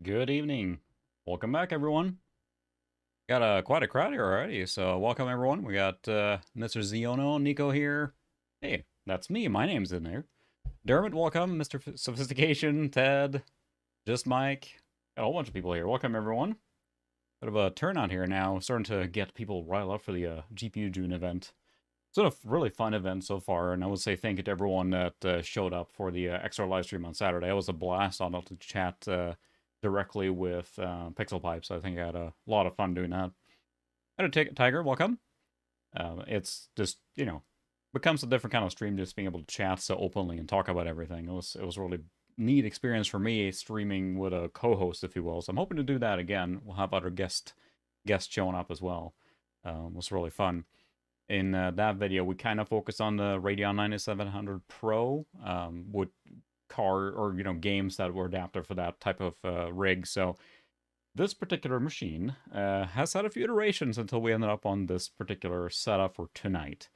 Good evening. Welcome back, everyone. Got quite a crowd here already, so welcome, everyone. We got Mr. Ziono, Nico here. Hey, that's me. My name's in there. Dermot, welcome. Mr. Sophistication, Ted, Just Mike. Got a whole bunch of people here. Welcome, everyone. Bit of a turnout here now. Starting to get people riled up for the GPU June event. It's been a really fun event so far, and I would say thank you to everyone that showed up for the extra live stream on Saturday. It was a blast on to chat directly with Pixel Pipes. I think I had a lot of fun doing that. I had a Tiger, welcome. It's just, becomes a different kind of stream just being able to chat so openly and talk about everything. It was a really neat experience for me streaming with a co-host, if you will. So I'm hoping to do that again. We'll have other guests showing up as well. It was really fun. In that video, we kind of focus on the Radeon 9700 Pro with card or games that were adapted for that type of rig. So this particular machine has had a few iterations until we ended up on this particular setup for tonight.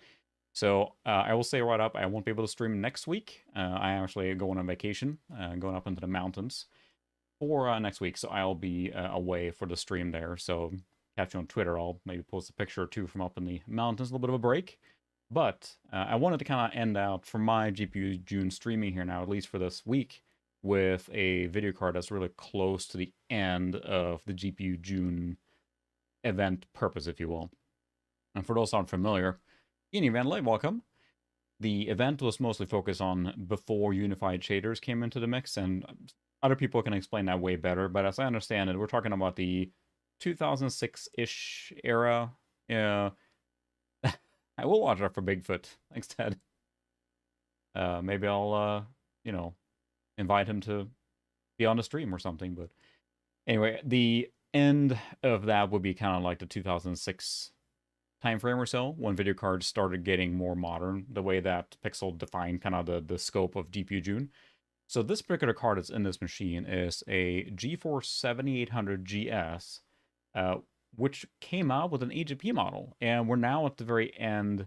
So I will say right up, I won't be able to stream next week. I actually going on vacation, going up into the mountains for next week. So I'll be away for the stream there. So catch you on Twitter. I'll maybe post a picture or two from up in the mountains, a little bit of a break. But I wanted to kind of end out for my GPU June streaming here now, at least for this week, with a video card that's really close to the end of the GPU June event purpose, if you will. And for those aren't familiar, in event live, welcome. The event was mostly focused on before unified shaders came into the mix, and other people can explain that way better. But as I understand it, we're talking about the 2006-ish era. Yeah, I will watch out for Bigfoot. Thanks, Ted. Maybe I'll, invite him to be on the stream or something. But anyway, the end of that would be kind of like the 2006 time frame or so, when video cards started getting more modern, the way that Pixel defined kind of the scope of GPU June. So this particular card that's in this machine is a Geforce 7800 GS, which came out with an AGP model. And we're now at the very end.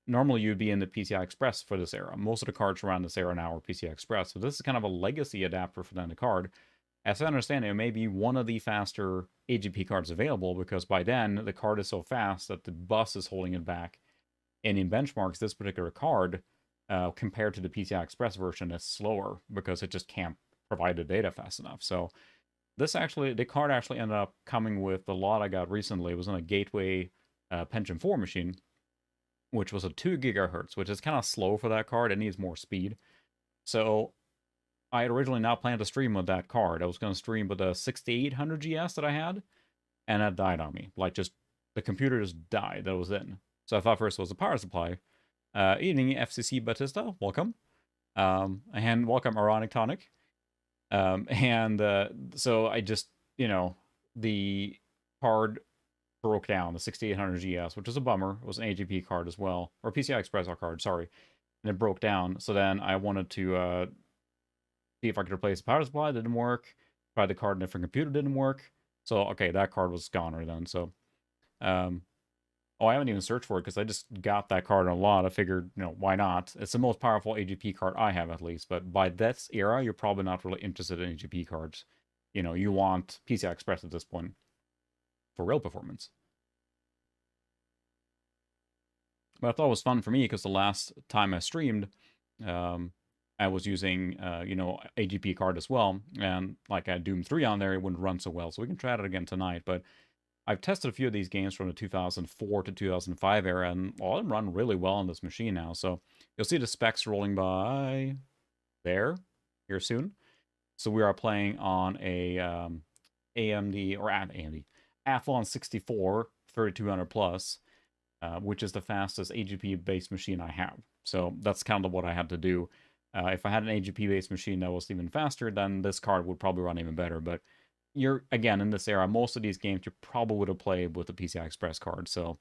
Normally you'd be in the PCI Express for this era. Most of the cards around this era now are PCI Express. So this is kind of a legacy adapter for the card. As I understand it, it may be one of the faster AGP cards available, because by then the card is so fast that the bus is holding it back. And in benchmarks, this particular card, compared to the PCI Express version, is slower because it just can't provide the data fast enough. So the card actually ended up coming with the lot I got recently. It was on a Gateway Pentium 4 machine, which was a 2 gigahertz, which is kind of slow for that card. It needs more speed. So I had originally not planned to stream with that card. I was going to stream with a 6800 GS that I had, and that died on me. Like, just the computer just died that was in. So I thought first it was a power supply. Evening, FCC Batista, welcome. And welcome, Ironic Tonic. So I just, the card broke down, the 6800 GS, which is a bummer. It was an AGP card as well, or PCI Express card, sorry. And it broke down. So then I wanted to see if I could replace the power supply. It didn't work. Tried the card in a different computer, didn't work. So, okay, that card was goner then. So, I haven't even searched for it because I just got that card in a lot. I figured, why not? It's the most powerful AGP card I have, at least. But by this era, you're probably not really interested in AGP cards. You want PCI Express at this point for real performance. But I thought it was fun for me because the last time I streamed, I was using, AGP card as well. And like I had Doom 3 on there, it wouldn't run so well. So we can try it again tonight. But I've tested a few of these games from the 2004 to 2005 era, and all of them run really well on this machine now. So you'll see the specs rolling by here soon. So we are playing on a AMD, or at AMD, Athlon 64 3200 plus, which is the fastest AGP-based machine I have. So that's kind of what I had to do. If I had an AGP-based machine that was even faster, then this card would probably run even better. But again, in this era, most of these games you probably would have played with the PCI Express card. So,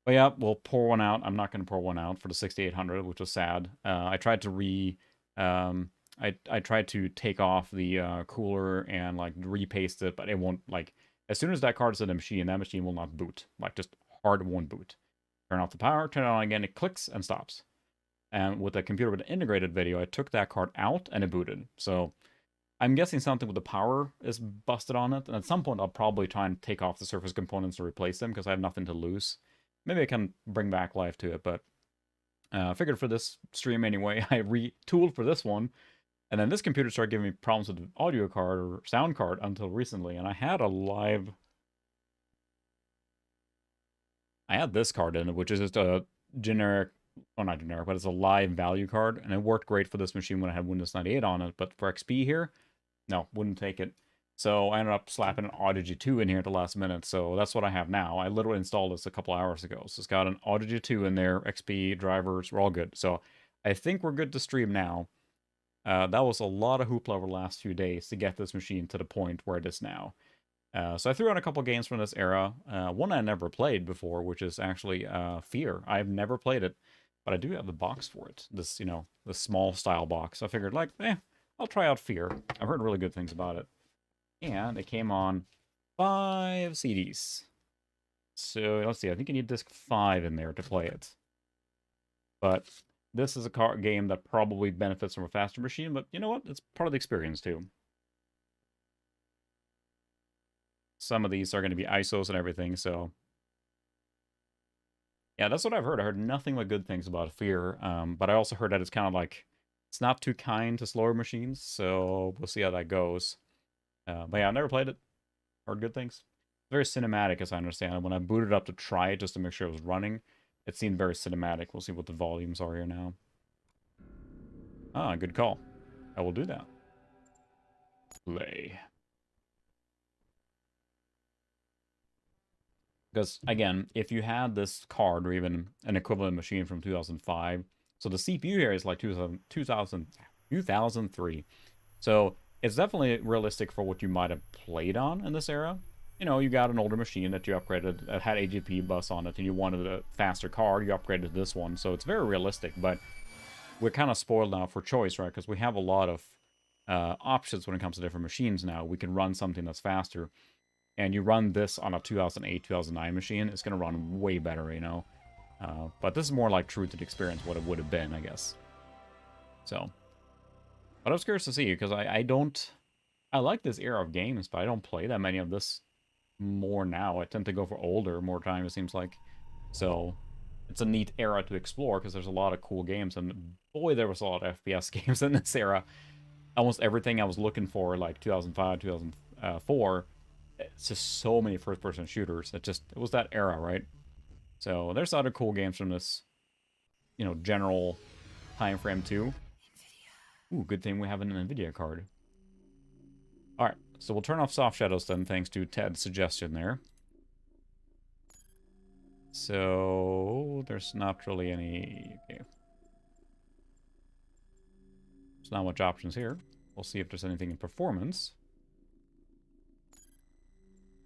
but yeah, we'll pour one out. I'm not going to pour one out for the 6800, which was sad. I tried to I tried to take off the cooler and like repaste it, but it won't. Like, as soon as that card is in the machine, that machine will not boot. Like, just hard won't boot. Turn off the power, turn it on again, it clicks and stops. And with a computer with an integrated video, I took that card out and it booted. So I'm guessing something with the power is busted on it, and at some point I'll probably try and take off the surface components and replace them because I have nothing to lose. Maybe I can bring back life to it, but I figured for this stream anyway, I retooled for this one, and then this computer started giving me problems with the audio card or sound card until recently, and I had this card in it, which is just a generic, well, not generic, but it's a live value card, and it worked great for this machine when I had Windows 98 on it, but for XP here, no, wouldn't take it. So I ended up slapping an Audigy 2 in here at the last minute, so that's what I have now. I literally installed this a couple hours ago, so it's got an Audigy 2 in there, XP, drivers, we're all good. So I think we're good to stream now. That was a lot of hoopla over the last few days to get this machine to the point where it is now. So I threw on a couple games from this era. One I never played before, which is actually Fear. I've never played it, but I do have the box for it. This, the small style box. I figured, like, I'll try out Fear. I've heard really good things about it. And it came on 5 CDs. So let's see, I think you need disc 5 in there to play it. But this is a game that probably benefits from a faster machine, but you know what? It's part of the experience too. Some of these are going to be ISOs and everything, so yeah, that's what I've heard. I heard nothing but good things about Fear, but I also heard that it's kind of like, it's not too kind to slower machines, so we'll see how that goes. But yeah, I've never played it. Heard good things. Very cinematic, as I understand it. When I booted up to try it, just to make sure it was running, it seemed very cinematic. We'll see what the volumes are here now. Ah, good call. I will do that. Play. Because, again, if you had this card, or even an equivalent machine from 2005, so the CPU here is like 2003. So it's definitely realistic for what you might have played on in this era. You got an older machine that you upgraded that had AGP bus on it, and you wanted a faster card, you upgraded this one. So it's very realistic, but we're kind of spoiled now for choice, right? Because we have a lot of options when it comes to different machines now. We can run something that's faster. And you run this on a 2008, 2009 machine, it's going to run way better, But this is more like true to the experience, what it would have been, I guess. So. But I was curious to see, because I like this era of games, but I don't play that many of this more now. I tend to go for older more time, it seems like. So, it's a neat era to explore, because there's a lot of cool games, and boy, there was a lot of FPS games in this era. Almost everything I was looking for, like 2005, 2004, it's just so many first-person shooters. It was that era, right? So, there's other cool games from this, general time frame, too. Ooh, good thing we have an NVIDIA card. Alright, so we'll turn off soft shadows then, thanks to Ted's suggestion there. So, there's not really any... Okay. There's not much options here. We'll see if there's anything in performance.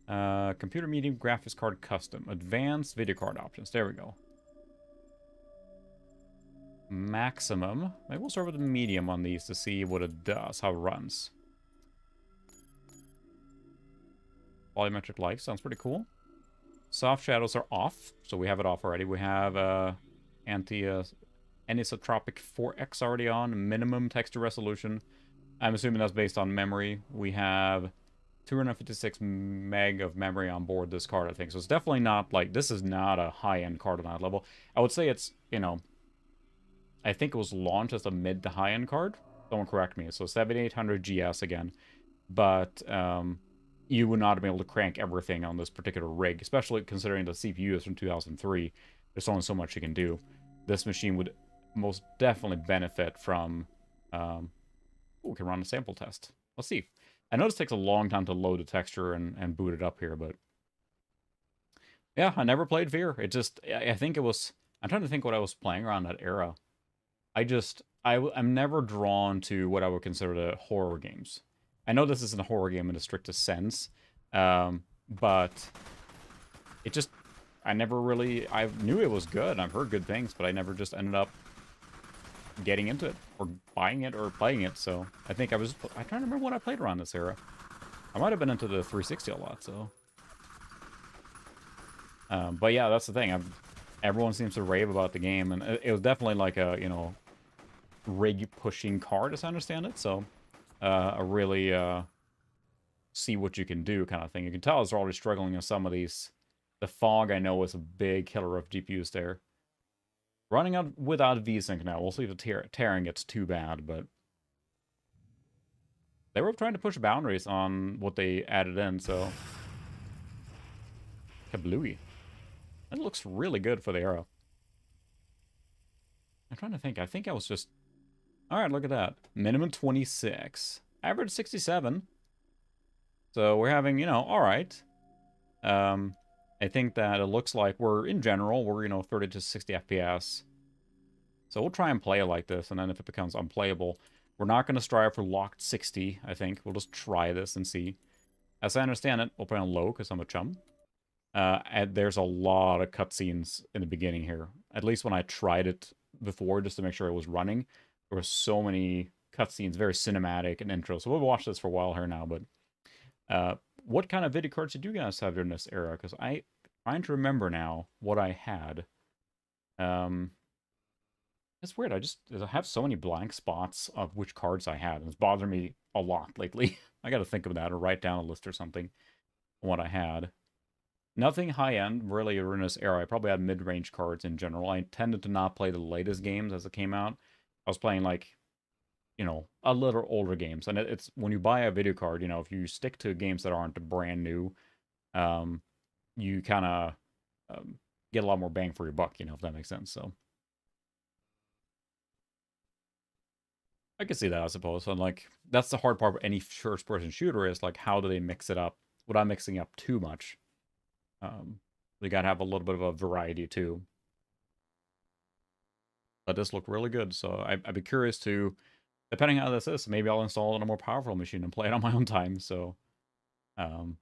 Computer medium graphics card custom. Advanced video card options. There we go. Maximum. Maybe we'll start with the medium on these to see what it does, how it runs. Volumetric light sounds pretty cool. Soft shadows are off, so we have it off already. We have anisotropic 4X already on. Minimum texture resolution. I'm assuming that's based on memory. We have 256 meg of memory on board this card, I think. So it's definitely not like, this is not a high-end card on that level. I would say it's, I think it was launched as a mid to high-end card. Don't correct me. So 7800 GS again. But you would not have been able to crank everything on this particular rig, especially considering the CPU is from 2003. There's only so much you can do. This machine would most definitely benefit from... we can run a sample test. Let's see. I know this takes a long time to load the texture and boot it up here, but... yeah, I never played Fear. It just... I think it was... I'm trying to think what I was playing around that era. I'm never drawn to what I would consider the horror games. I know this isn't a horror game in the strictest sense, but it just... I never really... I knew it was good, and I've heard good things, but I never just ended up getting into it, or buying it, or playing it, so... I think I'm trying to remember what I played around this era. I might have been into the 360 a lot, so... but yeah, that's the thing. Everyone seems to rave about the game, and it was definitely like a, rig-pushing card, as I understand it, so... a really see what you can do kind of thing. You can tell they're already struggling with some of these. The fog, I know, is a big killer of GPUs there. Running out without VSync now. We'll see if the tearing gets too bad, but they were trying to push boundaries on what they added in, so kablooey. That looks really good for the era. I'm trying to think. I think I was just... Alright, look at that. Minimum 26. Average 67. So we're having, you know, alright. I think that it looks like we're, in general, we're, you know, 30 to 60 FPS. So we'll try and play it like this, and then if it becomes unplayable, we're not going to strive for locked 60, I think. We'll just try this and see. As I understand it, we'll put it on low, because I'm a chum. And there's a lot of cutscenes in the beginning here. At least when I tried it before, just to make sure it was running. There were so many cutscenes, very cinematic and intro. So we'll watch this for a while here now, but... what kind of video cards did you guys have during this era? Because I'm trying to remember now what I had. It's weird. I have so many blank spots of which cards I had. And it's bothering me a lot lately. I got to think of that or write down a list or something on what I had. Nothing high-end, really, in this era. I probably had mid-range cards in general. I tended to not play the latest games as it came out. I was playing, like, you know, a little older games. And it's when you buy a video card, you know, if you stick to games that aren't brand new, you kind of get a lot more bang for your buck, you know, if that makes sense. So I can see that, I suppose. And like, that's the hard part of any first-person shooter is like, how do they mix it up without mixing up too much? They gotta have a little bit of a variety too. But this looked really good, so I'd be curious to, depending on how this is, maybe I'll install it on a more powerful machine and play it on my own time. So, said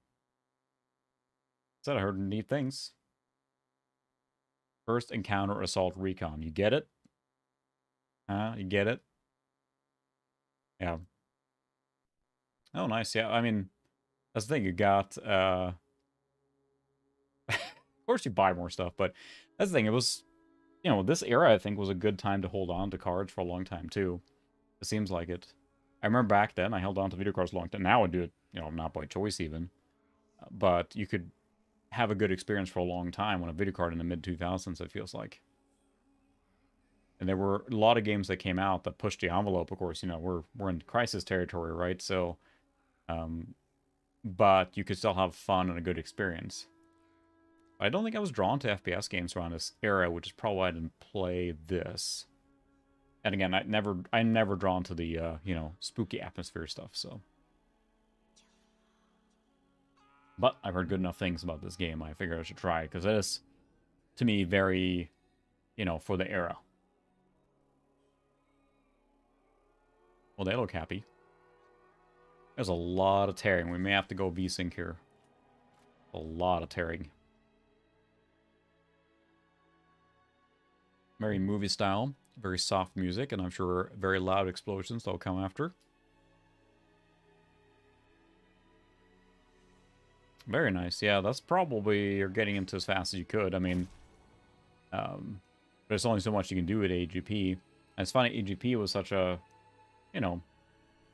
I heard neat things. First encounter assault recon. You get it? You get it? Yeah. Oh, nice. Yeah, I mean, that's the thing. You got, of course you buy more stuff, but that's the thing. It was, you know, this era, I think, was a good time to hold on to cards for a long time, too. It seems like it. I remember back then, I held on to video cards a long time. Now I do it, you know, not by choice even. But you could have a good experience for a long time on a video card in the mid-2000s, it feels like. And there were a lot of games that came out that pushed the envelope. Of course, you know, we're in crisis territory, right? So, but you could still have fun and a good experience. I don't think I was drawn to FPS games around this era, which is probably why I didn't play this. And again, I'm never drawn to the, you know, spooky atmosphere stuff, so. But I've heard good enough things about this game, I figure I should try, because it is, to me, very, you know, for the era. Well, they look happy. There's a lot of tearing. We may have to go VSync here. A lot of tearing. Very movie style. Very soft music, and I'm sure very loud explosions that'll come after. Very nice. Yeah, that's probably you're getting into as fast as you could. I mean, there's only so much you can do at AGP. And it's funny, AGP was such a, you know,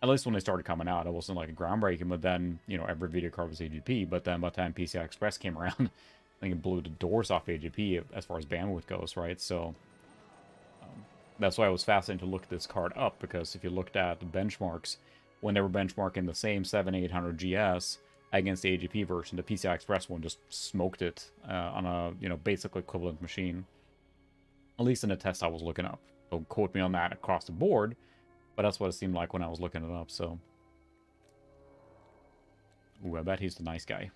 at least when they started coming out, it wasn't like a groundbreaking, but then, you know, every video card was AGP. But then by the time PCI Express came around, I think it blew the doors off AGP as far as bandwidth goes, right? So that's why it was fascinating to look this card up, because if you looked at the benchmarks, when they were benchmarking the same 7800 GS against the AGP version, the PCI Express one just smoked it on a, you know, basically equivalent machine. At least in the test I was looking up. Don't quote me on that across the board, but that's what it seemed like when I was looking it up, so. Ooh, I bet he's the nice guy.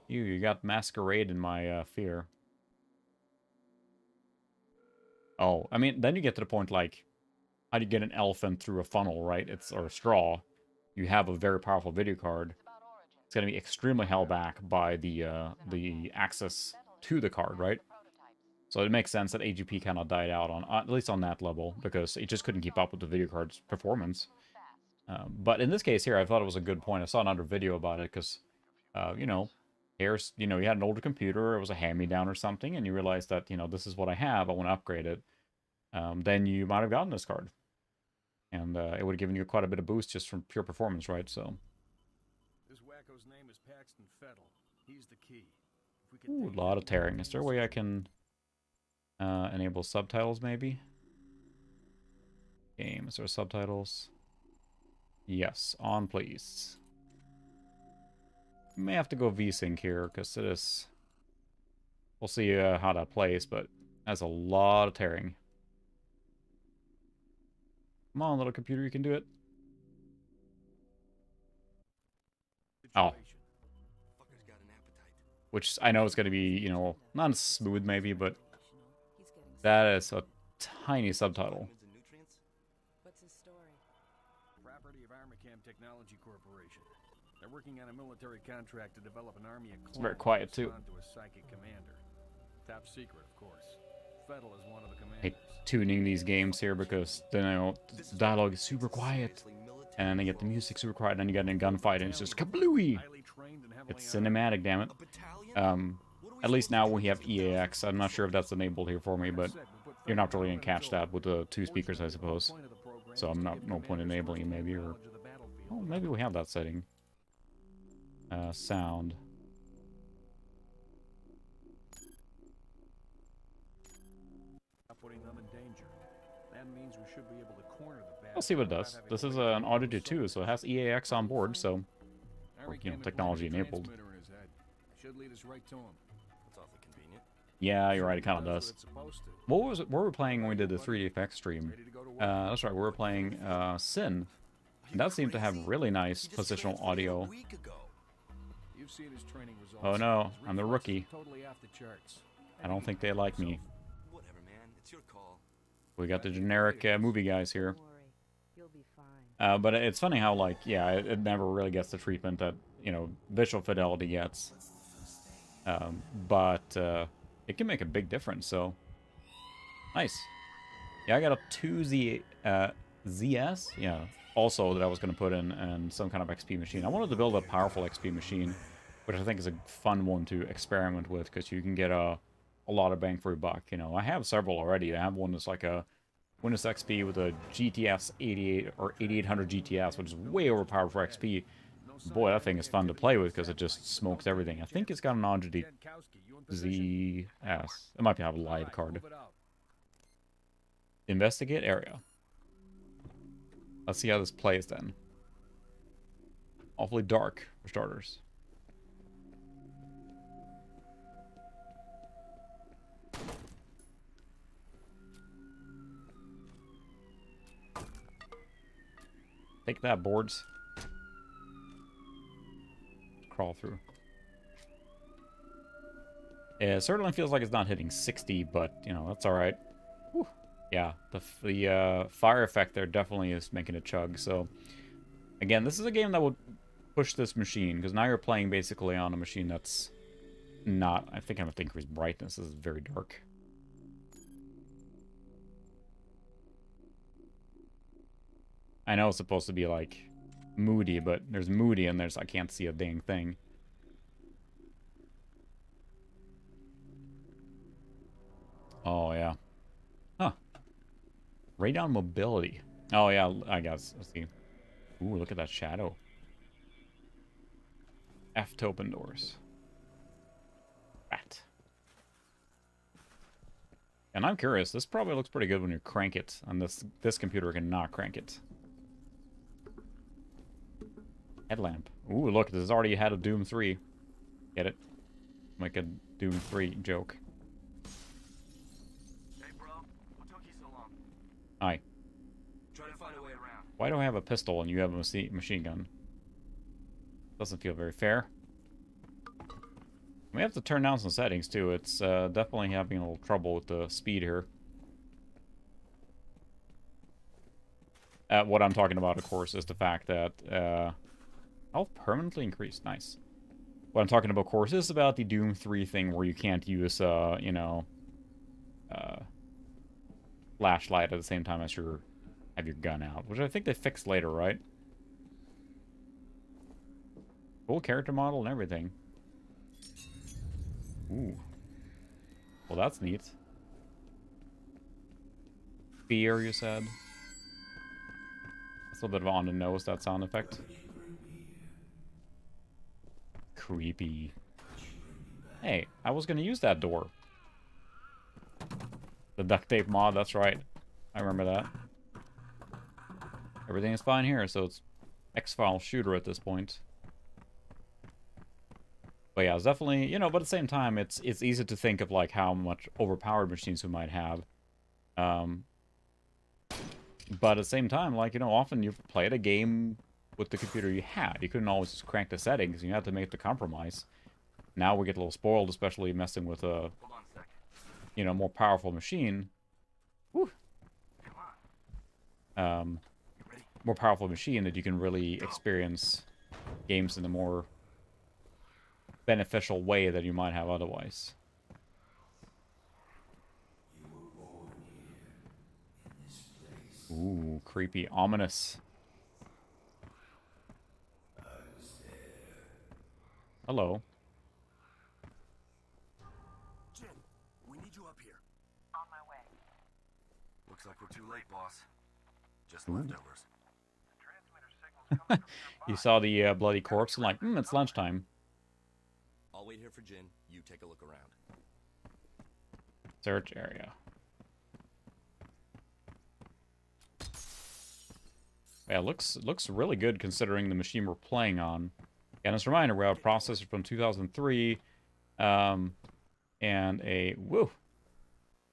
You got Masquerade in my fear. Oh, I mean, then you get to the point, like, how do you get an elephant through a funnel, right? Or a straw. You have a very powerful video card. It's going to be extremely held back by the access to the card, right? So it makes sense that AGP kind of died out on, at least on that level, because it just couldn't keep up with the video card's performance. But in this case here, I thought it was a good point. I saw another video about it, because, you know, here's, you know, you had an older computer, it was a hand-me-down or something, and you realized that, you know, this is what I have, I want to upgrade it. Then you might have gotten this card. And it would have given you quite a bit of boost just from pure performance, right? So. This wacko's name is Paxton Fettel. He's the key. Ooh, a lot of tearing. Is there a way I can enable subtitles, maybe? Game, is there subtitles? Yes, on please. May have to go VSync here, because it is... We'll see how that plays, but that's a lot of tearing. Come on, little computer, you can do it. Oh. Which I know is going to be, you know, not as smooth maybe, but that is a tiny subtitle. What's his story? Property of Armacam Technology Corporation. They're working on a military contract to develop an army of clones. It's very quiet too. To a psychic commander. Top secret, of course. Fettel is one of the commanders. I hate tuning these games here because then I know the dialogue is super quiet, and then I get the music super quiet, and then you get in a gunfight, and it's just kablooey. It's cinematic, damn it. At least now we have EAX. I'm not sure if that's enabled here for me, but you're not really gonna catch that with the 2 speakers, I suppose. So I'm not no point enabling it, maybe, or oh, maybe we have that setting. Sound. I'll see what it does. This is an Audio 2, so it has EAX on board, so or, you know, technology enabled. Should lead us right to him. That's awfully convenient. Yeah, you're right. It kind of does. What was it? What were we playing when we did the 3D effects stream? That's right. We were playing Sin. And that seemed to have really nice positional audio. Oh no, I'm the rookie. I don't think they like me. We got the generic movie guys here. But it's funny how, like, yeah, it never really gets the treatment that, you know, visual fidelity gets. But it can make a big difference, so... Nice. Yeah, I got a 2Z, ZS? Yeah, also that I was going to put in some kind of XP machine. I wanted to build a powerful XP machine, which I think is a fun one to experiment with, because you can get a lot of bang for your buck, you know. I have several already. I have one that's like a Windows XP with a GTS 88 or 8800 GTS, which is way overpowered for XP. Boy, that thing is fun to play with because it just smokes everything. I think it's got an Audity ZS. It might have a live card. Investigate area. Let's see how this plays then. Awfully dark for starters. Take that, boards. Crawl through. It certainly feels like it's not hitting 60, but, you know, that's alright. Yeah, the fire effect there definitely is making a chug, so... Again, this is a game that will push this machine, because now you're playing basically on a machine that's not... I think I have to increase brightness. This is very dark. I know it's supposed to be, like, moody, but there's moody and there's... I can't see a dang thing. Oh, yeah. Huh. Radon mobility. Oh, yeah, I guess. Let's see. Ooh, look at that shadow. F to open doors. Rat. And I'm curious, this probably looks pretty good when you crank it, and this computer cannot crank it. Headlamp. Ooh, look, this has already had a Doom 3. Get it? Make a Doom 3 joke. Hey, bro. What took you so long? Hi. Try to find a way around. Why do I have a pistol and you have a machine gun? Doesn't feel very fair. We have to turn down some settings, too. It's definitely having a little trouble with the speed here. What I'm talking about, of course, is the fact that... health permanently increased. Nice. What I'm talking about, of course, is about the Doom 3 thing where you can't use, you know... flashlight at the same time as you have your gun out. Which I think they fixed later, right? Full character model and everything. Ooh. Well, that's neat. Fear, you said? It's a little bit of on the nose, that sound effect. Creepy. Hey, I was gonna use that door. The duct tape mod, that's right. I remember that. Everything is fine here, so it's X-File shooter at this point. But yeah, it's definitely, you know, but at the same time, it's easy to think of, like, how much overpowered machines we might have. But at the same time, like, you know, often you've played a game with the computer you had. You couldn't always just crank the settings. You had to make the compromise. Now we get a little spoiled, especially messing with a, you know, more powerful machine. Woo. More powerful machine that you can really experience games in a more beneficial way that you might have otherwise. Ooh, creepy, ominous. Hello. Jin, we need you up here. On my way. Looks like we're too late, boss. Just Ooh. leftovers. You saw the bloody corpse and like, it's lunchtime. I'll wait here for Jin. You take a look around. Search area. Yeah, it looks really good considering the machine we're playing on. And as a reminder, we have a processor from 2003, and a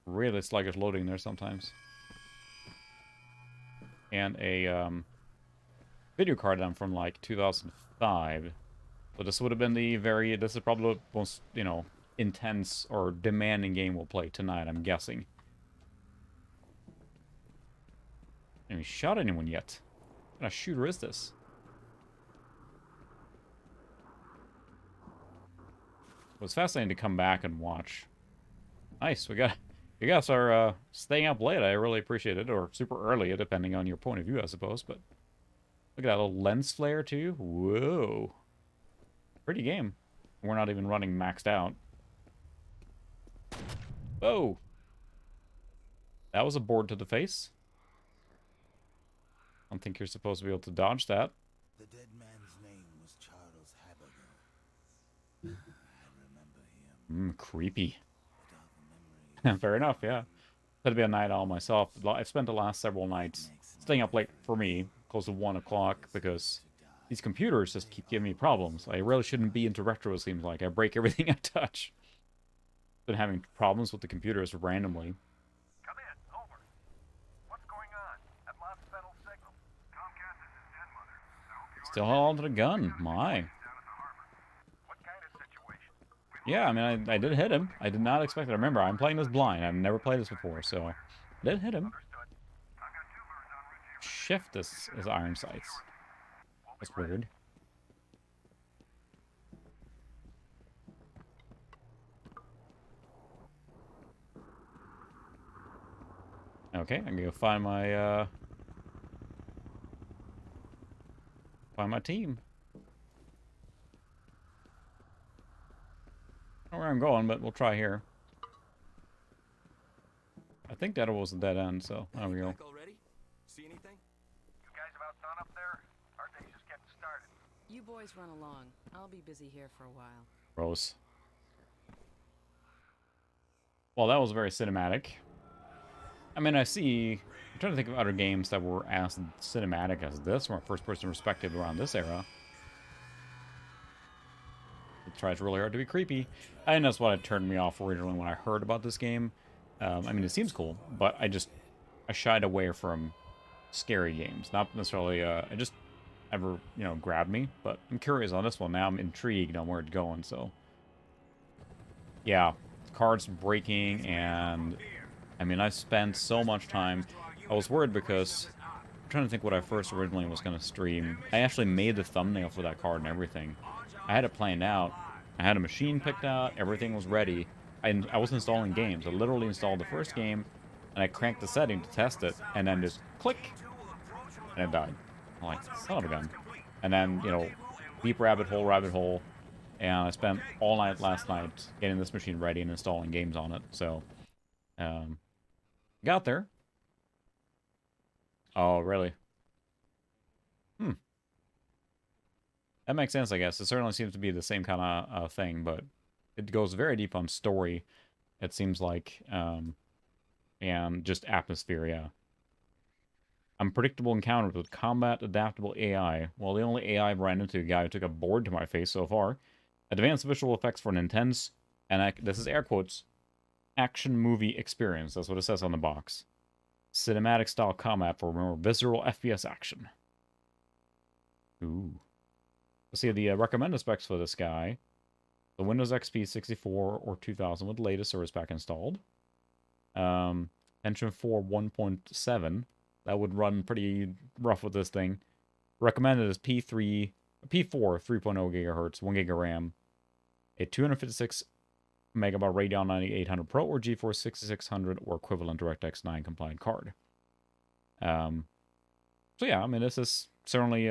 really sluggish loading there sometimes, and a video card from like 2005. So this would have been this is probably the most, you know, intense or demanding game we'll play tonight, I'm guessing. I haven't shot anyone yet. What kind of shooter is this? It was fascinating to come back and watch. Nice, you guys are staying up late. I really appreciate it, or super early, depending on your point of view, I suppose. But look at that little lens flare too. Whoa, pretty game. We're not even running maxed out. Whoa, that was a board to the face. I don't think you're supposed to be able to dodge that. The dead man's name was Charles Haberger. I remember him. Creepy. A dark memory. Fair enough, yeah. That'd be a night owl myself. I've spent the last several nights staying up late for me, close to 1 o'clock, because these computers just keep giving me problems. I really shouldn't be into retro, it seems like. I break everything I touch. Been having problems with the computers randomly. Come in. Over. What's going on? I've lost federal signal. Comcast, this is Dead Mother. I hope you Still held onto the gun. My. down at the harbor. What kind of situation? Yeah, I mean, I did hit him. I did not expect it. Remember, I'm playing this blind. I've never played this before, so I did hit him. Understood. I've got 2 birds en route to your Shift is iron sights. That's weird. Okay, I'm gonna go find my team. I don't know where I'm going, but we'll try here. I think that was a dead end, so there we go. Back already? See anything? You guys about done up there? Our day's just getting started. You boys run along. I'll be busy here for a while. Gross. Well, that was very cinematic. I mean, I'm trying to think of other games that were as cinematic as this, from a first-person perspective around this era. It tries really hard to be creepy. I think that's what turned me off originally when I heard about this game. I mean, it seems cool, but I shied away from scary games. Not necessarily, it just ever, you know, grabbed me, but I'm curious on this one. Now I'm intrigued on where it's going, so. Yeah, cards breaking, and I mean, I spent so much time. I was worried because I'm trying to think what I first originally was going to stream. I actually made the thumbnail for that card and everything. I had it planned out. I had a machine picked out. Everything was ready. I was installing games. I literally installed the first game, and I cranked the setting to test it, and then just click, and it died. I'm like, son of a gun. And then, you know, deep rabbit hole, and I spent all night last night getting this machine ready and installing games on it. So, got there. Oh, really? That makes sense, I guess. It certainly seems to be the same kind of thing, but it goes very deep on story, it seems like, and just atmosphere, yeah. Unpredictable encounters with combat-adaptable AI. Well, the only AI I've ran into a guy who took a board to my face so far. Advanced visual effects for an intense, and this is air quotes, action movie experience. That's what it says on the box. Cinematic-style combat for more visceral FPS action. Ooh. Let's see the recommended specs for this guy. The Windows XP 64 or 2000 with the latest service pack installed. Engine 4 1.7. That would run pretty rough with this thing. Recommended is P4 3.0 gigahertz, 1 gig of RAM, a 256 megabyte Radeon 9800 Pro or Geforce 6600 or equivalent DirectX 9 compliant card. So yeah, I mean, this is certainly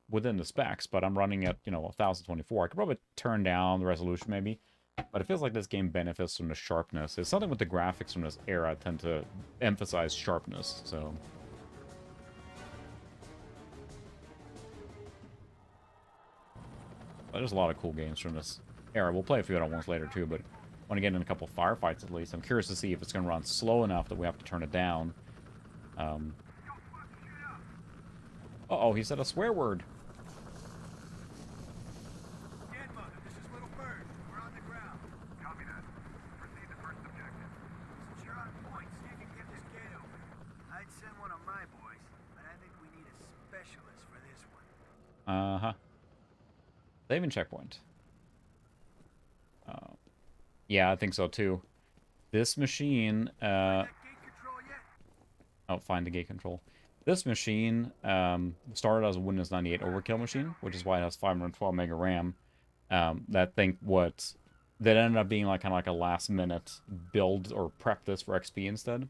within the specs, but I'm running at, 1024. I could probably turn down the resolution maybe, but it feels like this game benefits from the sharpness. It's something with the graphics from this era. I tend to emphasize sharpness, so... But there's a lot of cool games from this era. We'll play a few other ones later too, but I want to get in a couple firefights at least. I'm curious to see if it's going to run slow enough that we have to turn it down. Uh-oh, he said a swear word. This is Little Bird. We're on the ground. Copy that. Proceed to first objective. Since you're on point, see if you can get this gate open. I'd send one of my boys, but I think we need a specialist for this one. Uh-huh. Saving checkpoint. Yeah, I think so too. This machine, That gate control yet? oh, find the gate control. This machine started as a Windows 98 overkill machine, which is why it has 512 mega RAM. That ended up being kind of like a last minute build or prep this for XP instead.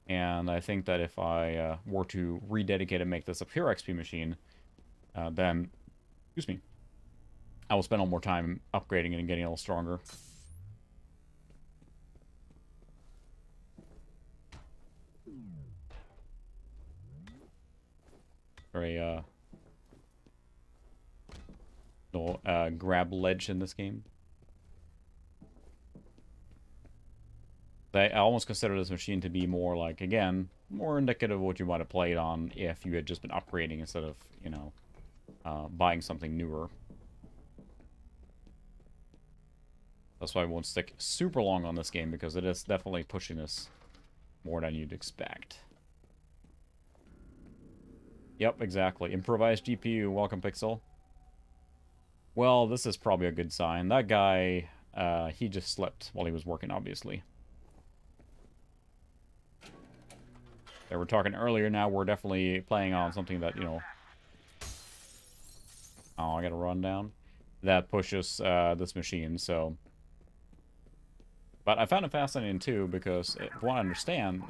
And I think that if I were to rededicate and make this a pure XP machine, then, excuse me, I will spend a little more time upgrading it and getting a little stronger. Very, little, grab ledge in this game. I almost consider this machine to be more like, again, more indicative of what you might have played on if you had just been upgrading instead of, buying something newer. That's why I won't stick super long on this game, because it is definitely pushing us more than you'd expect. Yep, exactly. Improvised GPU. Welcome, Pixel. Well, this is probably a good sign. That guy, he just slept while he was working, obviously. They were talking earlier, now we're definitely playing on something that, Oh, I gotta run down. That pushes this machine, so... But I found it fascinating, too, because if you want to understand...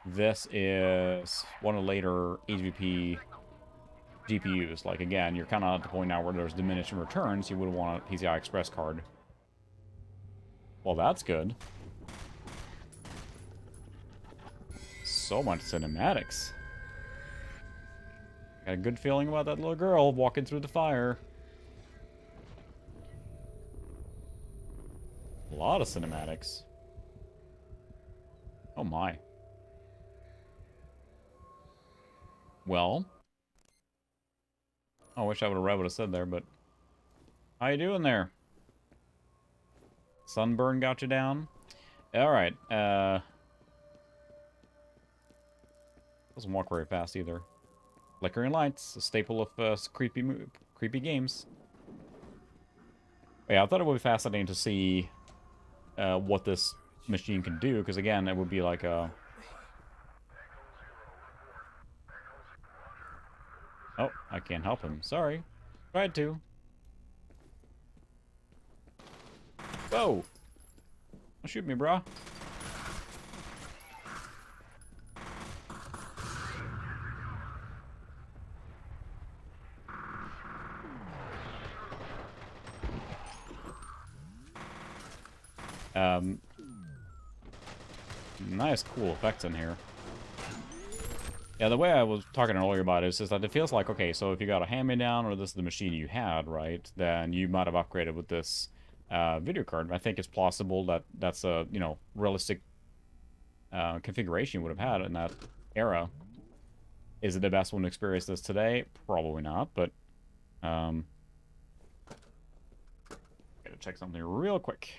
This is one of the later AGP GPUs. Like, again, you're kind of at the point now where there's diminishing returns. You would want a PCI Express card. Well, that's good. So much cinematics. Got a good feeling about that little girl walking through the fire. A lot of cinematics. Oh my. Well. I wish I would have read what it said there, but... How you doing there? Sunburn got you down? Alright, doesn't walk very fast either. Flickering lights, a staple of creepy games. Yeah, I thought it would be fascinating to see what this machine can do, because again, it would be like a... Oh, I can't help him. Sorry. Tried to. Whoa! Don't shoot me, brah. Nice cool effects in here. Yeah, the way I was talking earlier about it is just that it feels like, okay, so if you got a hand-me-down or this is the machine you had, right, then you might have upgraded with this video card. I think it's plausible that that's a, you know, realistic configuration you would have had in that era. Is it the best one to experience this today? Probably not, but gotta check something real quick.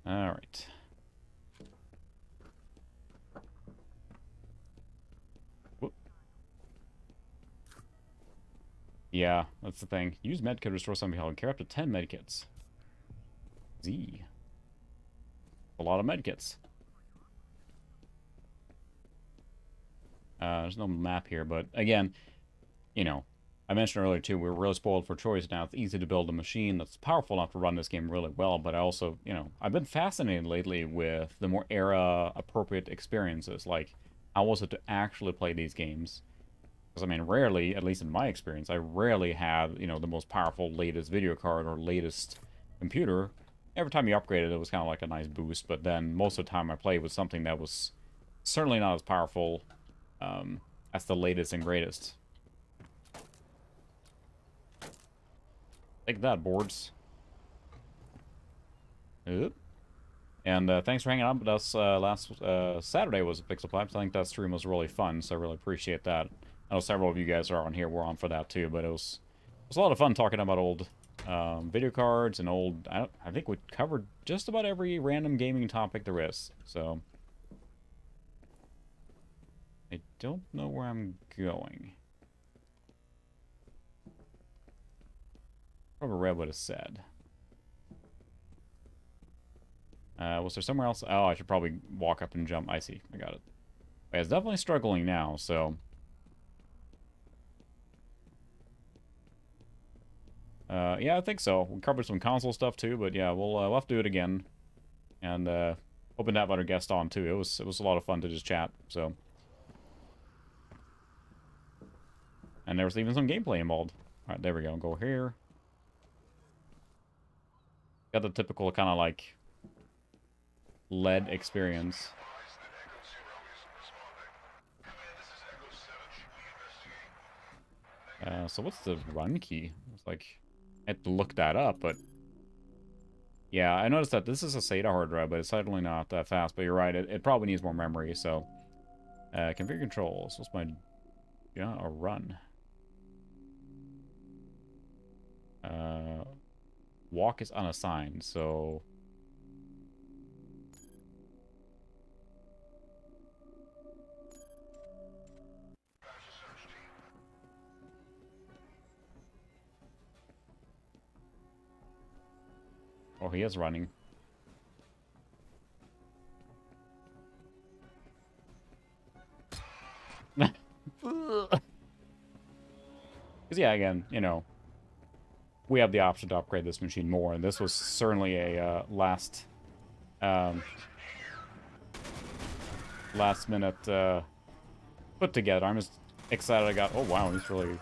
All right. Whoop. Yeah, that's the thing. Use medkit to restore some health. Carry up to 10 medkits. Z. A lot of medkits. There's no map here, but again, you know, I mentioned earlier too, we were really spoiled for choice. Now it's easy to build a machine that's powerful enough to run this game really well, but I also, you know, I've been fascinated lately with the more era-appropriate experiences. Like, how was it to actually play these games? Because, I mean, rarely, at least in my experience, I rarely had, you know, the most powerful latest video card or latest computer. Every time you upgraded, it was kind of like a nice boost, but then most of the time I played with something that was certainly not as powerful as the latest and greatest. Take that, boards. Oop. And thanks for hanging out with us last Saturday was a Pixel Pipes. I think that stream was really fun, so I really appreciate that. I know several of you guys are on here. We're on for that too, but it was a lot of fun talking about old video cards and old... I think we covered just about every random gaming topic there is, so... I don't know where I'm going. Probably read what it said. Was there somewhere else? Oh, I should probably walk up and jump. I see. I got it. Yeah, it's definitely struggling now, so... yeah, I think so. We covered some console stuff too, but yeah, we'll have to do it again. And hoping to have other guests on too. It was a lot of fun to just chat, so... And there was even some gameplay involved. Alright, there we go. Go here. Got the typical kind of like LED experience. So what's the run key? It's like I had to look that up, but yeah, I noticed that this is a SATA hard drive, but it's certainly not that fast. But you're right, it probably needs more memory. So configure controls. What's my a run? Walk is unassigned, so... Oh, he is running. Because, yeah, again, you know, we have the option to upgrade this machine more, and this was certainly a last minute put together. I'm just excited I got... Oh, wow, he's really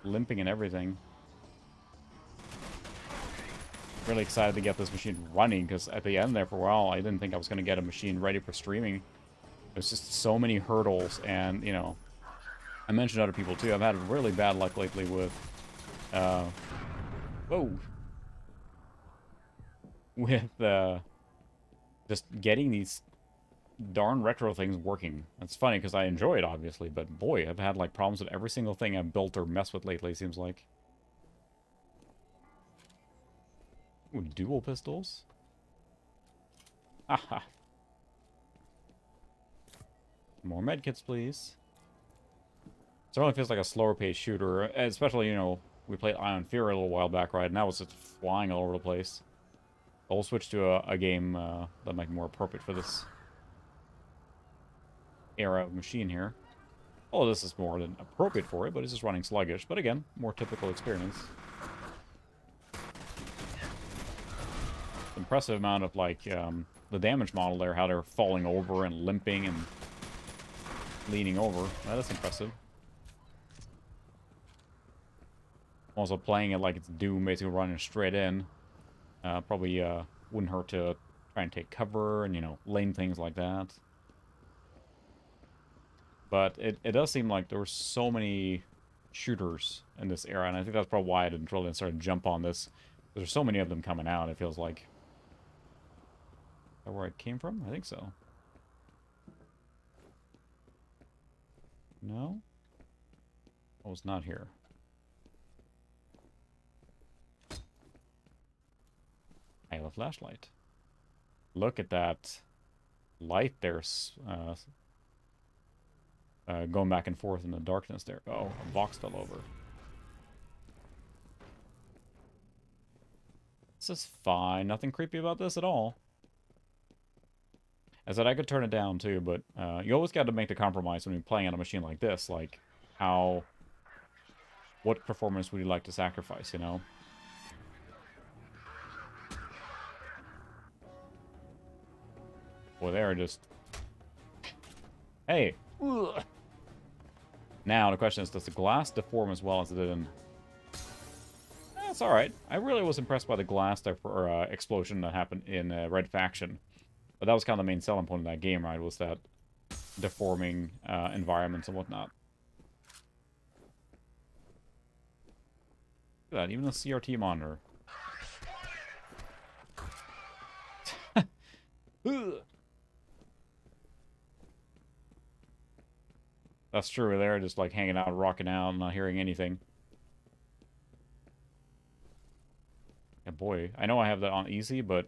limping and everything. Really excited to get this machine running, because at the end there for a while, I didn't think I was going to get a machine ready for streaming. There's just so many hurdles, and, you know, I mentioned other people too. I've had really bad luck lately with, with just getting these darn retro things working. It's funny because I enjoy it, obviously, but boy, I've had like problems with every single thing I've built or messed with lately, it seems like. Ooh, dual pistols? Haha. More medkits, please. Certainly feels like a slower paced shooter, especially, you know, we played Ion Fury a little while back, right? Now it's just flying all over the place. I'll switch to a game that might be more appropriate for this era of machine here. Oh, this is more than appropriate for it, but it's just running sluggish. But again, more typical experience. Impressive amount of, like, the damage model there, how they're falling over and limping and leaning over. That is impressive. Also playing it like it's Doom, basically running straight in. Probably wouldn't hurt to try and take cover and, you know, lane things like that. But it does seem like there were so many shooters in this era, and I think that's probably why I didn't really start to jump on this. There's so many of them coming out, it feels like. Is that where it came from? I think so. No? Oh, it's not here. I have a flashlight. Look at that light there, going back and forth in the darkness there. Oh, a box fell over. This is fine. Nothing creepy about this at all. I said I could turn it down too, but you always got to make the compromise when you're playing on a machine like this. Like, what performance would you like to sacrifice, you know? Boy, they're just... Hey! Ugh. Now, the question is, does the glass deform as well as it did in... That's alright. I really was impressed by the glass explosion that happened in Red Faction. But that was kind of the main selling point of that game, right? Was that deforming environments and whatnot. Look at that, even the CRT monitor. That's true, they're just like hanging out, rocking out, and not hearing anything. Yeah, boy, I know I have that on easy, but...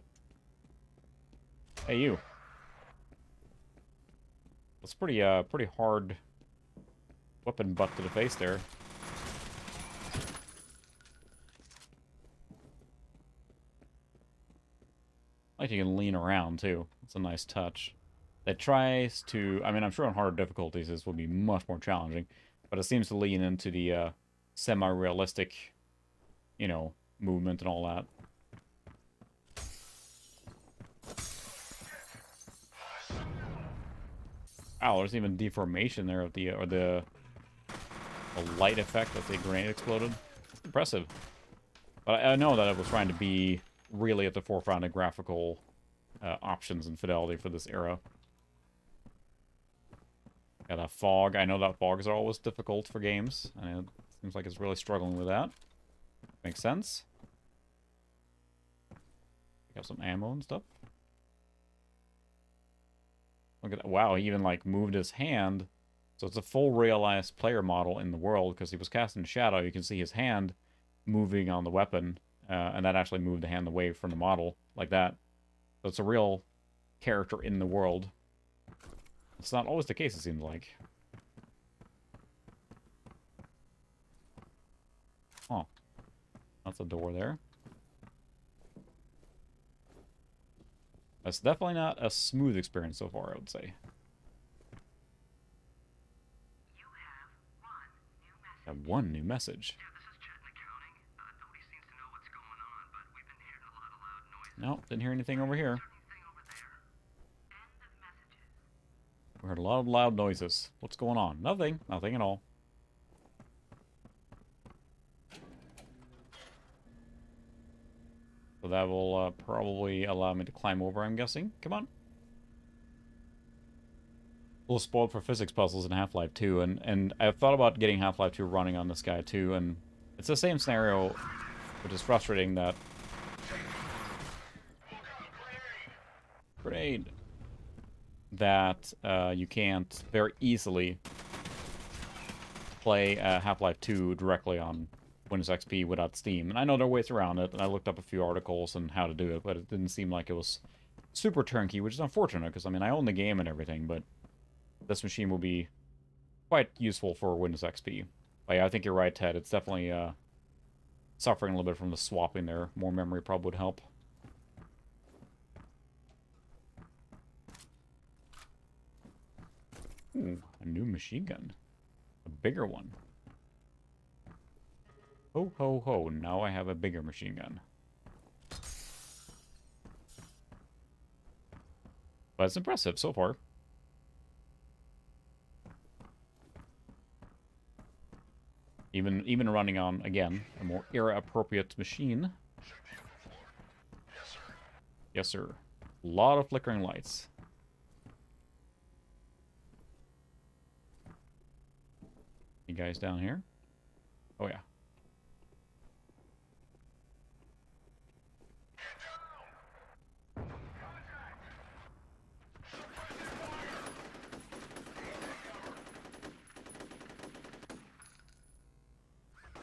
Hey, you. That's pretty hard weapon butt to the face there. I like you can lean around, too. It's a nice touch. That tries to... I mean, I'm sure on harder difficulties this will be much more challenging, but it seems to lean into the semi-realistic, you know, movement and all that. Wow, there's even deformation there of the light effect that the grenade exploded. It's impressive. But I know that it was trying to be really at the forefront of graphical options and fidelity for this era. Yeah, that fog. I know that fogs are always difficult for games, and it seems like it's really struggling with that. Makes sense. Got some ammo and stuff. Look at that. Wow, he even like moved his hand. So it's a full realized player model in the world because he was cast in shadow. You can see his hand moving on the weapon, and that actually moved the hand away from the model like that. So it's a real character in the world. It's not always the case, it seems like. Oh. That's a door there. That's definitely not a smooth experience so far, I would say. You have one new message. Got one new message. Yeah, this is Chet in accounting. Nobody seems to know what's going on, but we've been hearing a lot of loud noises. Nope, didn't hear anything over here. Anything over there. End of messages. We heard a lot of loud noises. What's going on? Nothing. Nothing at all. So that will probably allow me to climb over, I'm guessing. Come on. A little spoiled for physics puzzles in Half-Life 2, and I've thought about getting Half-Life 2 running on this guy too, and it's the same scenario, which is frustrating that... Grenade! That you can't very easily play Half-Life 2 directly on Windows XP without Steam. And I know there are ways around it, and I looked up a few articles on how to do it, but it didn't seem like it was super turnkey, which is unfortunate, because, I mean, I own the game and everything, but this machine will be quite useful for Windows XP. But yeah, I think you're right, Ted. It's definitely suffering a little bit from the swapping there. More memory probably would help. Ooh, a new machine gun. A bigger one. Ho, ho, ho. Now I have a bigger machine gun. But it's impressive so far. Even running on, again, a more era-appropriate machine. Yes, sir. A lot of flickering lights. You guys down here? Oh, yeah.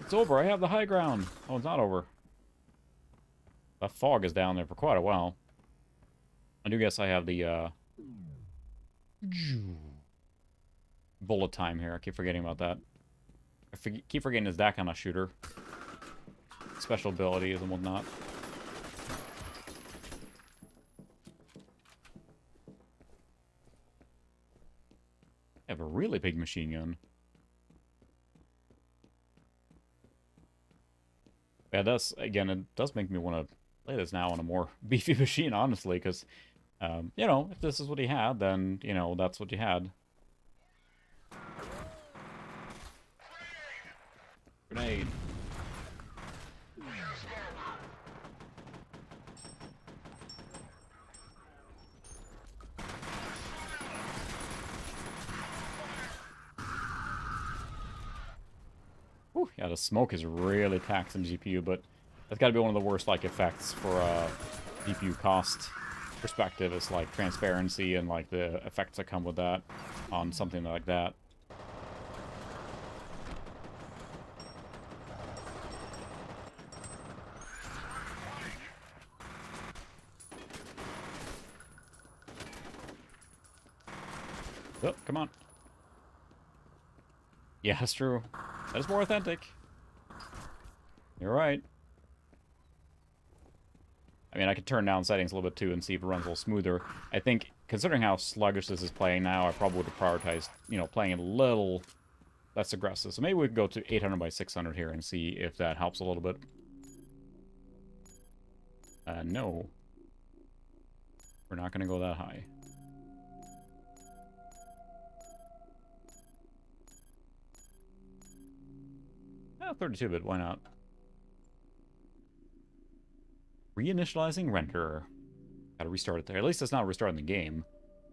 It's over. I have the high ground. Oh, it's not over. That fog is down there for quite a while. I do guess I have the, bullet time here. I keep forgetting about that. Keep forgetting it's that kind of shooter. Special abilities and whatnot. I have a really big machine gun. Yeah, that's, again, it does make me want to play this now on a more beefy machine, honestly, because, you know, if this is what he had, then, you know, that's what you had. Grenade. Whew, yeah, the smoke is really taxing GPU, but that's got to be one of the worst, like, effects for GPU cost perspective. It's like transparency and like the effects that come with that on something like that. Oh, come on. Yeah, that's true. That is more authentic. You're right. I mean, I could turn down settings a little bit too and see if it runs a little smoother. I think, considering how sluggish this is playing now, I probably would have prioritized, you know, playing it a little less aggressive. So maybe we could go to 800 by 600 here and see if that helps a little bit. No. We're not going to go that high. 32-bit, why not? Reinitializing render. Gotta restart it there. At least it's not restarting the game.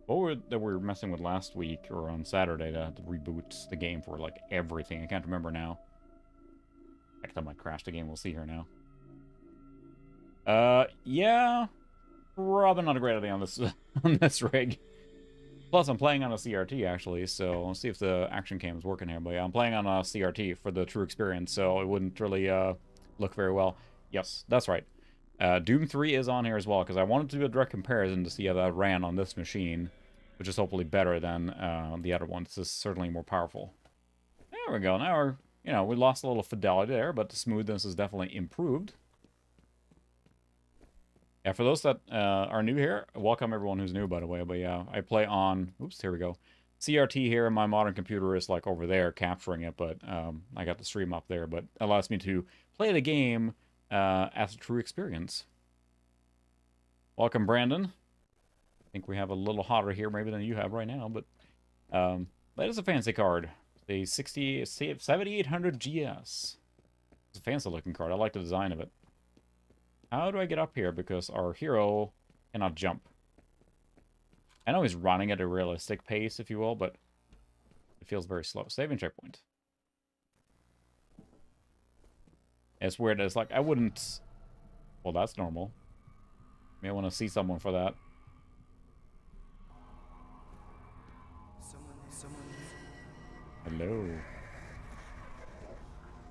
What we were messing with last week, or on Saturday, to reboot the game for, like, everything. I can't remember now. Heck, that might crash the game. We'll see here now. Yeah. Probably not a great idea on this, on this rig. Plus, I'm playing on a CRT, actually, so let's see if the action cam is working here. But yeah, I'm playing on a CRT for the true experience, so it wouldn't really look very well. Yes, that's right. Doom 3 is on here as well, because I wanted to do a direct comparison to see how that ran on this machine, which is hopefully better than the other one. This is certainly more powerful. There we go. Now we're, you know, we lost a little fidelity there, but the smoothness is definitely improved. Yeah, for those that are new here, welcome everyone who's new, by the way. But yeah, I play on, oops, here we go. CRT here, and my modern computer is like over there capturing it, but I got the stream up there, but it allows me to play the game as a true experience. Welcome, Brandon. I think we have a little hotter here maybe than you have right now, but that is a fancy card. The 7800 GS. It's a fancy looking card. I like the design of it. How do I get up here? Because our hero cannot jump. I know he's running at a realistic pace, if you will, but it feels very slow. Saving checkpoint. It's weird. It's like, I wouldn't... Well, that's normal. May want to see someone for that. Hello.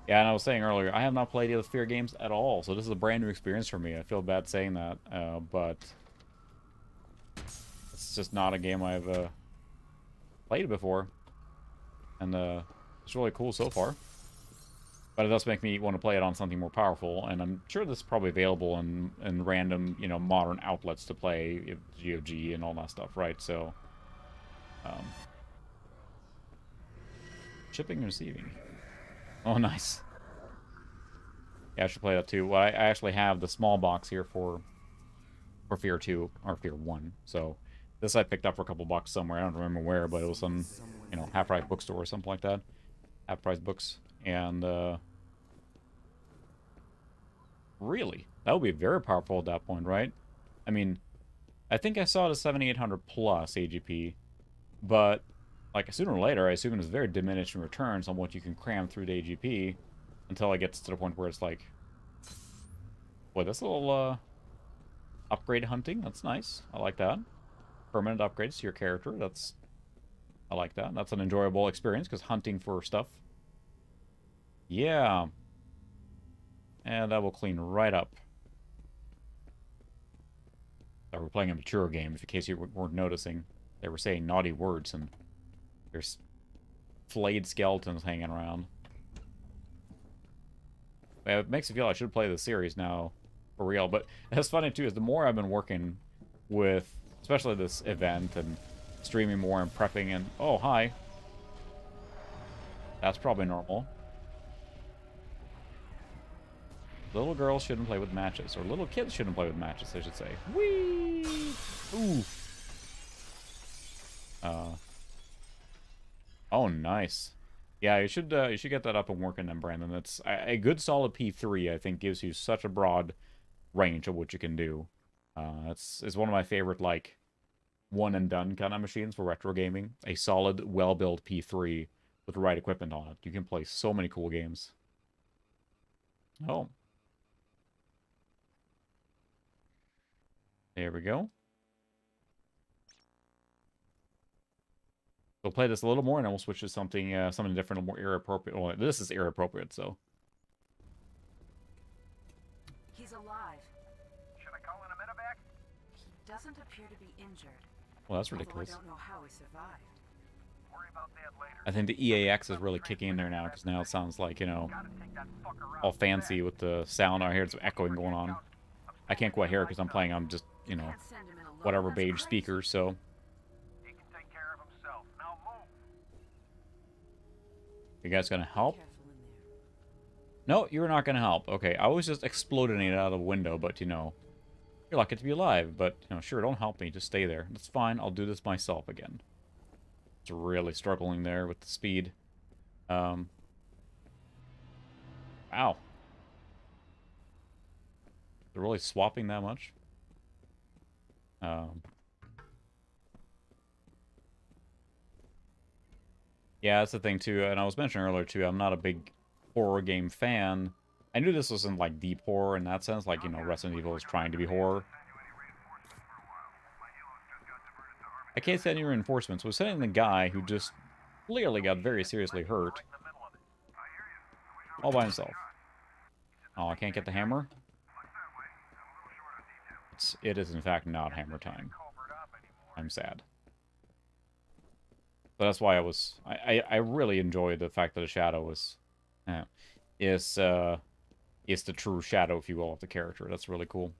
Yeah, and I was saying earlier, I have not played the Fear games at all, so this is a brand new experience for me. I feel bad saying that, but it's just not a game I've played before, and it's really cool so far. But it does make me want to play it on something more powerful, and I'm sure this is probably available in random, you know, modern outlets to play, GOG and all that stuff, right? So, shipping and receiving. Oh, nice. Yeah, I should play that too. Well, I actually have the small box here for Fear 2, or Fear 1. So, this I picked up for a couple bucks somewhere. I don't remember where, but it was some, you know, half-price bookstore or something like that. Half-price books. And, really, that would be very powerful at that point, right? I mean, I think I saw the 7800 plus AGP, but like sooner or later, I assume it's very diminishing returns on what you can cram through the AGP until it gets to the point where it's like, boy, this little upgrade hunting, that's nice. I like that. Permanent upgrades to your character, I like that. That's an enjoyable experience because hunting for stuff. Yeah. And that will clean right up. We're playing a mature game, in case you weren't noticing. They were saying naughty words, and there's flayed skeletons hanging around. It makes me feel I should play the series now, for real. But that's funny, too, is the more I've been working with, especially this event, and streaming more and prepping, and... Oh, hi. That's probably normal. Little girls shouldn't play with matches, or little kids shouldn't play with matches, I should say. Whee! Ooh. Oh, nice. Yeah, you should get that up and working then, Brandon. That's a good solid P3. I think gives you such a broad range of what you can do. It's one of my favorite like one and done kind of machines for retro gaming. A solid, well-built P3 with the right equipment on it. You can play so many cool games. Oh. There we go. We'll play this a little more, and then we'll switch to something something different, a little more era-appropriate. Well, this is era-appropriate, so. He's alive. Should I call in a medevac? He doesn't appear to be injured. Well, that's Although ridiculous. I don't know how he survived. Worry about that later. I think the EAX is really kicking in there now, because now it sounds like, you know, Gotta take that fucker out. all fancy with the sound. I hear some echoing going on. I can't quite hear it because I'm playing on just, you know, Can't send him in alone. whatever That's beige crazy. speakers, so. He can take care of himself. Now move. You guys gonna help? Careful in there. No, you're not gonna help. Okay, I was just exploding it out of the window, but, you know, you're lucky to be alive, but, you know, sure, don't help me. Just stay there. That's fine. I'll do this myself again. It's really struggling there with the speed. Wow. They're really swapping that much? Yeah, that's the thing, too. And I was mentioning earlier, too, I'm not a big horror game fan. I knew this wasn't, like, deep horror in that sense. Like, you know, Resident Evil is trying to be horror. I can't send any reinforcements. We're sending the guy who just clearly got very seriously hurt. All by himself. Oh, I can't get the hammer? It is, in fact, not hammer time. I'm sad. But that's why I really enjoy the fact that a shadow is the true shadow, if you will, of the character. That's really cool.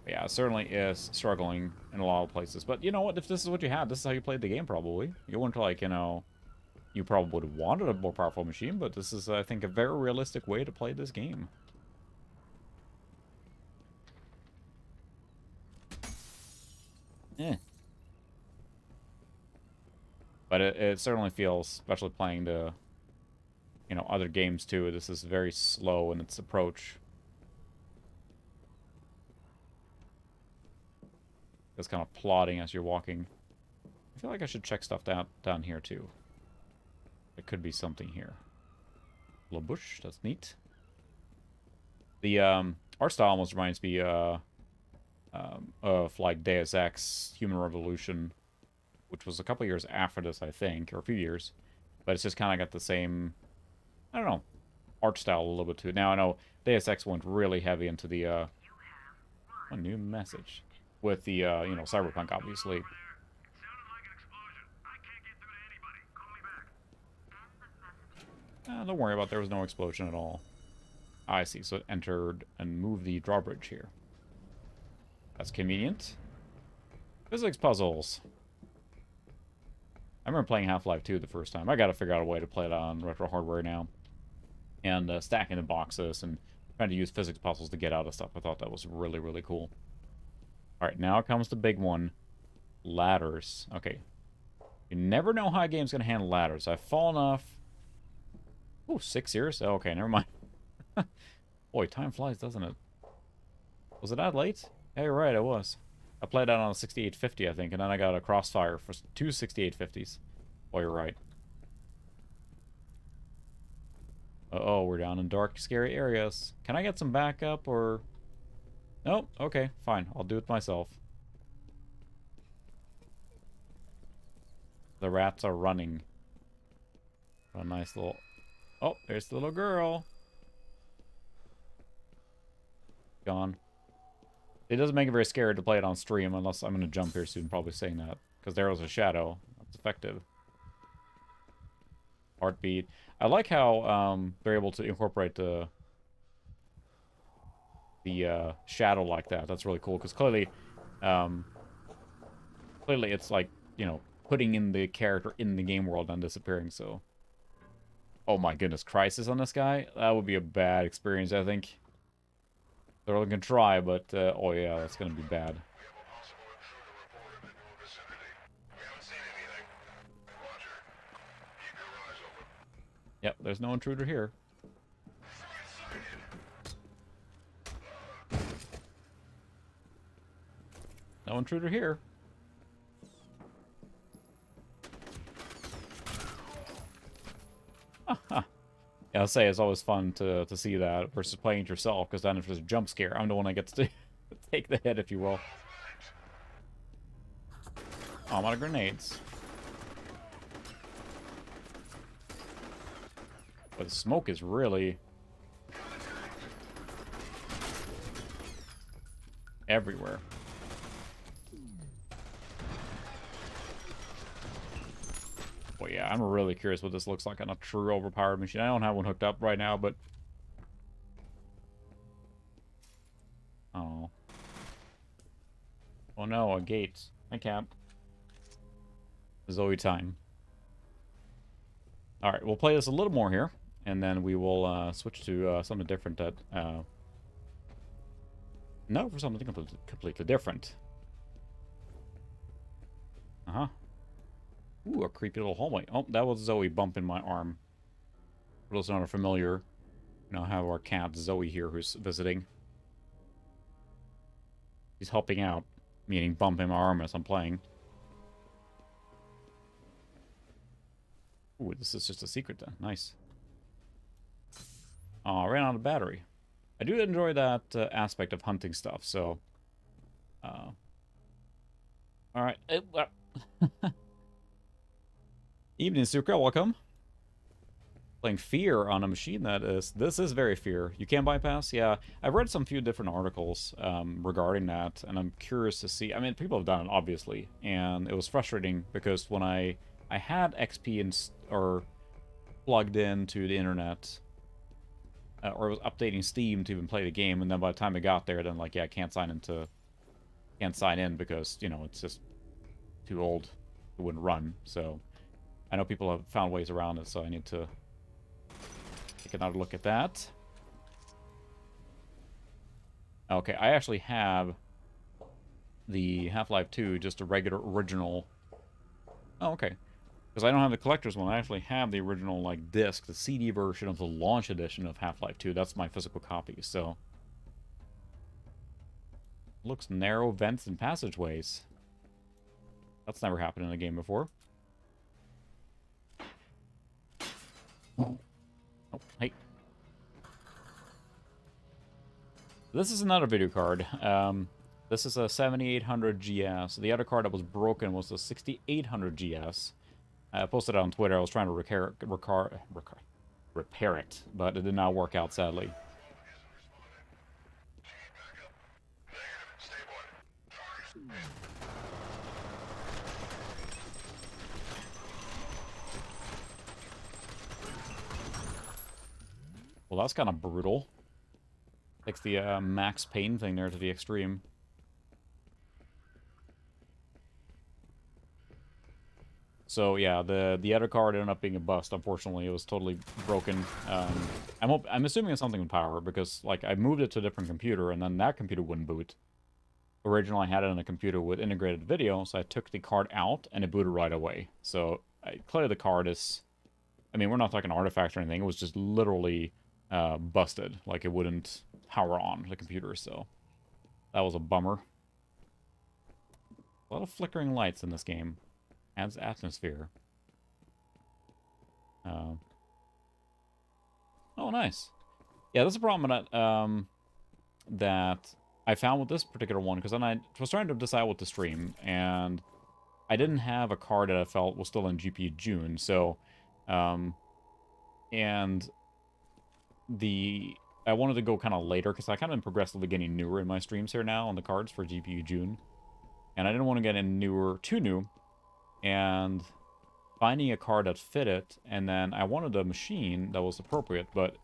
But yeah, it certainly is struggling in a lot of places. But you know what? If this is what you had, this is how you played the game, probably. You wouldn't, like, you know... You probably would have wanted a more powerful machine, but this is, I think, a very realistic way to play this game. Yeah. But it certainly feels, especially playing the, you know, other games too, this is very slow in its approach. It's kind of plodding as you're walking. I feel like I should check stuff down here too. There could be something here. Little bush, that's neat. The art style almost reminds me of like Deus Ex Human Revolution, which was a couple years after this, I think, or a few years. But it's just kind of got the same, I don't know, art style a little bit too. Now I know Deus Ex went really heavy into the a new message with the you know, cyberpunk, obviously. Don't worry about it. There was no explosion at all. I see. So it entered and moved the drawbridge here. That's convenient. Physics puzzles. I remember playing Half-Life 2 the first time. I gotta figure out a way to play it on retro hardware now. And stacking the boxes and trying to use physics puzzles to get out of stuff. I thought that was really, really cool. Alright, now comes the big one. Ladders. Okay. You never know how a game's gonna handle ladders. I've fallen off... Ooh, 6 years? Oh, okay, never mind. Boy, time flies, doesn't it? Was it that late? Yeah, you're right, it was. I played that on a 6850, I think, and then I got a crossfire for two 6850s. Oh, you're right. Uh-oh, we're down in dark, scary areas. Can I get some backup, or... Nope, okay, fine. I'll do it myself. The rats are running. A nice little... Oh, there's the little girl. Gone. It doesn't make it very scary to play it on stream, unless I'm going to jump here soon, probably saying that. Because there was a shadow. That's effective. Heartbeat. I like how they're able to incorporate the shadow like that. That's really cool, because clearly it's like, you know, putting in the character in the game world and disappearing, so... Oh my goodness, Crisis on this guy? That would be a bad experience, I think. They're looking to try, but, oh yeah, that's gonna be bad. Yep, there's no intruder here. No intruder here. Yeah, I'll say it's always fun to see that versus playing it yourself, because then if there's a jump scare, I'm the one that gets to take the hit, if you will. Oh, I'm out of grenades. But the smoke is really... everywhere. Well, yeah, I'm really curious what this looks like on a true overpowered machine. I don't have one hooked up right now, but... Oh. Oh no, a gate. I can't. Zoe time. Alright, we'll play this a little more here, and then we will switch to something different that... No, for something completely different. Uh-huh. Ooh, a creepy little hallway. Oh, that was Zoe bumping my arm. For those not familiar, you know, I have our cat Zoe here who's visiting. He's helping out, meaning bumping my arm as I'm playing. Ooh, this is just a secret then. Nice. Oh, I ran out of battery. I do enjoy that aspect of hunting stuff, so... Alright. Evening, Suka. Welcome. Playing Fear on a machine that is... This is very Fear. You can bypass? Yeah. I've read some few different articles regarding that, and I'm curious to see... I mean, people have done it, obviously, and it was frustrating because when I had XP or plugged into the internet... or was updating Steam to even play the game, and then by the time it got there, then like, yeah, I can't sign in because, you know, it's just too old. It wouldn't run. So I know people have found ways around it, so I need to take another look at that. Okay, I actually have the Half-Life 2, just a regular original. Oh, okay. Because I don't have the collector's one. I actually have the original, like, disc, the CD version of the launch edition of Half-Life 2. That's my physical copy, so... Looks narrow vents and passageways. That's never happened in a game before. Oh, hey. This is another video card. This is a 7800 GS. The other card that was broken was the 6800 GS. I posted it on Twitter. I was trying to repair it, but it did not work out, sadly. Well, that's kind of brutal. Takes the max pain thing there to the extreme. So yeah, the other card ended up being a bust. Unfortunately, it was totally broken. I'm assuming it's something with power because like I moved it to a different computer and then that computer wouldn't boot. Originally, I had it on a computer with integrated video, so I took the card out and it booted right away. So clearly the card is, I mean, we're not talking artifacts or anything. It was just literally busted. Like it wouldn't power on the computer. So That was a bummer. A lot of flickering lights in this game. Adds atmosphere. Oh, nice. Yeah, that's a problem that I found with this particular one, because then I was trying to decide what to stream, and I didn't have a card that I felt was still in GPU June, so, and I wanted to go kind of later, because I kind of been progressively getting newer in my streams here now on the cards for GPU June, and I didn't want to get in too new, and finding a card that fit it, and then I wanted a machine that was appropriate, but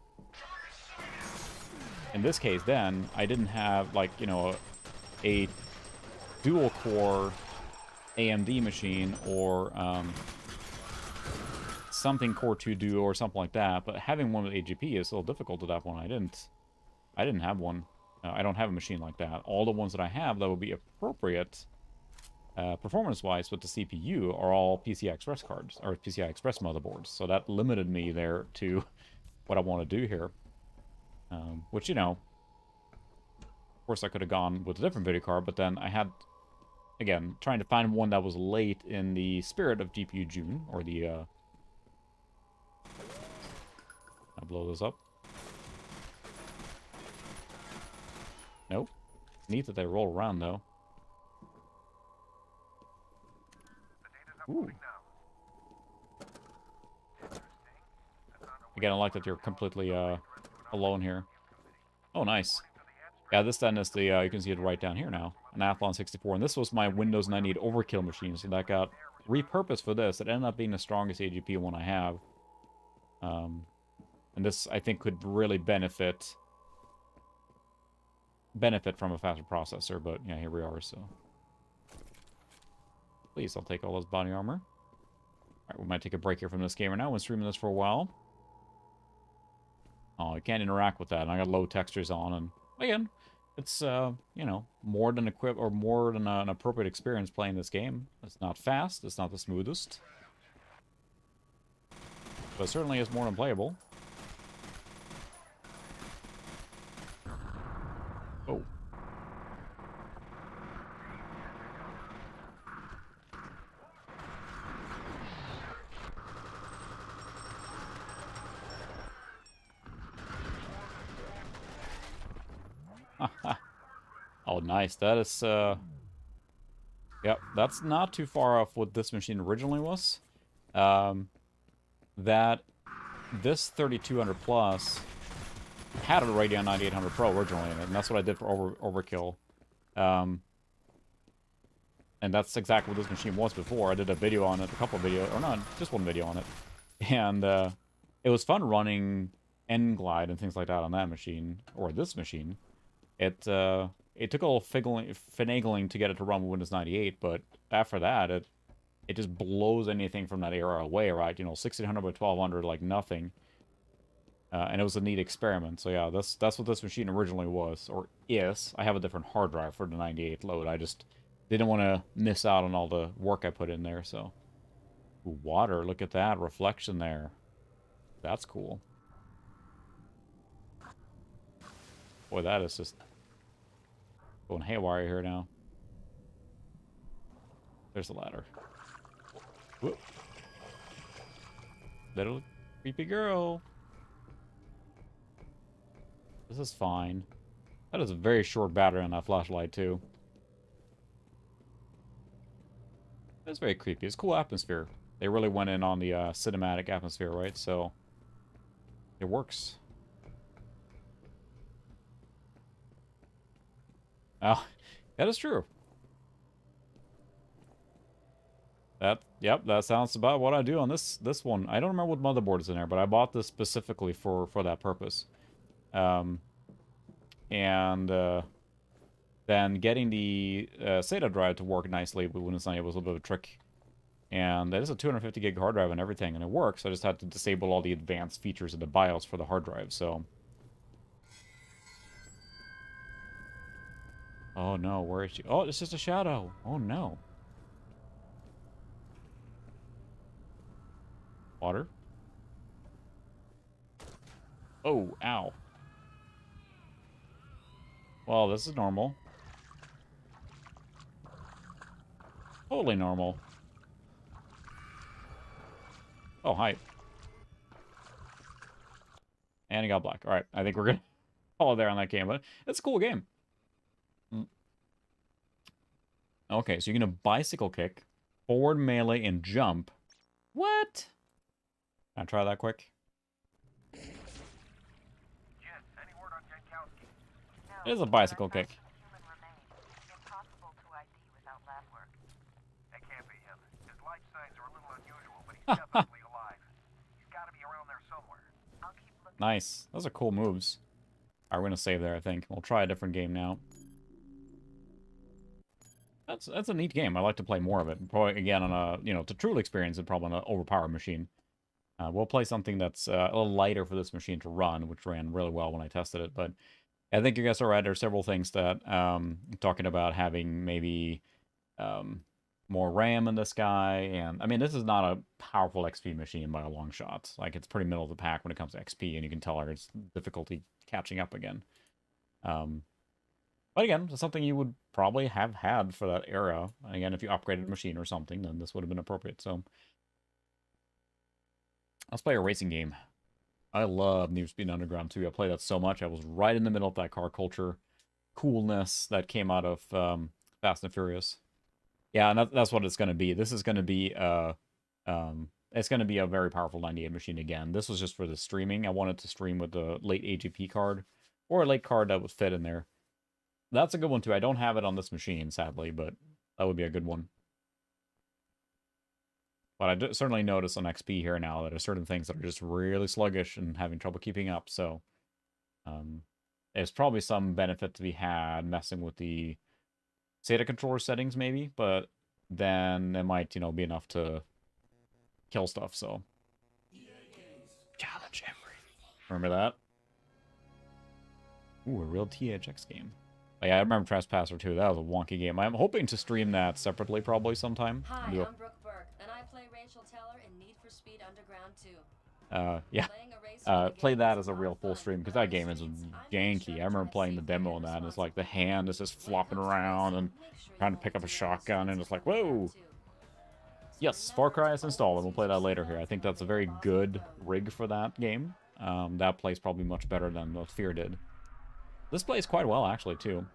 in this case then, I didn't have, like, you know, a dual-core AMD machine or something Core 2 Duo or something like that, but having one with AGP is a little difficult at that point. I didn't have one. I don't have a machine like that. All the ones that I have that would be appropriate performance-wise with the CPU are all PCI Express cards, or PCI Express motherboards, so that limited me there to what I want to do here. Which, you know, of course I could have gone with a different video card, but then I had, again, trying to find one that was late in the spirit of GPU June, or the, I'll blow this up. Nope. Neat that they roll around, though. Ooh. Again, I like that you're completely, alone here. Oh, nice. Yeah, this then is the, you can see it right down here now. An Athlon 64, and this was my Windows 98 Overkill machine, so that got repurposed for this. It ended up being the strongest AGP one I have. And this, I think, could really benefit from a faster processor, but yeah, here we are, so. Please, I'll take all this body armor. Alright, we might take a break here from this gamer now. We've been streaming this for a while. Oh, I can't interact with that, and I got low textures on, and again, it's, you know, more than an appropriate experience playing this game. It's not fast, it's not the smoothest, but it certainly is more than playable. Oh. Oh, nice. That is, yep, that's not too far off what this machine originally was. That this 3200 Plus had a Radeon 9800 Pro originally in it, and that's what I did for Overkill. And that's exactly what this machine was before. I did a video on it, a couple of videos, or not, just one video on it. And it was fun running N-Glide and things like that on that machine, or this machine. It took a little finagling to get it to run with Windows 98, but after that, it just blows anything from that era away, right? You know, 1600 by 1200, like nothing. And it was a neat experiment. So yeah, that's what this machine originally was, or is. I have a different hard drive for the 98 load. I just didn't want to miss out on all the work I put in there, so. Ooh, water, look at that reflection there. That's cool. Boy, that is just going haywire here now. There's the ladder. Whoop. Little creepy girl. This is fine. That is a very short battery on that flashlight, too. That's very creepy. It's a cool atmosphere. They really went in on the cinematic atmosphere, right? So, it works. Oh, that is true. Yep, that sounds about what I do on this one. I don't remember what motherboard is in there, but I bought this specifically for that purpose. Then getting the SATA drive to work nicely with Windows 98 was a little bit of a trick. And it is a 250 gig hard drive and everything, and it works. I just had to disable all the advanced features of the BIOS for the hard drive, so. Oh no, where is she? Oh, it's just a shadow. Oh no. Water. Oh, ow. Well, this is normal. Totally normal. Oh, hi. And he got black. Alright, I think we're gonna follow there on that game, but it's a cool game. Okay, so you're gonna bicycle kick, forward melee, and jump. What? Can I try that quick? It is a bicycle kick. That can't be him. His life signs are a little unusual, but he's definitely alive. He's got to be around there somewhere. I'll keep looking. Nice. Those are cool moves. Alright, we're gonna save there, I think. We'll try a different game now. That's a neat game. I like to play more of it. Probably, again, on a, you know, to truly experience it, probably on an overpowered machine. We'll play something that's a little lighter for this machine to run, which ran really well when I tested it. But I think you guys are right. There are several things that, talking about having maybe more RAM in this guy. And, I mean, this is not a powerful XP machine by a long shot. Like, it's pretty middle of the pack when it comes to XP, and you can tell it's difficulty catching up again. But again, it's something you would probably have had for that era. And again, if you upgraded a machine or something, then this would have been appropriate. So let's play a racing game. I love Need for Speed Underground 2. I played that so much. I was right in the middle of that car culture coolness that came out of Fast and Furious. Yeah, and that's what it's going to be. This is going to be it's going to be a very powerful 98 machine again. This was just for the streaming. I wanted to stream with the late AGP card or a late card that would fit in there. That's a good one, too. I don't have it on this machine, sadly, but that would be a good one. But I certainly notice on XP here now that there are certain things that are just really sluggish and having trouble keeping up, so there's probably some benefit to be had messing with the SATA controller settings, maybe, but then it might, you know, be enough to kill stuff, so. Challenge Emery. Remember that? Ooh, a real THX game. Yeah, I remember Trespasser too. That was a wonky game. I'm hoping to stream that separately probably sometime. Hi, I'm Brooke Burke, and I play Rachel Teller in Need for Speed Underground 2. Yeah. Play that as a real full stream, because that game is janky. I remember playing the demo on that, and it's like the hand is just flopping around and trying to pick up a shotgun, and it's like, whoa! Yes, Far Cry is installed, and we'll play that later here. I think that's a very good rig for that game. That plays probably much better than what Fear did. This plays quite well, actually, too.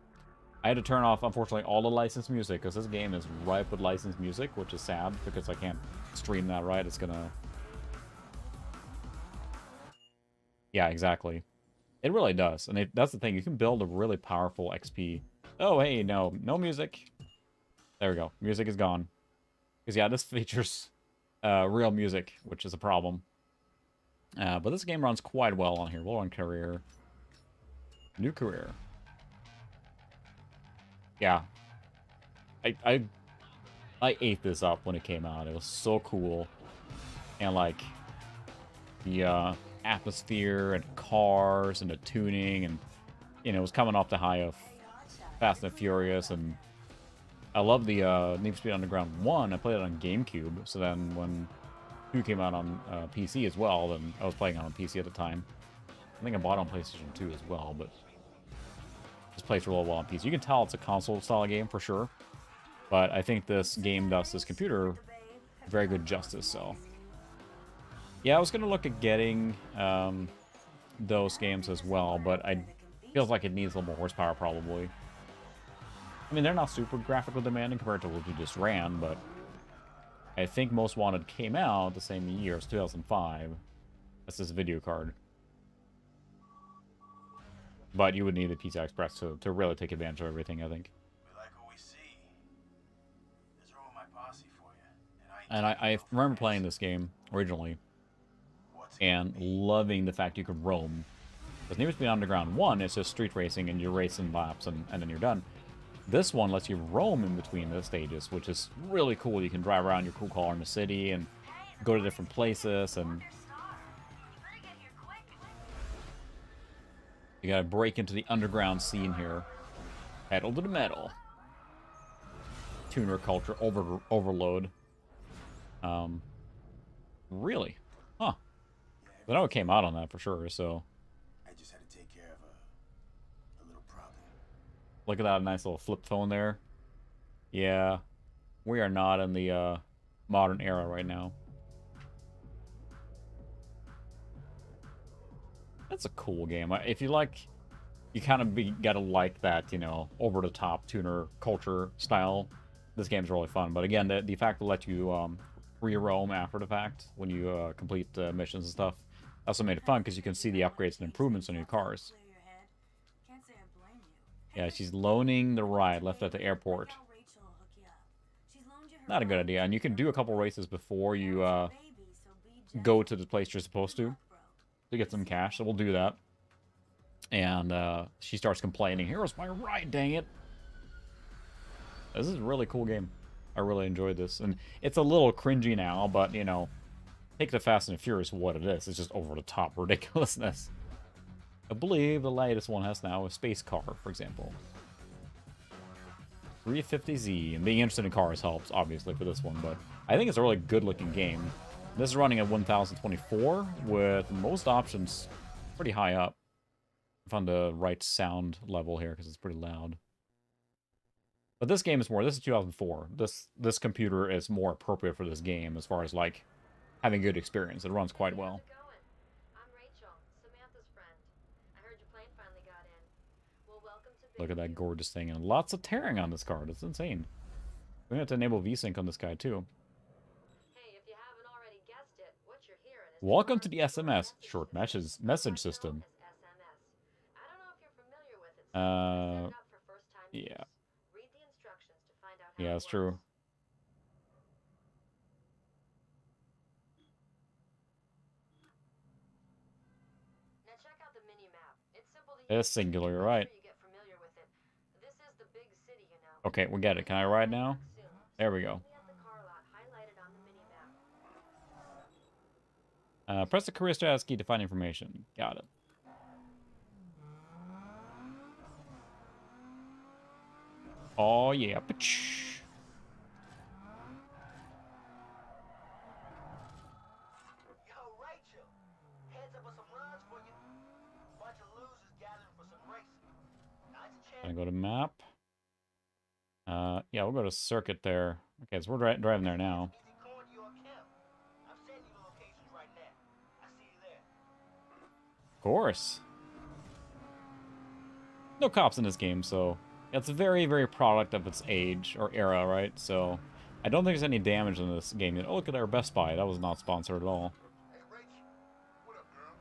I had to turn off, unfortunately, all the licensed music, because this game is ripe with licensed music, which is sad, because I can't stream that right. It's gonna... Yeah, exactly. It really does, and that's the thing. You can build a really powerful XP. Oh, hey, no music. There we go. Music is gone. Because, yeah, this features real music, which is a problem. But this game runs quite well on here. We'll run career. New career. Yeah. I ate this up when it came out. It was so cool. And, like, the atmosphere and cars and the tuning, and, you know, it was coming off the high of Fast and Furious, and I love the Need for Speed Underground 1. I played it on GameCube, so then when 2 came out on PC as well, then I was playing it on PC at the time. I think I bought it on PlayStation 2 as well, but this plays really well on PC. You can tell it's a console-style game for sure, but I think this game does this computer very good justice, so... Yeah, I was going to look at getting those games as well, but it feels like it needs a little more horsepower, probably. I mean, they're not super graphically demanding compared to what you just ran, but I think Most Wanted came out the same year as 2005. That's this video card. But you would need the PCI Express to really take advantage of everything, I think. We like what we see. There's room in my posse for you. And I remember playing this game originally and loving the fact you could roam. Because Need for Speed Underground 1 is just street racing and you're racing laps and then you're done. This one lets you roam in between the stages, which is really cool. You can drive around your cool car in the city and go to different places, and you gotta break into the underground scene here. Pedal to the metal. Tuner culture overload. Really? Huh. I know it came out on that for sure, so... I just had to take care of a little problem. Look at that nice little flip phone there. Yeah. We are not in the modern era right now. That's a cool game. If you like, you kind of gotta like that, you know, over-the-top tuner culture style. This game's really fun. But again, the fact to let you free roam after the fact when you complete missions and stuff, also made it fun because you can see the upgrades and improvements on your cars. Yeah, she's loaning the ride left at the airport. Not a good idea. And you can do a couple races before you go to the place you're supposed to get some cash. So we'll do that. And she starts complaining. Here's my ride, dang it. This is a really cool game. I really enjoyed this. And it's a little cringy now, but, you know, take the Fast and Furious for what it is. It's just over-the-top ridiculousness. I believe the latest one has now a space car, for example. 350Z. And being interested in cars helps, obviously, for this one. But I think it's a really good-looking game. This is running at 1024 with most options pretty high up. I found the right sound level here because it's pretty loud. But this game is more, this is 2004. This computer is more appropriate for this game as far as like having good experience. It runs quite well. I'm Rachel, Samantha's friend. I heard your plane finally got in. Well, welcome to Look at that gorgeous thing. And lots of tearing on this card. It's insane. We're going to have to enable VSync on this guy too. Hey, if you haven't already guessed it, what you're hearing is Welcome to the SMS, short message system. I don't know if you're familiar with it. Set it up for first-time use. Yeah. Read the instructions to find out how Yeah, it that's works. true. Now check out the mini-map. It's simple to It's use. singular, you're Make right. sure you get familiar with it. This is the big city, you know. Okay, we get it. Can I ride now? Soon. There we go. Meet me at the car lot highlighted on the mini-map. Press the career status key to find information. Got it. Oh, yeah. Pach. Yo, Rachel. Heads up with some runs for you. Bunch of losers gathering for some racing. Nice chance. Gonna go to map. Yeah, we'll go to circuit there. Okay, so we're driving there now. Easy corn to your account. I'm sending you the locations right now. I see you there. Of course. No cops in this game, so it's very, very product of its age or era, right? So I don't think there's any damage in this game. Oh, look at our Best Buy. That was not sponsored at all. Hey, Rachel. What up, girl?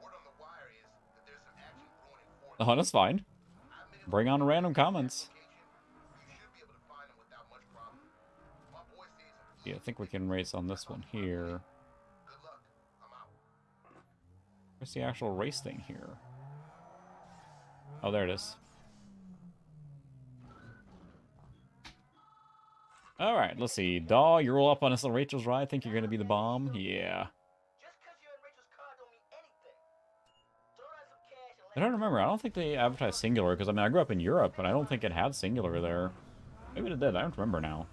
Word on the wire is that there's some action brewing in Fort. Oh, that's fine. I've been Bring on the random comments. location. You should be able to find them without much problem. My boy says Yeah, I think we can race on this one here. good luck. I'm out. Where's the actual race thing here? Oh, there it is. Alright, let's see. Daw, you roll up on this little Rachel's ride. Think you're going to be the bomb? Yeah. Just because you're in Rachel's car don't mean anything. Throw out some cash and I don't remember. I don't think they advertised singular, because I mean, I grew up in Europe, but I don't think it had singular there. Maybe it did. I don't remember now.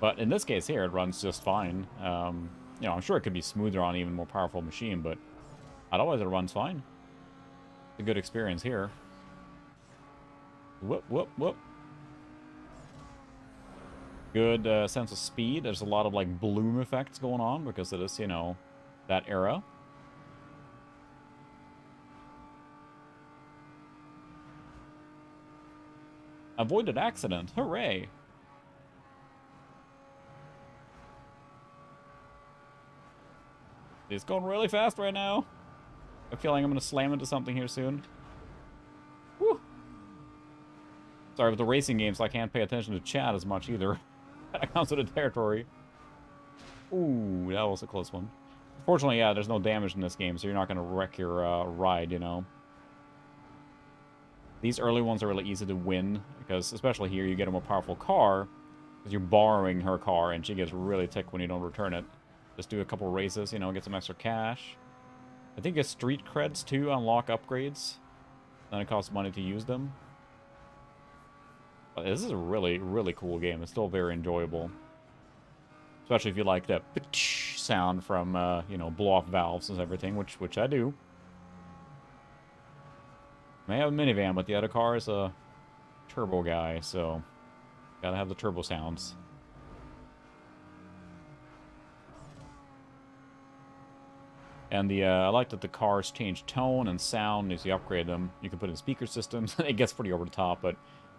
But in this case here, it runs just fine. You know, I'm sure it could be smoother on an even more powerful machine, but otherwise it runs fine. It's a good experience here. Whoop, whoop, whoop. Good sense of speed. There's a lot of, like, bloom effects going on because it is, you know, that era. Avoided accident. Hooray. It's going really fast right now. I feel like I'm going to slam into something here soon. Woo. Sorry, with the racing games, I can't pay attention to chat as much either. That counts to the territory. Ooh, that was a close one. Fortunately, yeah, there's no damage in this game, so you're not going to wreck your ride, you know. These early ones are really easy to win, because especially here, you get a more powerful car, because you're borrowing her car, and she gets really ticked when you don't return it. Just do a couple races, you know, get some extra cash. I think it's street creds, too, unlock upgrades. Then it costs money to use them. But this is a really, really cool game. It's still very enjoyable. Especially if you like that sound from, you know, blow-off valves and everything, which I do. May have a minivan, but the other car is a turbo guy, so gotta have the turbo sounds. And I like that the cars change tone and sound as you upgrade them. You can put in speaker systems. It gets pretty over the top, but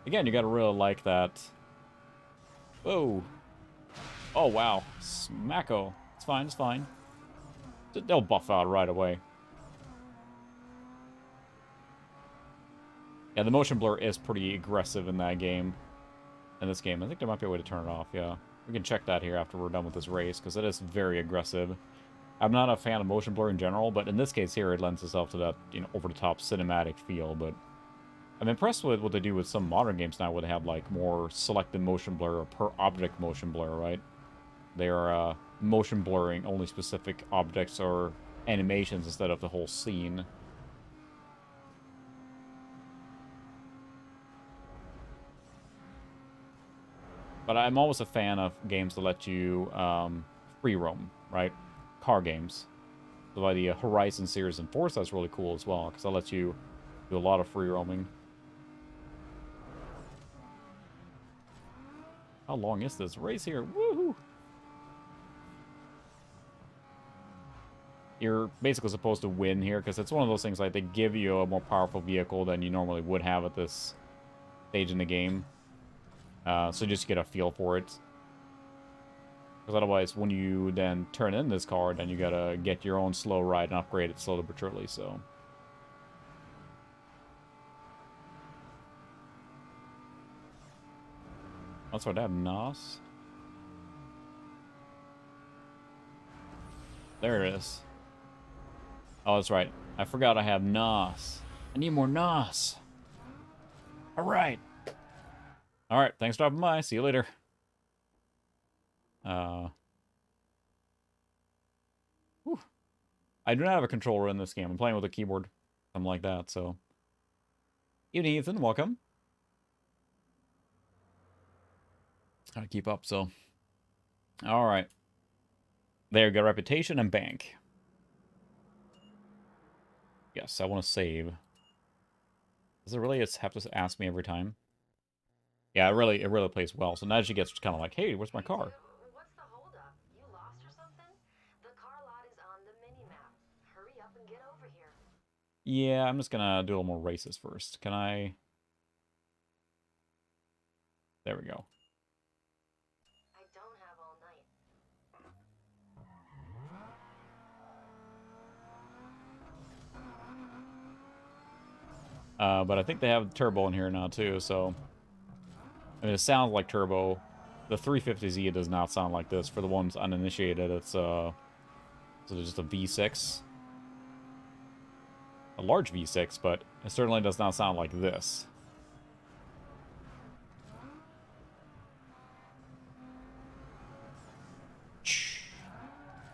again, you gotta really like that. Whoa. Oh, wow. Smacko. It's fine, it's fine. They'll buff out right away. Yeah, the motion blur is pretty aggressive in that game. In this game. I think there might be a way to turn it off, yeah. We can check that here after we're done with this race, because it is very aggressive. I'm not a fan of motion blur in general, but in this case here, it lends itself to that, you know, over-the-top cinematic feel, but I'm impressed with what they do with some modern games now, where they have, like, more selected motion blur or per-object motion blur, right? They are motion blurring only specific objects or animations instead of the whole scene. But I'm always a fan of games that let you free roam, right? Car games. So by the Horizon series and Force, that's really cool as well, because that lets you do a lot of free roaming. How long is this race here? Woohoo! You're basically supposed to win here, because it's one of those things like they give you a more powerful vehicle than you normally would have at this stage in the game. So just get a feel for it. Because otherwise, when you then turn in this car, then you gotta get your own slow ride and upgrade it slowly but surely, so. That's what I have, NOS. There it is. Oh, that's right. I forgot I have NOS. I need more NOS. Alright. Alright, thanks for dropping by. See you later. Whew. I do not have a controller in this game. I'm playing with a keyboard. Something like that, so. Evening, Ethan. Welcome. Gotta keep up, so. Alright. There you go. Reputation and bank. Yes, I want to save. Does it really have to ask me every time? Yeah, it really plays well. So now she gets kind of like, hey, where's my car? What's the holdup? You lost or something? The car lot is on the mini-map. Hurry up and get over here. Yeah, I'm just gonna do a little more races first. Can I? There we go. I don't have all night. But I think they have turbo in here now too, so. I mean, it sounds like turbo. The 350Z does not sound like this. For the ones uninitiated, it's so just a V6. A large V6, but it certainly does not sound like this.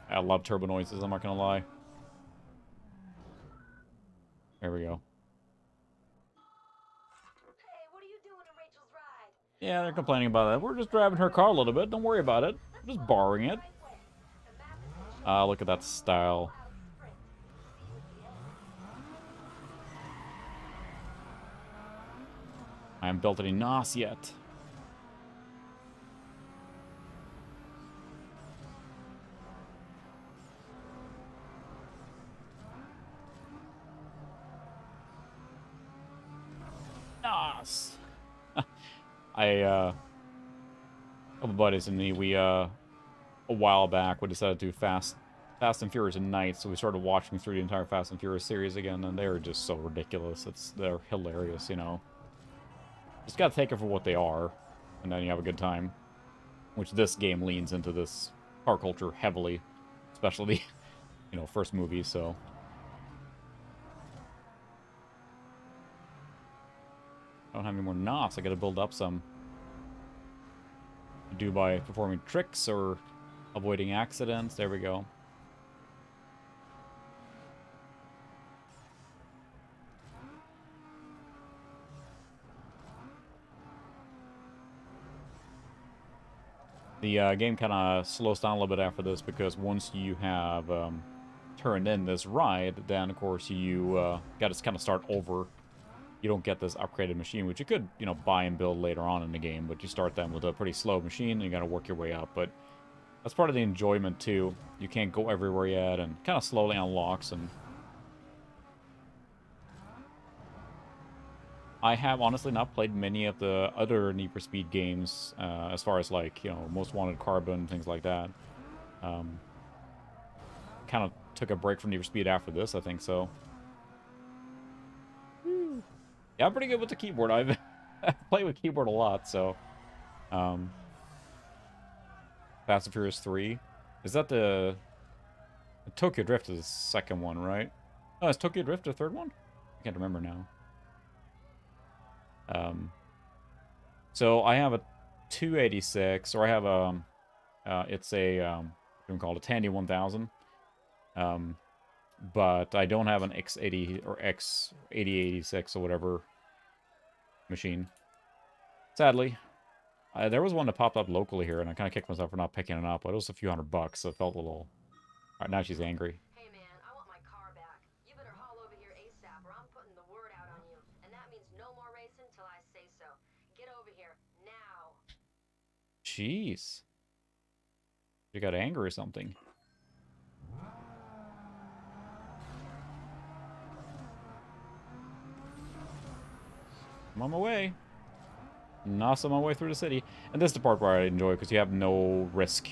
I love turbo noises, I'm not gonna lie. There we go. Hey, what are you doing in Rachel's ride? Yeah, they're complaining about that. We're just driving her car a little bit. Don't worry about it. We're just borrowing it. Look at that style. I haven't built any NOS yet. NOS! A couple buddies and me, we, a while back, we decided to do Fast and Furious at night, so we started watching through the entire Fast and Furious series again, and they were just so ridiculous. They're hilarious, you know. Just gotta take it for what they are, and then you have a good time. Which this game leans into this car culture heavily, especially, you know, first movie, so. I don't have any more NOS, I gotta build up some. Do by performing tricks or avoiding accidents. There we go. The game kind of slows down a little bit after this, because once you have turned in this ride, then of course you got to kind of start over you don't get this upgraded machine, which you could, you know, buy and build later on in the game, but you start them with a pretty slow machine, and you gotta work your way up. But that's part of the enjoyment, too. You can't go everywhere yet, and kind of slowly unlocks, and... I have honestly not played many of the other Need for Speed games, as far as, like, you know, Most Wanted Carbon, things like that. Kind of took a break from Need for Speed after this, I think so. Yeah, I'm pretty good with the keyboard. I've played with keyboard a lot, so... Fast and Furious 3. Is that the... Tokyo Drift is the second one, right? Oh, is Tokyo Drift the third one? I can't remember now. So I have a 286, or I have a, it's a, what do we call it, a Tandy 1000. But I don't have an X80 or X8086 or whatever machine. Sadly. There was one that popped up locally here, and I kind of kicked myself for not picking it up, but it was a few $100, so it felt a little... Alright, now she's angry. Hey man, I want my car back. You better haul over here ASAP or I'm putting the word out on you. And that means no more racing till I say so. Get over here, now. Jeez. You got angry or something. I'm on my way. Noss on my way through the city. And this is the part where I enjoy, because you have no risk,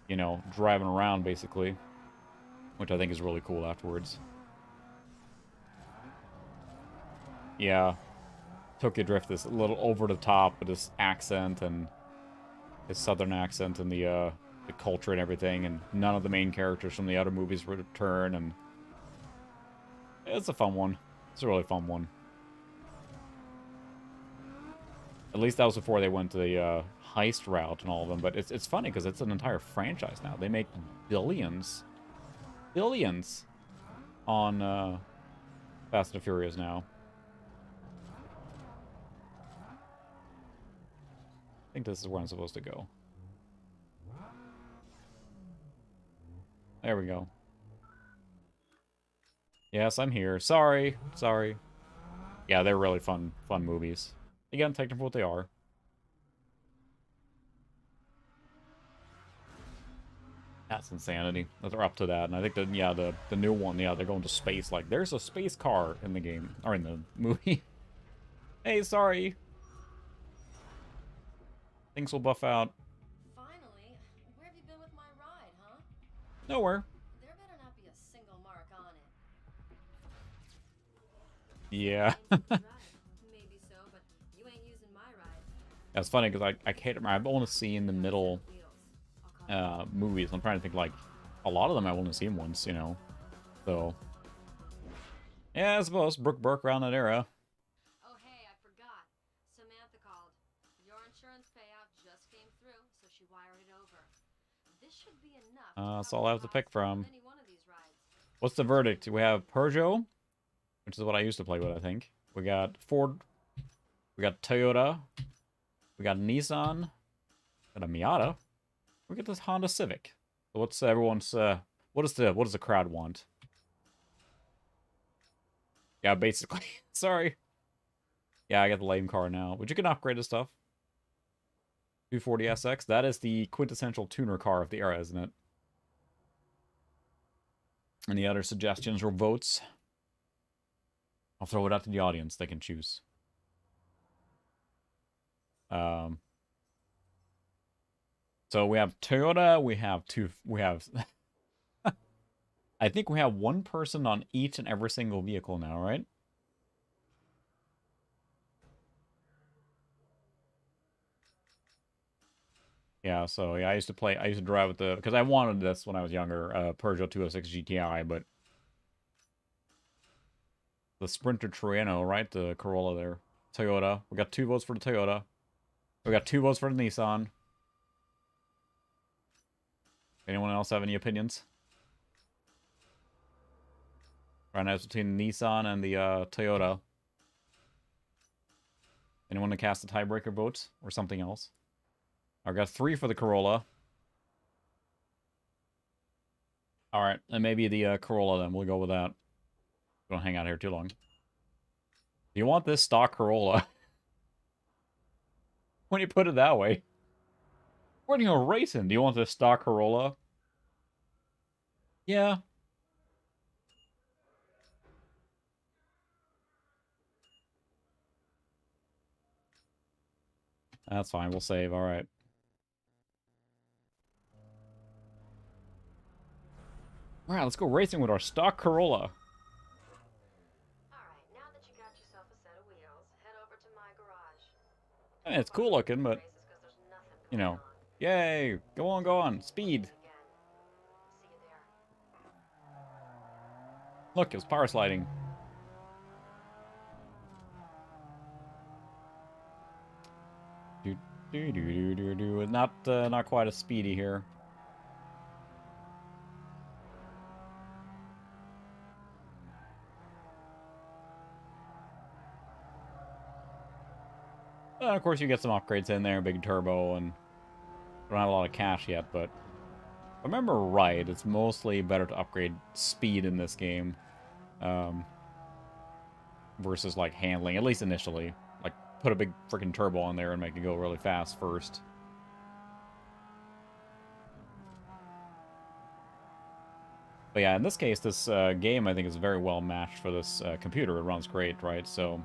you know, driving around, basically. Which I think is really cool afterwards. Yeah. Tokyo Drift is a little over the top with his accent and his southern accent and the culture and everything, and none of the main characters from the other movies return, and it's a fun one. It's a really fun one. At least that was before they went to the heist route and all of them, but it's funny because it's an entire franchise now. They make billions on Fast and Furious now. I think this is where I'm supposed to go. There we go. Yes, I'm here. Sorry. Yeah, they're really fun movies. Again, take them for what they are. That's insanity that they're up to that. And I think that, yeah, the new one, yeah, they're going to space. Like, there's a space car in the game, or in the movie. Hey, sorry. Things will buff out. Finally, where have you been with my ride, huh? Nowhere. There better not be a single mark on it. Yeah. Maybe so, but you ain't using my ride. That's funny because I can't remember. I've only seen the middle movies. I'm trying to think, like, a lot of them I've only seen once, you know. So, yeah, I suppose Brooke Burke around that era. Oh hey, I forgot. Samantha called. Your insurance payout just came through, so she wired it over. This should be enough. That's all I have to pick from. Any one of these rides. What's the verdict? We have Peugeot, which is what I used to play with, I think. We got Ford. We got Toyota. We got Nissan. Got a Miata. We get this Honda Civic. So what's everyone's what does the crowd want? Yeah, basically. Sorry. Yeah, I got the lame car now, but you can upgrade the stuff. 240SX. That is the quintessential tuner car of the era, isn't it? Any other suggestions or votes? I'll throw it out to the audience. They can choose. So we have Toyota, we have I think we have one person on each and every single vehicle now, right? Yeah, so yeah, I used to drive with the, because I wanted this when I was younger, Peugeot 206 GTI, but the Sprinter Trueno, right? The Corolla there. Toyota. We got 2 votes for the Toyota. We got 2 votes for the Nissan. Anyone else have any opinions? Right now it's between the Nissan and the Toyota. Anyone to cast a tiebreaker vote or something else? I got 3 for the Corolla. Alright, and maybe the Corolla then. We'll go with that. Don't hang out here too long. Do you want this stock Corolla? When you put it that way. We're gonna go racing. Do you want this stock Corolla? Yeah. That's fine. We'll save. All right. All right, let's go racing with our stock Corolla. Alright, now that you got yourself a set of wheels, head over to my garage. I mean, it's cool looking, but, Races 'cause there's nothing you going know. on. Yay! Go on, go on. Speed. Again. See you there. Look, it was power sliding. Not quite as speedy here. Of course, you get some upgrades in there, big turbo, and don't have a lot of cash yet, but if I remember right, it's mostly better to upgrade speed in this game versus like handling, at least initially. Like, put a big freaking turbo on there and make it go really fast first. But yeah, in this case, this game I think is very well matched for this computer. It runs great, right? So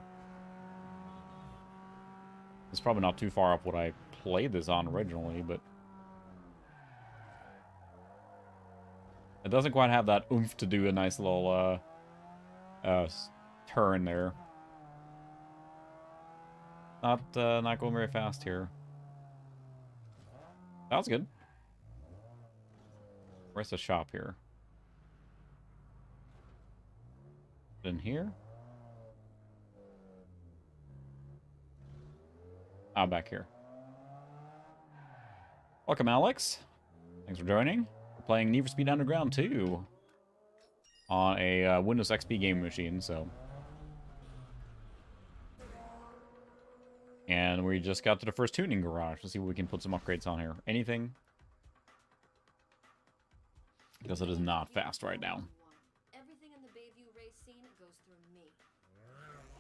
it's probably not too far off what I played this on originally, but it doesn't quite have that oomph to do a nice little turn there. Not going very fast here. That was good. Where's the shop here? In here? Ah, back here. Welcome, Alex. Thanks for joining. We're playing Need for Speed Underground 2 on a Windows XP game machine, so. And we just got to the first tuning garage. Let's see what we can put some upgrades on here. Anything? Because it is not fast right now. Everything in the Bayview race scene goes through me.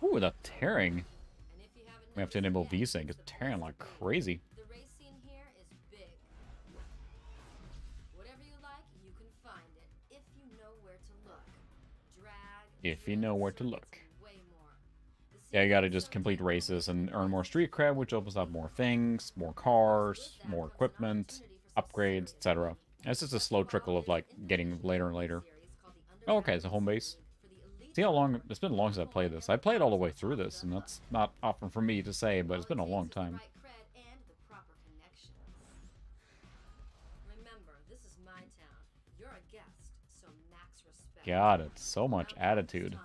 Ooh, the tearing. And if you haven't We have to noticed enable yet, VSync. It's the tearing like place to be. crazy. The race scene here is big. Whatever you like, you can find it if you know where to look. Drag. If you know where to drift, look. circuits, and way more. The Yeah, you scene gotta is just so complete tight, races and earn it's more street cred, which opens up more things, more cars, more equipment, upgrades, etc. It's just a slow trickle of, like, getting later and later. Oh, okay, it's a home base. See how long... It's been long since I played this. I played all the way through this, and that's not often for me to say, but it's been a long time. Remember, this is my town. You're a guest, so max respect. God, it's so much attitude.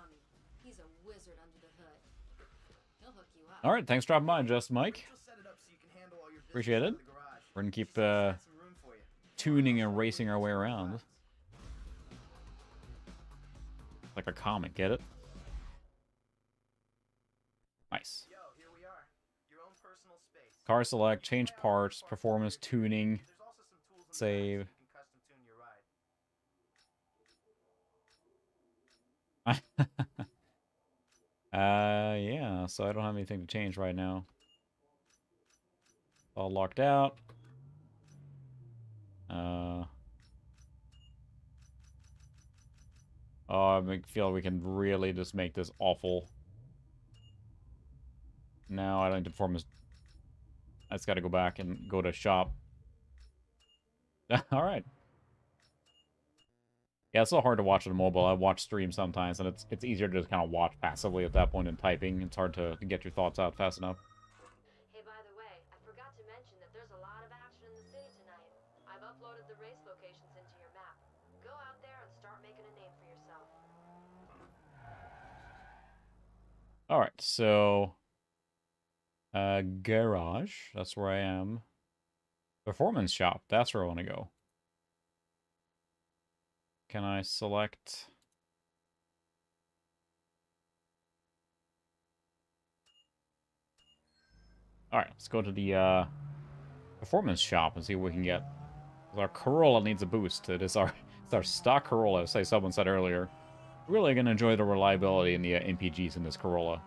He's a wizard under the hood. He'll hook you up. Alright, thanks for dropping by, Just Mike. We'll set it up so you can handle all your business Appreciate it. in the garage. We're gonna keep Got some room for you. tuning and racing our way around. Like a comic, get it? Nice. Yo, here we are. Your own personal space. Car select, change parts, performance tuning, There's also some tools in the back so save. you can custom tune your ride. Yeah, so I don't have anything to change right now. All locked out. Oh, I feel we can really just make this awful. Now I don't need to performance. I just got to go back and go to shop. All right. Yeah, it's so hard to watch on mobile. I watch streams sometimes, and it's easier to just kind of watch passively at that point in typing. It's hard to get your thoughts out fast enough. Hey, by the way, I forgot to mention that there's a lot of action in the city tonight. I've uploaded the race locations into your map. Go out there and start making a name for yourself. All right, so garage. That's where I am. Performance shop. That's where I want to go. Can I select? All right, let's go to the performance shop and see what we can get. Our Corolla needs a boost. It's our stock Corolla, as someone said earlier. Really gonna enjoy the reliability and the MPGs in this Corolla.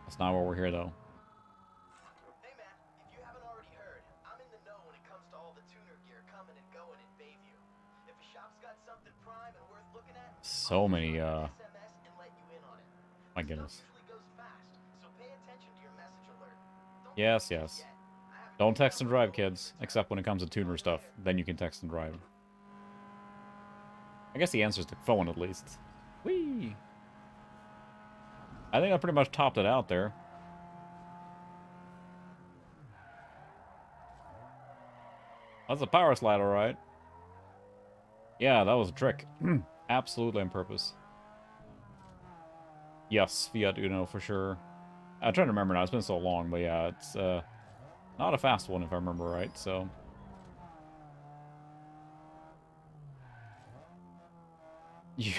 That's not why we're here, though. Hey man, if you haven't already heard, I'm in the know when it comes to all the tuner gear coming and going in Bayview. If a shop's got something prime and worth looking at, So many, SMS and let you in on it. my Stuff goodness. usually goes fast, so pay attention to your message alert. Don't Yes, text yes. yet. I have Don't text and drive, kids. Except when it comes to tuner stuff. Then you can text and drive. I guess the answer is the phone, at least. Whee! I think I pretty much topped it out there. That's a power slide, alright. Yeah, that was a trick. Absolutely on purpose. Yes, Fiat Uno for sure. I'm trying to remember now. It's been so long, but yeah, it's not a fast one if I remember right, so... You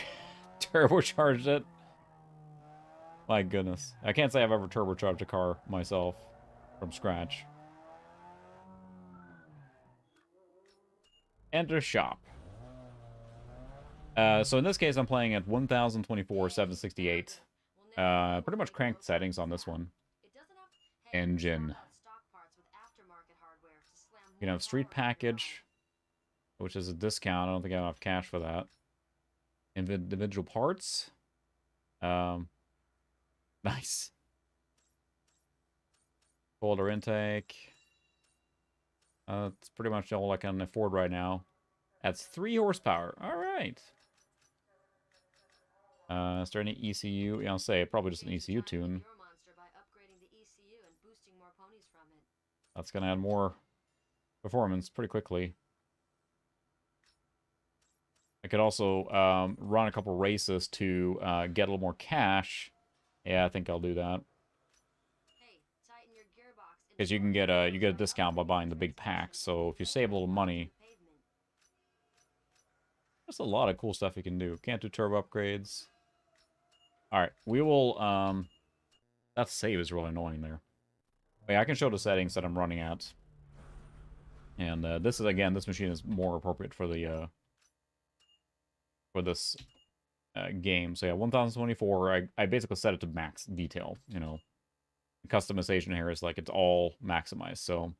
turbocharged it? My goodness. I can't say I've ever turbocharged a car myself from scratch. Enter shop. So in this case, I'm playing at 1024, 768. Pretty much cranked settings on this one. Engine. You can have street package, which is a discount. I don't think I have enough cash for that. Individual parts. Nice. Folder intake. It's pretty much all I can afford right now. That's 3 horsepower. All right. Is there any ECU? Yeah, I'll say probably just an ECU tune. That's gonna add more performance pretty quickly. I could also run a couple races to get a little more cash. Yeah, I think I'll do that. Because you can get a discount by buying the big packs. So if you save a little money, there's a lot of cool stuff you can do. Can't do turbo upgrades. All right, we will. That save is really annoying there. But yeah, I can show the settings that I'm running at. And this is again, this machine is more appropriate for the for this game. So yeah, 1024. I basically set it to max detail. You know, the customization here is like it's all maximized. So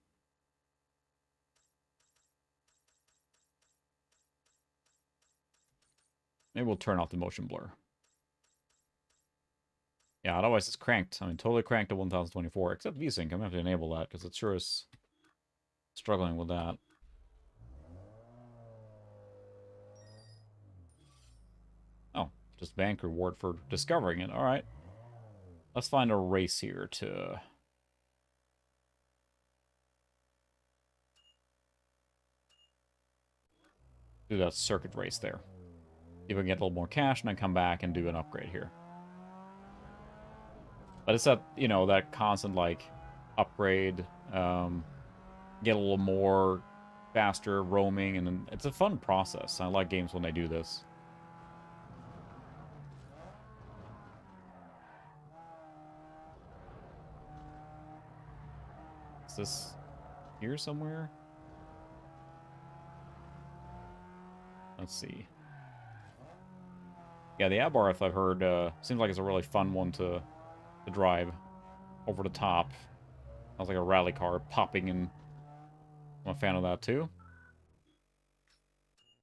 maybe we'll turn off the motion blur. Yeah, otherwise it's cranked. I mean, totally cranked to 1024, except VSync. I'm going to have to enable that, because it sure is struggling with that. Oh, just bank reward for discovering it. Alright. Let's find a race here to... do that circuit race there. See if we can get a little more cash, and then come back and do an upgrade here. But it's that, you know, that constant, like, upgrade, get a little more faster roaming, and it's a fun process. I like games when they do this. Is this here somewhere? Let's see. Yeah, the Abarth, I've heard, seems like it's a really fun one to drive over the top. Sounds like a rally car popping, and I'm a fan of that too.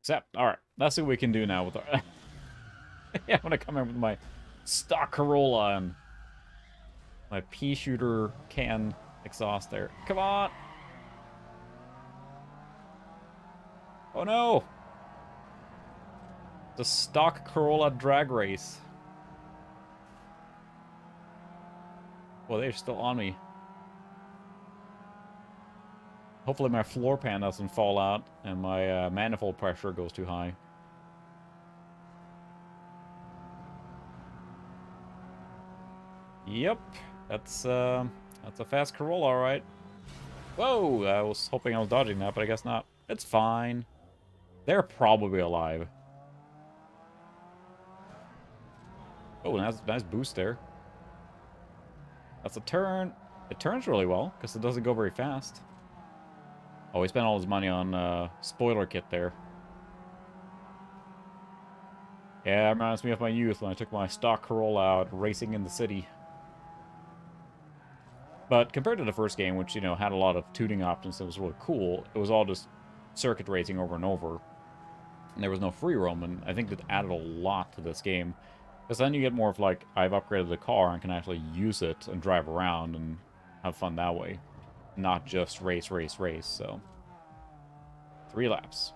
Except, alright, let's see what we can do now with our... Yeah, I'm gonna come in with my stock Corolla and my pea shooter can exhaust there. Come on! Oh no! The stock Corolla drag race. Well, they're still on me. Hopefully my floor pan doesn't fall out and my manifold pressure goes too high. Yep, that's a fast Corolla, all right. Whoa, I was hoping I was dodging that, but I guess not. It's fine. They're probably alive. Oh, nice boost there. That's a turn. It turns really well, because it doesn't go very fast. Oh, he spent all his money on spoiler kit there. Yeah, it reminds me of my youth when I took my stock Corolla out racing in the city. But compared to the first game, which, you know, had a lot of tuning options that was really cool, it was all just circuit racing over and over. And there was no free roam, and I think that added a lot to this game. Because then you get more of like, I've upgraded the car and can actually use it and drive around and have fun that way. Not just race, race, race, so. 3 laps.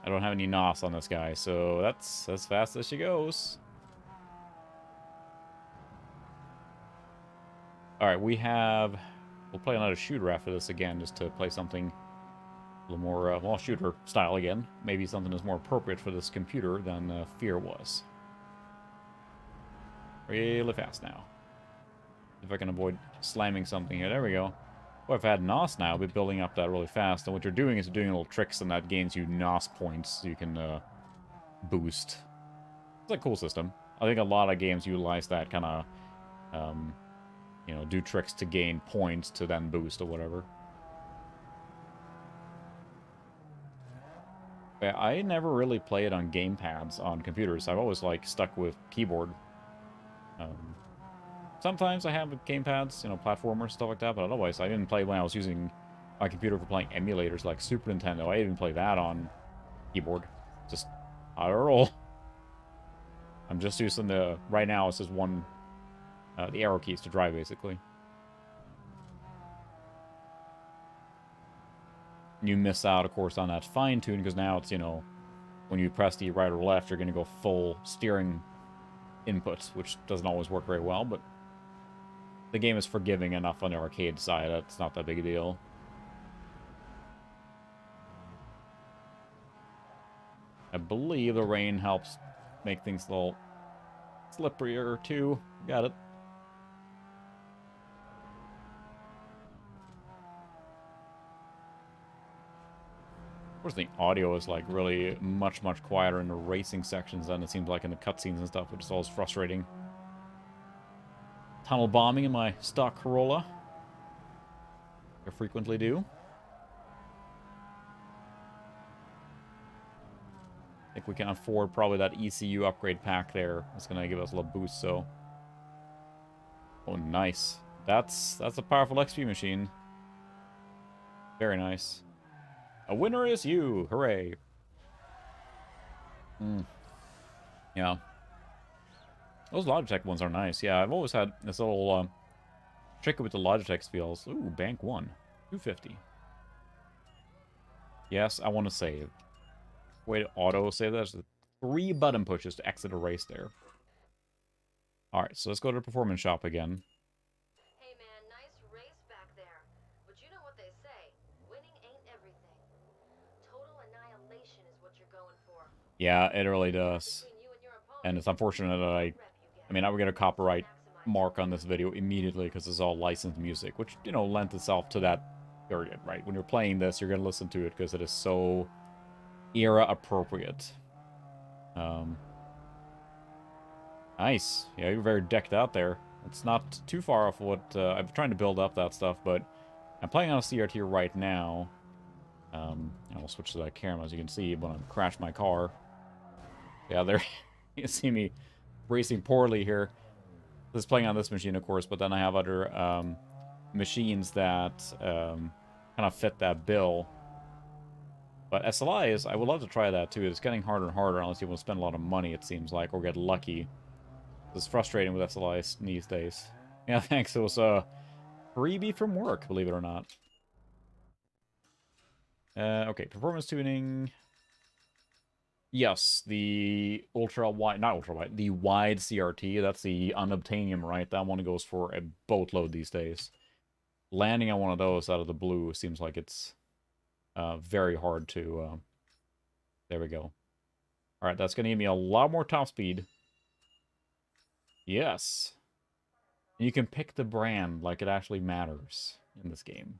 I don't have any NOS on this guy, so that's as fast as she goes. Alright, we'll play another shooter after this again, just to play something a little more, well, shooter style again. Maybe something that's more appropriate for this computer than Fear was. Really fast now. If I can avoid slamming something here. There we go. Well, if I had NOS now, I'd be building up that really fast. And what you're doing is doing little tricks, and that gains you NOS points so you can boost. It's a cool system. I think a lot of games utilize that kind of, you know, do tricks to gain points to then boost or whatever. But I never really played on gamepads on computers. I've always, like, stuck with keyboard. Sometimes I have gamepads, you know, platformers, stuff like that, but otherwise I didn't play when I was using my computer for playing emulators like Super Nintendo. I didn't play that on keyboard. Just how to roll. I'm just using the, right now it's just the arrow keys to drive, basically. You miss out, of course, on that fine tune, because now it's, you know, when you press the right or left, you're going to go full steering input, which doesn't always work very well, but the game is forgiving enough on the arcade side. That's not that big a deal. I believe the rain helps make things a little slipperier, too. Got it. Of course, the audio is, like, really much, much quieter in the racing sections than it seems like in the cutscenes and stuff, which is always frustrating. Tunnel bombing in my stock Corolla. I frequently do. I think we can afford probably that ECU upgrade pack there. It's going to give us a little boost, so. Oh, nice. That's a powerful XP machine. Very nice. A winner is you! Hooray! Yeah. Those Logitech ones are nice. Yeah, I've always had this little trick with the Logitech feels. Ooh, bank 1. 250. Yes, I want to save. Way to auto save that. There's 3 button pushes to exit a race there. Alright, so let's go to the performance shop again. Hey man, nice race back there. But you know what they say, winning ain't everything. Total annihilation is what you're going for. Yeah, it really does. Between you and your opponent, And it's unfortunate that I mean, I would get a copyright mark on this video immediately because it's all licensed music, which, you know, lent itself to that period, right? When you're playing this, you're going to listen to it because it is so era appropriate. Nice. Yeah, you're very decked out there. It's not too far off what I'm trying to build up that stuff, but I'm playing on a CRT right now. I'll switch to that camera, as you can see, when I crash my car. Yeah, there you can see me racing poorly here. This is playing on this machine, of course, but then I have other machines that kind of fit that bill. But SLIs, I would love to try that too. It's getting harder and harder unless you want to spend a lot of money, it seems like, or get lucky. It's frustrating with SLIs these days. Yeah, thanks. It was a freebie from work, believe it or not. Okay, performance tuning. Yes, the ultra wide, not ultra wide, the wide CRT. That's the unobtainium, right? That one goes for a boatload these days. Landing on one of those out of the blue seems like it's very hard to. There we go. All right, that's going to give me a lot more top speed. Yes. You can pick the brand like it actually matters in this game.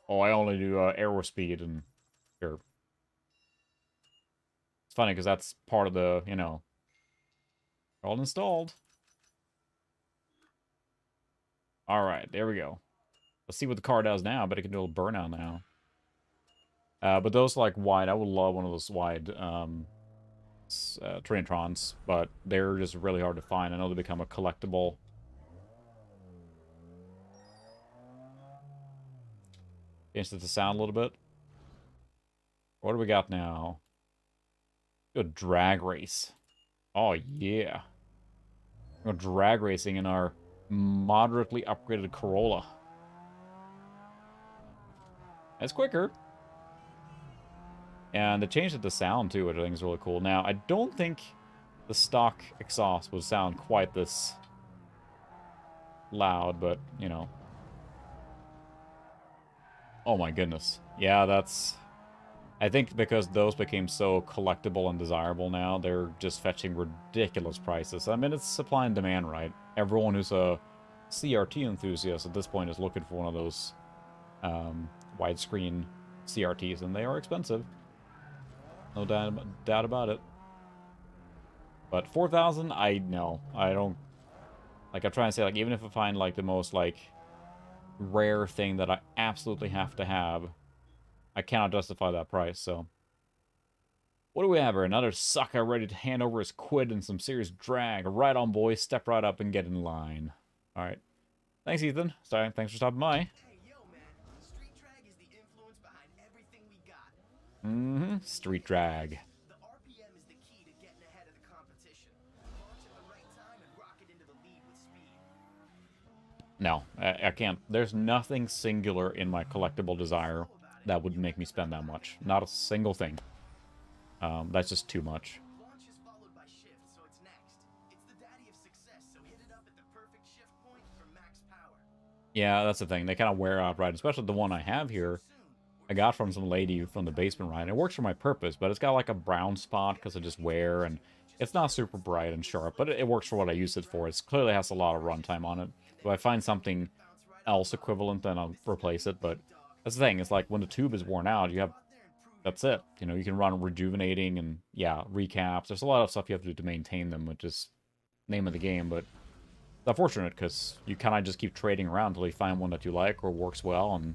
Oh, I only do arrow speed and sure. It's funny because that's part of the, you know, all installed. All right, there we go. Let's see what the car does now. I bet it can do a little burnout now. But those like wide, I would love one of those wide Trinitrons, but they're just really hard to find. I know they become a collectible Changed it to sound a little bit. What do we got now? A drag race. Oh, yeah. We're drag racing in our moderately upgraded Corolla. It's quicker. And they changed it to sound, too, which I think is really cool. Now, I don't think the stock exhaust would sound quite this loud, but, you know. Oh, my goodness. Yeah, that's... I think because those became so collectible and desirable now, they're just fetching ridiculous prices. I mean, it's supply and demand, right? Everyone who's a CRT enthusiast at this point is looking for one of those widescreen CRTs, and they are expensive. No doubt about it. But 4,000, I don't... Like, I'm trying to say, like, even if I find, like, the most, like, rare thing that I absolutely have to have, I cannot justify that price, so... What do we have here? Another sucker ready to hand over his quid and some serious drag. Right on, boys. Step right up and get in line. Alright. Thanks, Ethan. Sorry, thanks for stopping by. Hey, yo, man. Street drag is the influence behind everything we got. Street drag. The RPM is the key to getting ahead of the competition. Launch at the right time and rocket into the lead with speed. No, I can't. There's nothing singular in my collectible desire that would make me spend that much. Not a single thing. That's just too much. Launch is followed by shift, so it's next. It's the daddy of success, so hit it up at the perfect shift point for max power. Yeah, that's the thing. They kind of wear out, right? Especially the one I have here. I got from some lady from the basement, right? It works for my purpose, but it's got like a brown spot because of just wear, and it's not super bright and sharp, but it works for what I use it for. It clearly has a lot of runtime on it. If I find something else equivalent, then I'll replace it, but that's the thing. It's like when the tube is worn out, you have... That's it. You know, you can run rejuvenating and, yeah, recaps. There's a lot of stuff you have to do to maintain them, which is name of the game, but it's unfortunate because you kind of just keep trading around until you find one that you like or works well, and...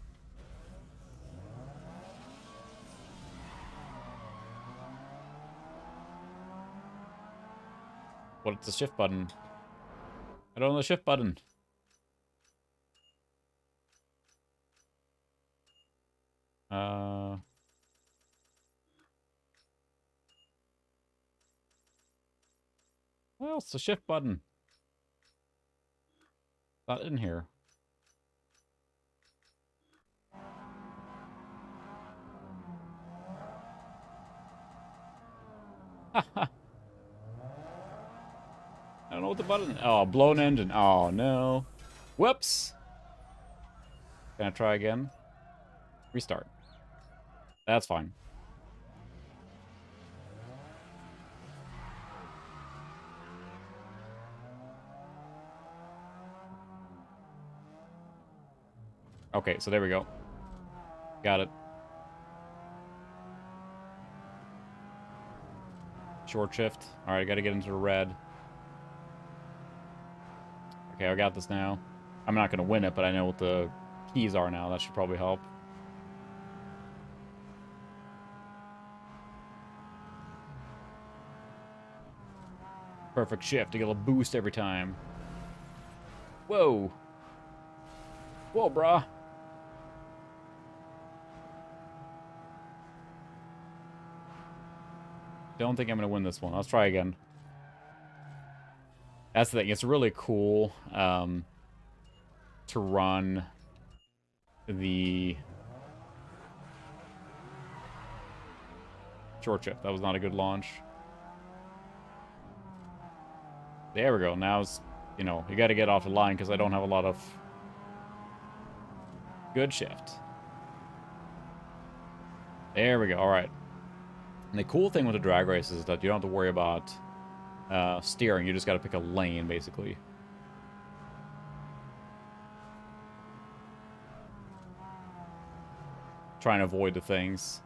What's the shift button? I don't know the shift button. Well, it's the shift button. Not in here. I don't know what the button... Oh, blown engine. Oh, no. Whoops. Can I try again? Restart. That's fine. Okay, so there we go. Got it. Short shift. Alright, I gotta get into the red. Okay, I got this now. I'm not gonna win it, but I know what the keys are now. That should probably help. Perfect shift to get a little boost every time. Whoa. Whoa, brah. Don't think I'm going to win this one. Let's try again. That's the thing. It's really cool to run the short shift. That was not a good launch. There we go. Now it's, you know, you got to get off the line because I don't have a lot of good shift. There we go. All right. And the cool thing with the drag races is that you don't have to worry about steering. You just got to pick a lane, basically. Trying to avoid the things.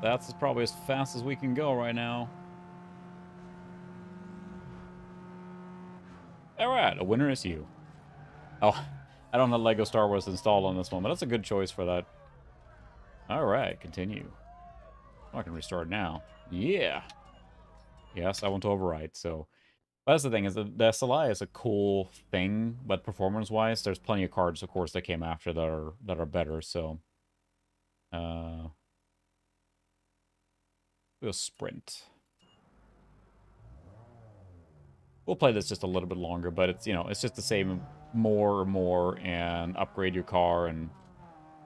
That's probably as fast as we can go right now. Alright, a winner is you. Oh, I don't have Lego Star Wars installed on this one, but that's a good choice for that. Alright, continue. Oh, I can restart now. Yeah. Yes, I want to overwrite, so... But that's the thing, is the SLI is a cool thing, but performance-wise, there's plenty of cards, of course, that came after that are better, so... we'll sprint. We'll play this just a little bit longer, but it's, you know, it's just the same more and upgrade your car, and...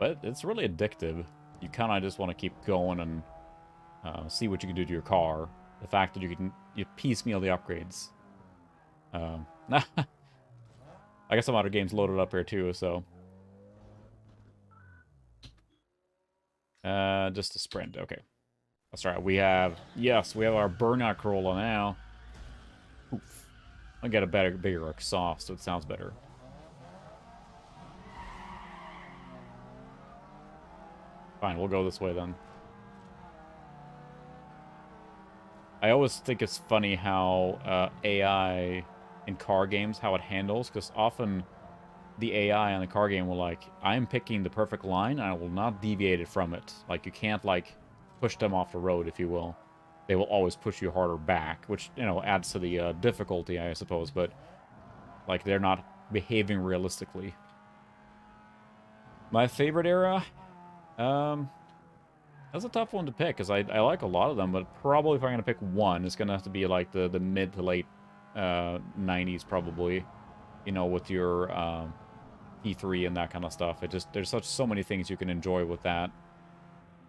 But it's really addictive. You kind of just want to keep going and see what you can do to your car. The fact that you piecemeal the upgrades. I got some other games loaded up here too, so... just a sprint, okay. That's right, we have... Yes, we have our burnout Corolla now. Oof. I get a bigger exhaust, so it sounds better. Fine, we'll go this way then. I always think it's funny how AI in car games, how it handles, because often the AI on the car game will, like, I'm picking the perfect line, and I will not deviate it from it. Like, you can't, like, push them off the road, if you will. They will always push you harder back, which, you know, adds to the difficulty, I suppose, but, like, they're not behaving realistically. My favorite era? That's a tough one to pick, because I like a lot of them, but probably if I'm going to pick one, it's going to have to be, like, the mid to late 90s, probably. You know, with your P3 and that kind of stuff. There's so many things you can enjoy with that.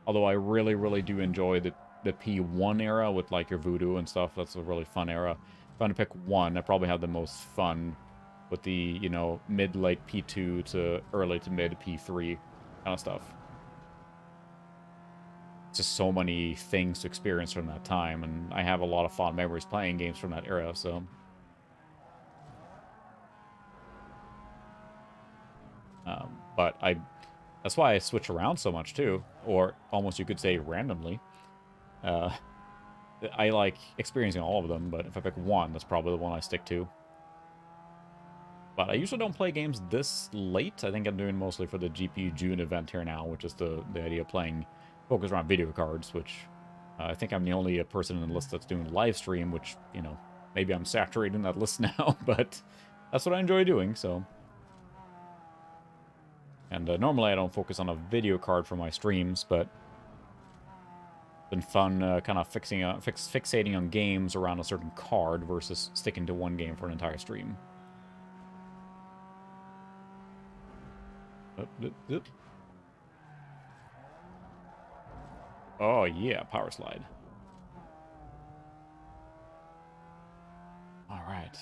Although I really do enjoy the P1 era with, like, your Voodoo and stuff. That's a really fun era. If I'm going to pick one, I probably have the most fun with the, you know, mid-late P2 to early to mid P3 kind of stuff. Just so many things to experience from that time, and I have a lot of fond memories playing games from that era, so... but that's why I switch around so much, too. Or, almost you could say, randomly. I like experiencing all of them, but if I pick one, that's probably the one I stick to. But I usually don't play games this late. I think I'm doing mostly for the GPU June event here now, which is the idea of playing focus around video cards, which I think I'm the only person in the list that's doing live stream, which, you know, maybe I'm saturating that list now, but that's what I enjoy doing, so... And normally I don't focus on a video card for my streams, but it's been fun kind of fixating on games around a certain card versus sticking to one game for an entire stream. Oh yeah, power slide. All right.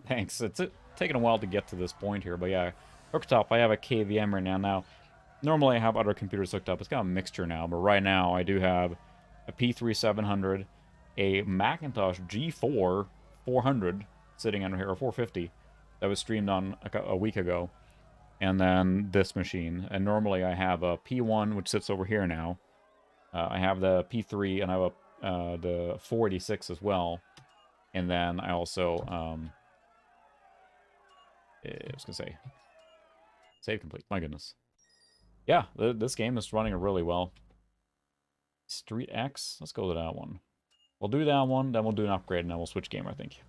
Thanks. It's taken a while to get to this point here, but yeah. Hooked up, I have a KVM right now. Now, normally I have other computers hooked up. It's kind of a mixture now, but right now I do have a P3 700, a Macintosh G4 400 sitting under here, or 450, that was streamed on a week ago, and then this machine. And normally I have a P1, which sits over here now. I have the P3, and I have the 486 as well. And then I also, I was going to say... Save complete. My goodness. Yeah, this game is running really well. Street X? Let's go to that one. We'll do that one, then we'll do an upgrade, and then we'll switch game, I think.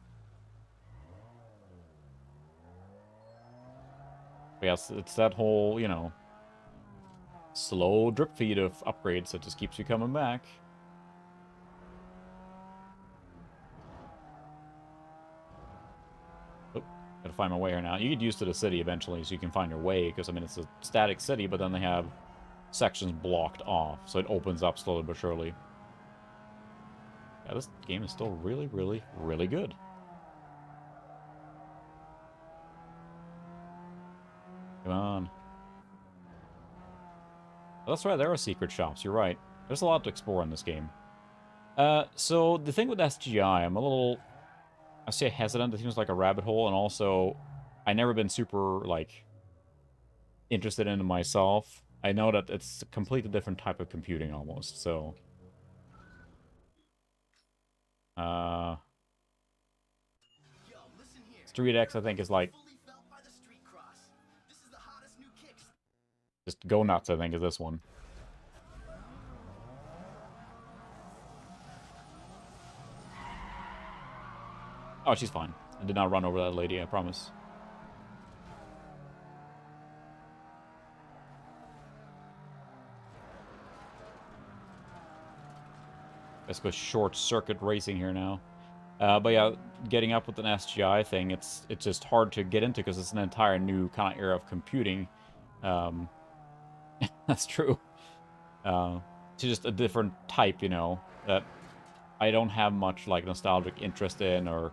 But yes, it's that whole, you know, slow drip feed of upgrades that just keeps you coming back. Gotta find my way here now. You get used to the city eventually, so you can find your way, because, I mean, it's a static city, but then they have sections blocked off, so it opens up slowly but surely. Yeah, this game is still really good. Come on. Well, that's right, there are secret shops, you're right. There's a lot to explore in this game. So, the thing with SGI, I'm a little... I say hesitant, it seems like a rabbit hole, and also, I've never been super, like, interested in it myself. I know that it's a completely different type of computing, almost, so... Street X, I think, is like... Just go nuts, I think, is this one. Oh, she's fine. I did not run over that lady, I promise. Let's go short circuit racing here now. But yeah, getting up with an SGI thing, it's just hard to get into because it's an entire new kind of era of computing. That's true. It's just a different type, you know, that I don't have much like nostalgic interest in, or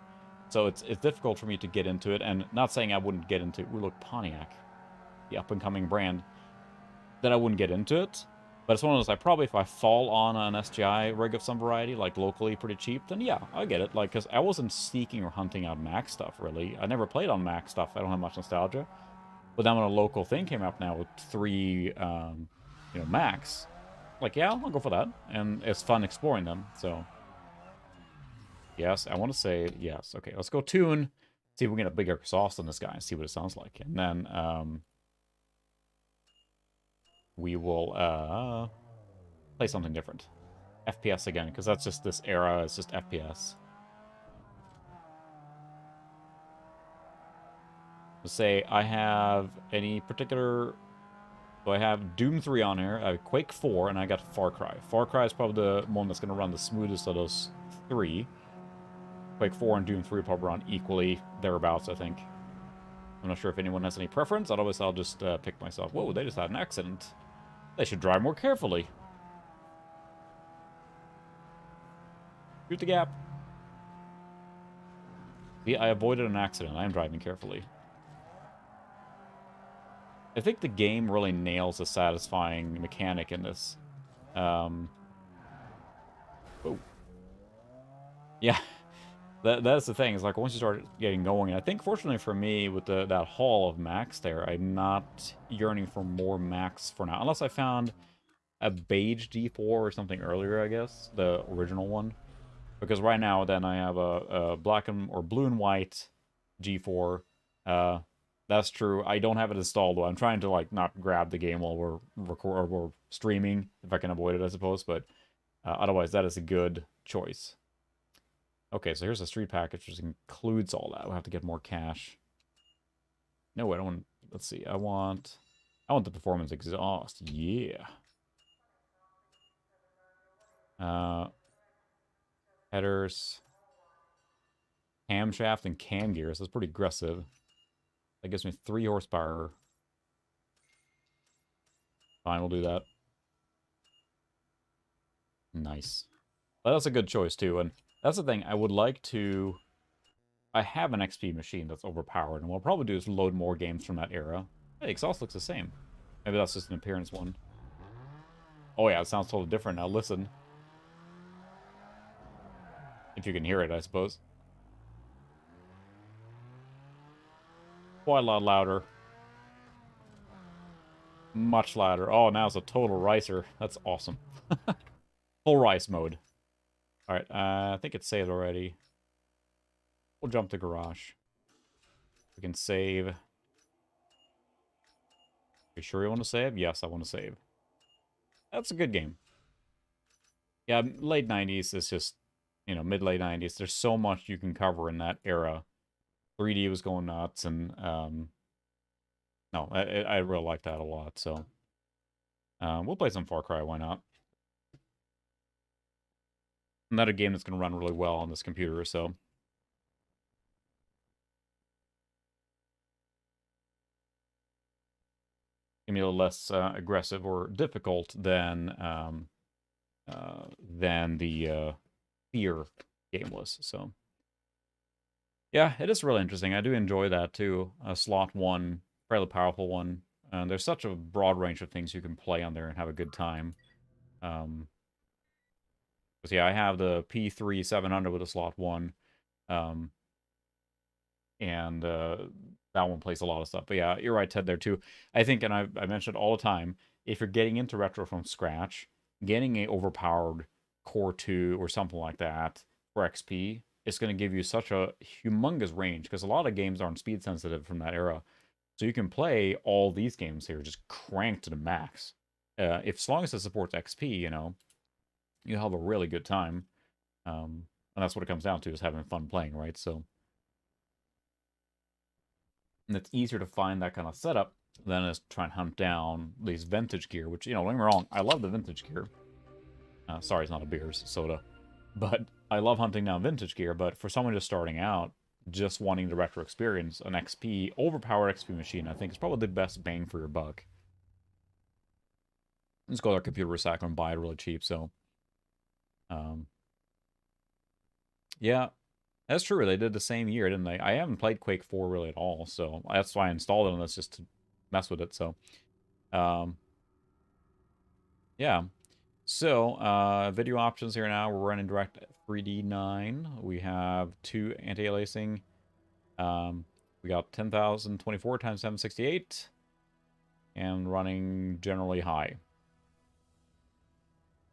so it's difficult for me to get into it. And not saying I wouldn't get into. Ooh, look, Pontiac, the up and coming brand, that I wouldn't get into it. But it's one of those, like, probably if I fall on an SGI rig of some variety, like locally pretty cheap, then yeah, I get it. Like, because I wasn't seeking or hunting out Mac stuff, really. I never played on Mac stuff. I don't have much nostalgia. But then when a local thing came up now with 3, you know, Macs, like, yeah, I'll go for that. And it's fun exploring them, so. Yes, I want to say yes. Okay, let's go tune. See if we can get a bigger exhaust on this guy and see what it sounds like. And then, we will play something different. FPS again, because that's just this era. It's just FPS. Let's say I have any particular... So I have Doom 3 on here, I have Quake 4, and I got Far Cry. Far Cry is probably the one that's going to run the smoothest of those 3. Quake 4 and Doom 3 probably run equally, thereabouts, I think. I'm not sure if anyone has any preference, otherwise I'll just pick myself. Whoa, they just had an accident. They should drive more carefully. Shoot the gap. See, I avoided an accident. I am driving carefully. I think the game really nails a satisfying mechanic in this. Oh. Yeah, that's the thing. Is like once you start getting going, and I think fortunately for me with that haul of Macs there, I'm not yearning for more Macs for now, unless I found a beige G4 or something earlier. I guess the original one, because right now then I have a black or blue and white G4. That's true. I don't have it installed though. I'm trying to like not grab the game while we're streaming if I can avoid it, I suppose. But otherwise, that is a good choice. Okay, so here's a street package which includes all that. We'll have to get more cash. No, I don't want... Let's see. I want the performance exhaust. Yeah. Headers. Camshaft and cam gears. That's pretty aggressive. That gives me 3 horsepower. Fine, we'll do that. Nice. That's a good choice, too. And that's the thing. I would like to... I have an XP machine that's overpowered, and what I'll probably do is load more games from that era. Hey, exhaust looks the same. Maybe that's just an appearance one. Oh yeah, it sounds totally different now. Listen. If you can hear it, I suppose. Quite a lot louder. Much louder. Oh, now it's a total ricer. That's awesome. Full rice mode. Alright, I think it's saved already. We'll jump to garage. We can save. Are you sure you want to save? Yes, I want to save. That's a good game. Yeah, late 90s is just, you know, mid-late 90s. There's so much you can cover in that era. 3D was going nuts, and no, I really like that a lot, so we'll play some Far Cry, why not? Another game that's going to run really well on this computer, so. Maybe a little less aggressive or difficult than the Fear game was, so. Yeah, it is really interesting. I do enjoy that too. A slot one, fairly powerful one. There's such a broad range of things you can play on there and have a good time. Because yeah, I have the P3 700 with a slot one. And that one plays a lot of stuff. But yeah, you're right, Ted, there too. I think, and I mentioned all the time, if you're getting into retro from scratch, getting a overpowered Core 2 or something like that for XP, it's going to give you such a humongous range, because a lot of games aren't speed sensitive from that era. So you can play all these games here just cranked to the max. As long as it supports XP, you know, you have a really good time. And that's what it comes down to, is having fun playing, right? So And it's easier to find that kind of setup than is trying to hunt down these vintage gear, which, you know, don't get me wrong, I love the vintage gear. Sorry, it's not a beer, it's a soda. But I love hunting down vintage gear, but for someone just starting out, just wanting the retro experience, an XP, overpowered XP machine, I think is probably the best bang for your buck. Let's go to our computer recycle and buy it really cheap, so. Yeah, that's true. They did the same year, didn't they? I haven't played Quake 4 really at all, so that's why I installed it on this, just to mess with it, so. Yeah. So, video options here now. We're running Direct 3D9. We have 2 anti-aliasing. We got 10,024 times 768. And running generally high.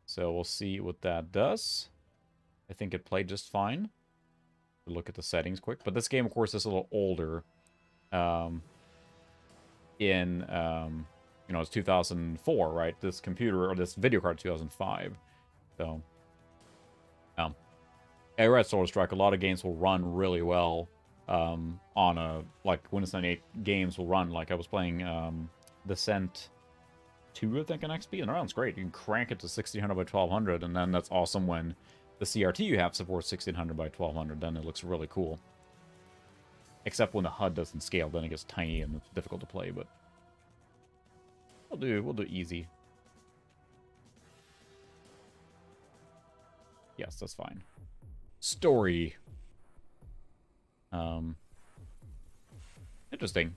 So we'll see what that does. I think it played just fine. We'll look at the settings quick. But this game, of course, is a little older. You know, it's 2004, right? This computer, or this video card, 2005. So, you're right, Solar Strike. A lot of games will run really well on a, like, Windows 98 games will run. Like, I was playing Descent 2, I think, on XP, and it runs great. You can crank it to 1600 by 1200, and then that's awesome when the CRT you have supports 1600 by 1200. Then it looks really cool. Except when the HUD doesn't scale, then it gets tiny and it's difficult to play, but we'll do easy. Yes, that's fine. Story. Interesting.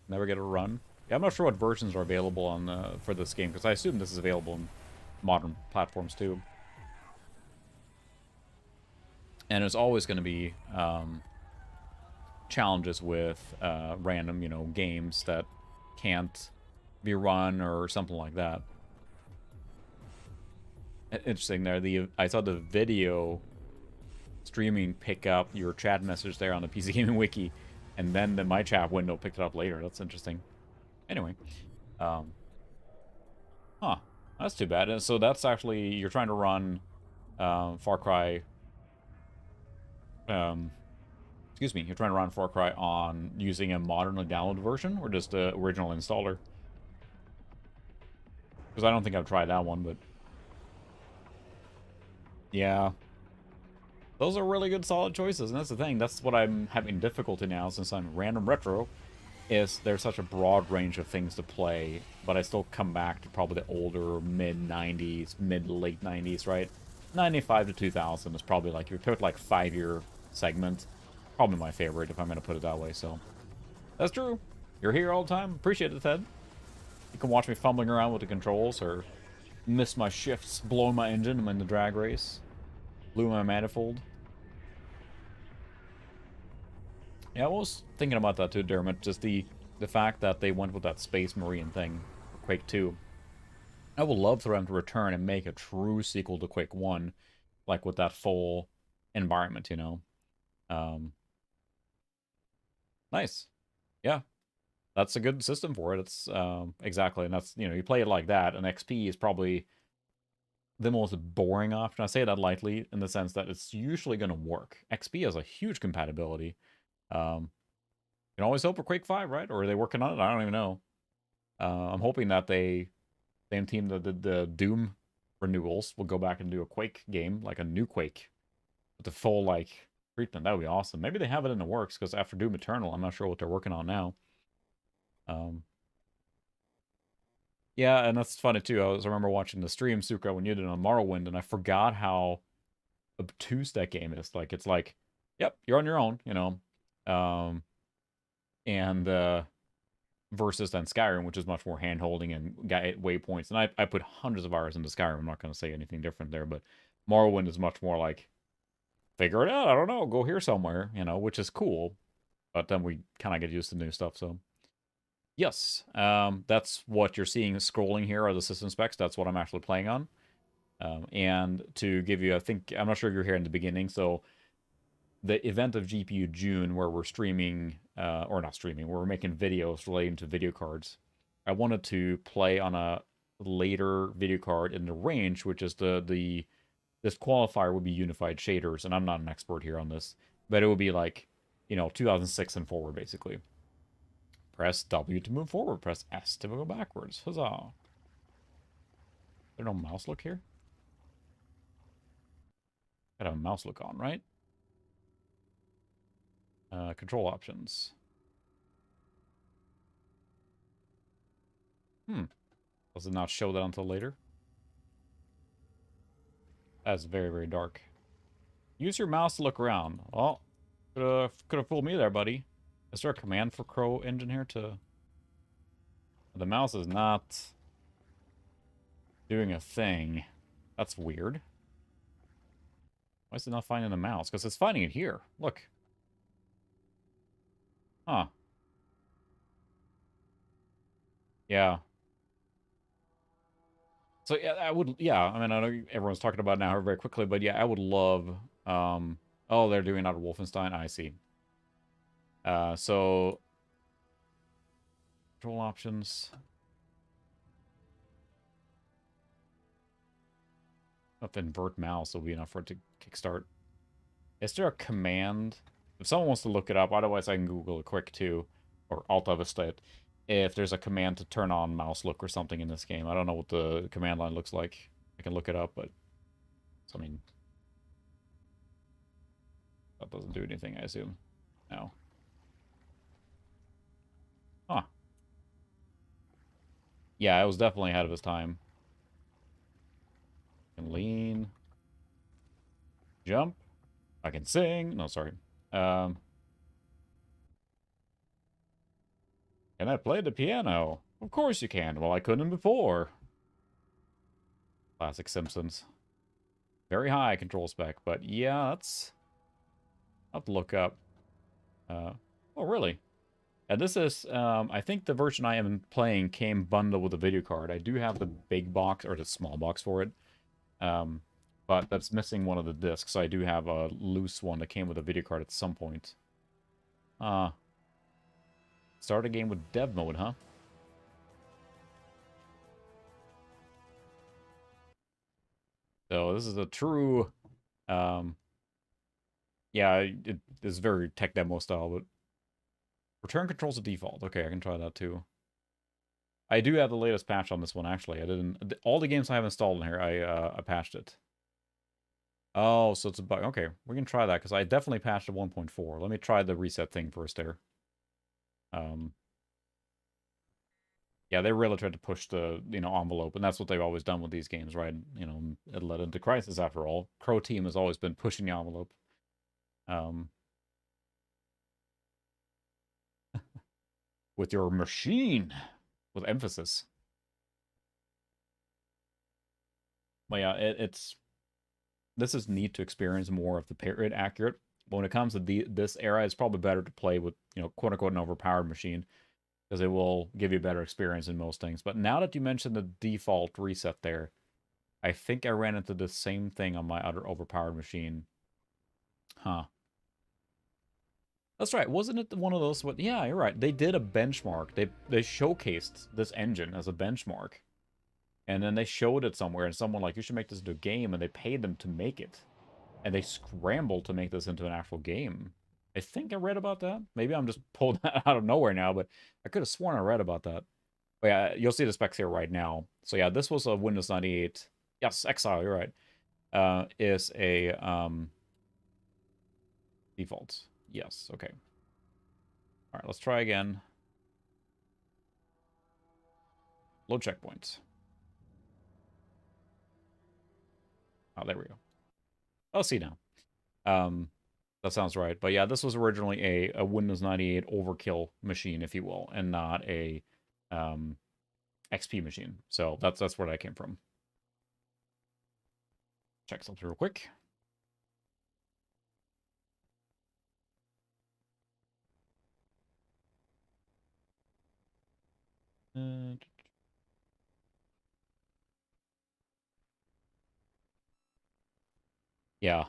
Never get a run. Yeah, I'm not sure what versions are available on for this game, because I assume this is available on modern platforms too. And there's always going to be challenges with random, you know, games that can't be run or something like that. Interesting there. I saw the video streaming pick up your chat message there on the PC Gaming Wiki, and then my chat window picked it up later. That's interesting. Anyway, that's too bad. And so that's actually, you're trying to run Far Cry. Excuse me, you're trying to run Far Cry on using a modernly downloaded version, or just the original installer? Because I don't think I've tried that one, but yeah. Those are really good, solid choices, and that's the thing. That's what I'm having difficulty now, since I'm random retro, is there's such a broad range of things to play, but I still come back to probably the older mid-90s, mid-late 90s, right? 95 to 2000 is probably, like, if you put, like, 5-year segment, probably my favorite, if I'm going to put it that way, so. That's true. You're here all the time. Appreciate it, Ted. You can watch me fumbling around with the controls, or miss my shifts, blowing my engine in the drag race, blew my manifold. Yeah, I was thinking about that too, Dermot. Just the fact that they went with that Space Marine thing for Quake 2. I would love for them to return and make a true sequel to Quake 1, like with that full environment, you know. Nice. Yeah. That's a good system for it. It's exactly, and that's, you know, you play it like that, and XP is probably the most boring option. I say that lightly in the sense that it's usually going to work. XP has a huge compatibility. You can always hope for Quake 5, right? Or are they working on it? I don't even know. I'm hoping that same team that did the Doom renewals will go back and do a Quake game, like a new Quake, with the full, like, treatment. That would be awesome. Maybe they have it in the works, because after Doom Eternal, I'm not sure what they're working on now. Yeah, and that's funny too. I remember watching the stream, Suka, when you did it on Morrowind, and I forgot how obtuse that game is. Like, it's like, yep, you're on your own, you know. Versus then Skyrim, which is much more hand-holding and waypoints. And I put hundreds of hours into Skyrim. I'm not going to say anything different there, but Morrowind is much more like, figure it out, I don't know, go here somewhere, you know, which is cool. But then we kind of get used to new stuff, so. Yes, that's what you're seeing scrolling here are the system specs. That's what I'm actually playing on. And to give you, I'm not sure if you're here in the beginning, so the event of GPU June, where we're streaming, or not streaming, where we're making videos relating to video cards, I wanted to play on a later video card in the range, which is this qualifier would be unified shaders, and I'm not an expert here on this, but it would be like, you know, 2006 and forward, basically. Press W to move forward. Press S to go backwards. Huzzah. There's no mouse look here? Gotta have a mouse look on, right? Control options. Does it not show that until later? That's very, very dark. Use your mouse to look around. Oh, could have fooled me there, buddy. Is there a command for Crow engine here to... The mouse is not doing a thing. That's weird. Why is it not finding the mouse? Because it's finding it here. Look. Huh. Yeah. So yeah, I would, yeah, I mean, I know everyone's talking about it now very quickly, but yeah, I would love, oh, they're doing Outer Wolfenstein, I see. So, control options. If invert mouse will be enough for it to kickstart. Is there a command? If someone wants to look it up, otherwise I can Google it quick too, or Alt-Vista it. If there's a command to turn on mouse look or something in this game. I don't know what the command line looks like. I can look it up, but... So, I mean... That doesn't do anything, I assume. No. Huh. Yeah, it was definitely ahead of his time. I can lean. Jump. I can sing. No, sorry. Can I play the piano? Of course you can. Well, I couldn't before. Classic Simpsons. Very high control spec, but yeah, that's... I'll have to look up. Oh, really? And this is, I think the version I am playing came bundled with a video card. I do have the big box, or the small box for it. But that's missing one of the discs, so I do have a loose one that came with a video card at some point. Start a game with dev mode, huh? So this is a true, yeah, it is very tech demo style, but return controls to default. Okay, I can try that too. I do have the latest patch on this one, actually. I didn't, all the games I have installed in here, I patched it. Oh, so it's a bug. Okay, we can try that, because I definitely patched to 1.4. Let me try the reset thing first there. Yeah, they really tried to push the, envelope, and that's what they've always done with these games, right? It led into Crisis, after all. Crow Team has always been pushing the envelope. With your machine, with emphasis. But yeah, this is neat to experience more of the period accurate. But when it comes to this era, it's probably better to play with, quote-unquote, an overpowered machine, because it will give you a better experience in most things. But now that you mentioned the default reset there, I think I ran into the same thing on my other overpowered machine. Huh. That's right. Wasn't it one of those? Yeah, you're right. They did a benchmark. They showcased this engine as a benchmark. And then they showed it somewhere, and someone like, you should make this into a game, and they paid them to make it. And they scrambled to make this into an actual game. I think I read about that. Maybe I'm just pulled that out of nowhere now, but I could have sworn I read about that. But yeah, you'll see the specs here right now. So yeah, this was a Windows 98. Yes, Exile, you're right. Is a default. Yes, okay. All right, let's try again. Load checkpoints. Oh, there we go. I'll see now. That sounds right. But yeah, this was originally a Windows 98 overkill machine, if you will, and not a XP machine. So that's where that came from. Check something real quick. Yeah.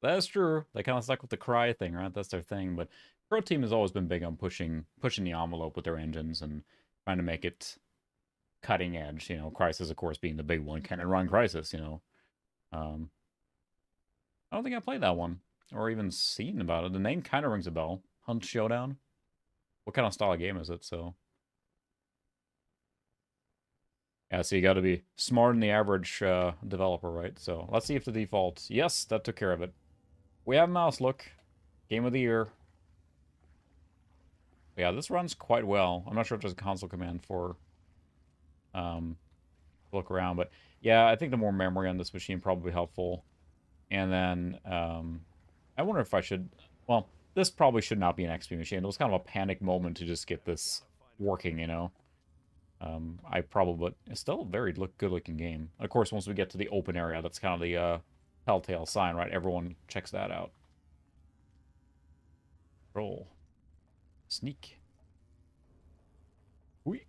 That's true. They kind of stuck with the Cry thing, right? That's their thing. But Pro Team has always been big on pushing the envelope with their engines and trying to make it cutting edge. Crysis, of course, being the big one. Can it run Crysis? I don't think I played that one or even seen about it. The name kind of rings a bell. Hunt Showdown. what kind of style of game is it, so... Yeah, so you got to be smarter than the average developer, right? So let's see if the defaults... Yes, that took care of it. We have mouse look. Game of the year. Yeah, this runs quite well. I'm not sure if there's a console command for look around, but yeah, I think the more memory on this machine probably helpful. And then I wonder if I should... Well, this probably should not be an XP machine. It was kind of a panic moment to just get this working, you know? I probably... It's still a very good-looking game. Of course, once we get to the open area, that's kind of the telltale sign, right? Everyone checks that out. Roll. Sneak. Whee.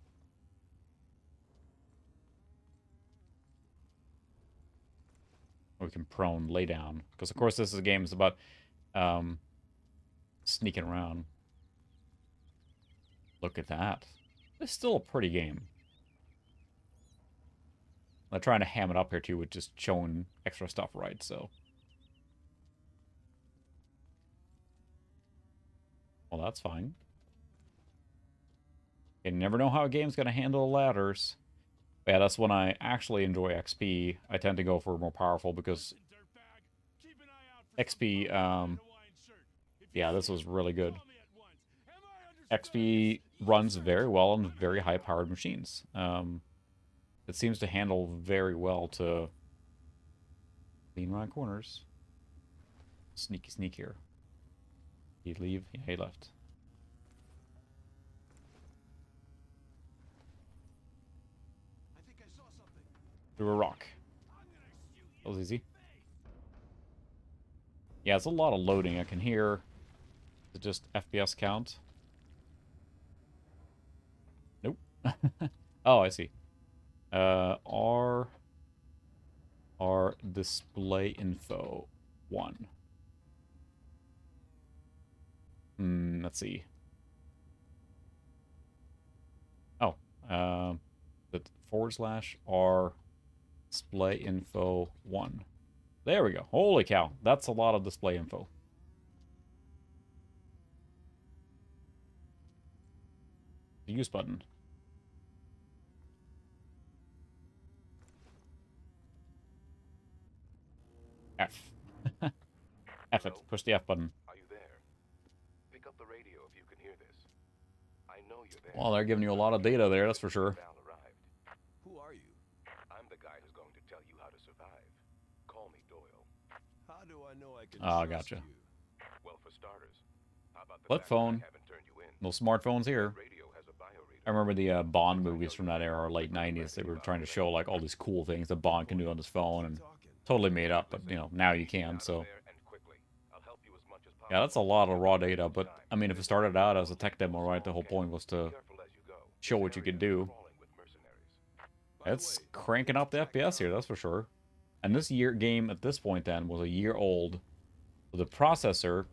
We can prone, lay down. Because, of course, this is a game that's about sneaking around. Look at that. It's still a pretty game. I'm trying to ham it up here, too, with just showing extra stuff right, so... Well, that's fine. You never know how a game's going to handle ladders. But yeah, that's when I actually enjoy XP. I tend to go for more powerful because XP, yeah, this was really good. XP runs very well on very high-powered machines. It seems to handle very well to lean around corners. Sneaky sneak here. He'd leave? Yeah, he left. Through a rock. That was easy. Yeah, it's a lot of loading. I can hear... Is it just FPS count? Nope. Oh, I see. R display info 1. Let's see. Oh, the /R display info 1. There we go. Holy cow, that's a lot of display info. The use button. F. F it. Push the F button. Are you there? Pick up the radio if you can hear this. I know you're there. Well, they're giving you a lot of data there, that's for sure. Who are you? I'm the guy who's going to tell you how to survive. Call me Doyle. How do I know I can trust gotcha. you? Well, for starters, how about the Flip fact that I phone. haven't turned you in? No smartphones here. Radio has a bioreader. I remember the Bond movies from that era, late 90s. They were trying to show, like, all these cool things that Bond can do on his phone, and totally made up, but, you know, now you can, so... Yeah, that's a lot of raw data, but, I mean, if it started out as a tech demo, right, the whole point was to show what you could do. It's cranking up the FPS here, that's for sure. And this game, at this point then, was a year old. So the processor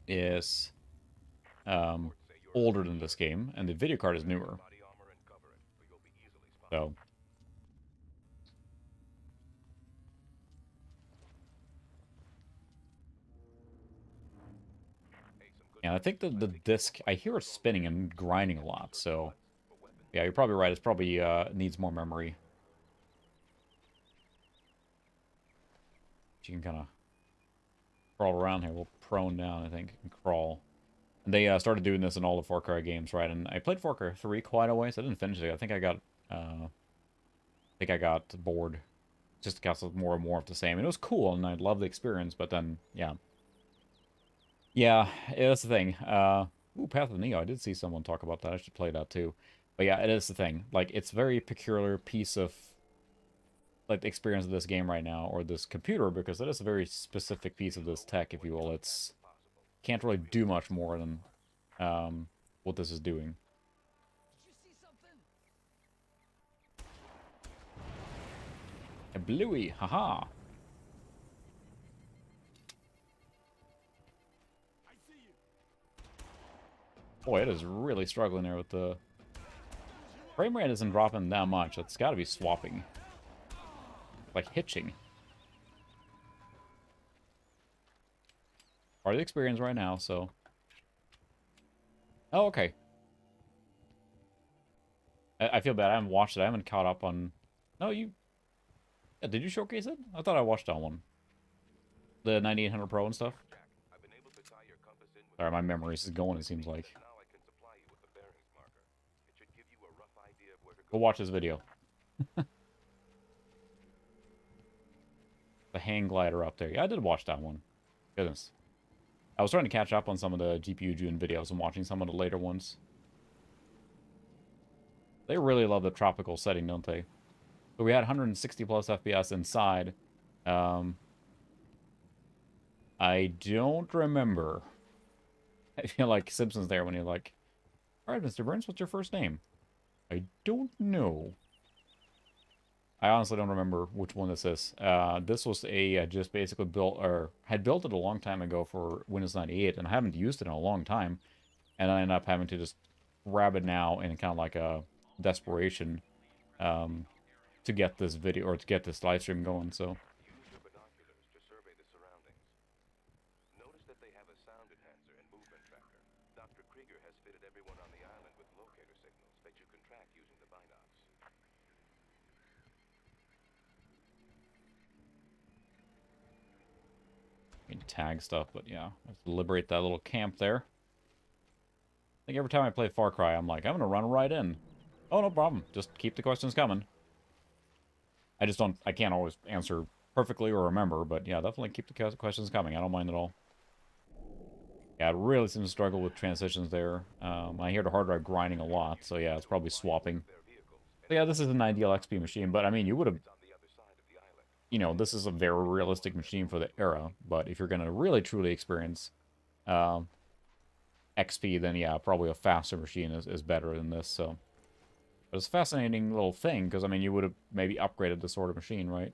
is older than this game, and the video card is newer. So... And I think the disc, I hear it spinning and grinding a lot, so... Yeah, you're probably right, it's probably needs more memory. You can kind of crawl around here. We'll prone down, I think, and crawl. And they started doing this in all the Far Cry games, right? And I played Far Cry 3 quite a ways. I didn't finish it. I think I got bored. Just because it was more and more of the same. And it was cool, and I loved the experience, but then, yeah. Yeah, that's the thing. Ooh, Path of Neo. I did see someone talk about that. I should play that too. But yeah, it is the thing. Like, it's a very peculiar piece of, like, the experience of this game right now, or this computer, because it is a very specific piece of this tech, if you will. It's... Can't really do much more than what this is doing. A bluey, haha. Boy, it is really struggling there with the... Frame rate isn't dropping that much. It's got to be swapping. Like hitching. Part of the experience right now, so... Oh, okay. I feel bad. I haven't watched it. I haven't caught up on... No, you... Yeah, did you showcase it? I thought I watched that one. The 9800 Pro and stuff. Sorry, my memory is going, it seems like. Go watch this video. The hang glider up there. Yeah, I did watch that one. Goodness. I was trying to catch up on some of the GPU June videos and watching some of the later ones. They really love the tropical setting, don't they? So we had 160 plus FPS inside. I don't remember. I feel like Simpsons there when you're like, all right, Mr. Burns, what's your first name? I don't know. I honestly don't remember which one this is. This was a just basically built, or had built it a long time ago for Windows 98, and I haven't used it in a long time. And I ended up having to just grab it now in kind of like a desperation to get this video, or to get this live stream going, so... Tag stuff, but yeah, I have to liberate that little camp there. I think every time I play Far Cry, I'm like, I'm gonna run right in. Oh, no problem. Just keep the questions coming. I can't always answer perfectly or remember, but yeah, definitely keep the questions coming. I don't mind at all. Yeah, I really seem to struggle with transitions there. I hear the hard drive grinding a lot, so yeah, it's probably swapping. But yeah, this is an ideal XP machine, but I mean, you would have... You know, this is a very realistic machine for the era, but if you're going to really truly experience XP, then yeah, probably a faster machine is better than this, so... But it's a fascinating little thing, because, I mean, you would have maybe upgraded this sort of machine, right?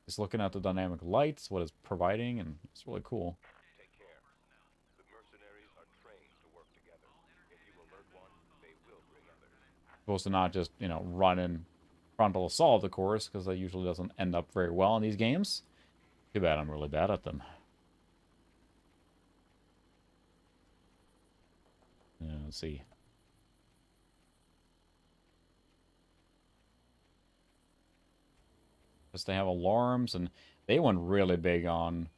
Just looking at the dynamic lights, what it's providing, and it's really cool. Supposed to not just, you know, run in frontal assault, of course, because that usually doesn't end up very well in these games. Too bad I'm really bad at them. Let's see. Because they have alarms, and they went really big on...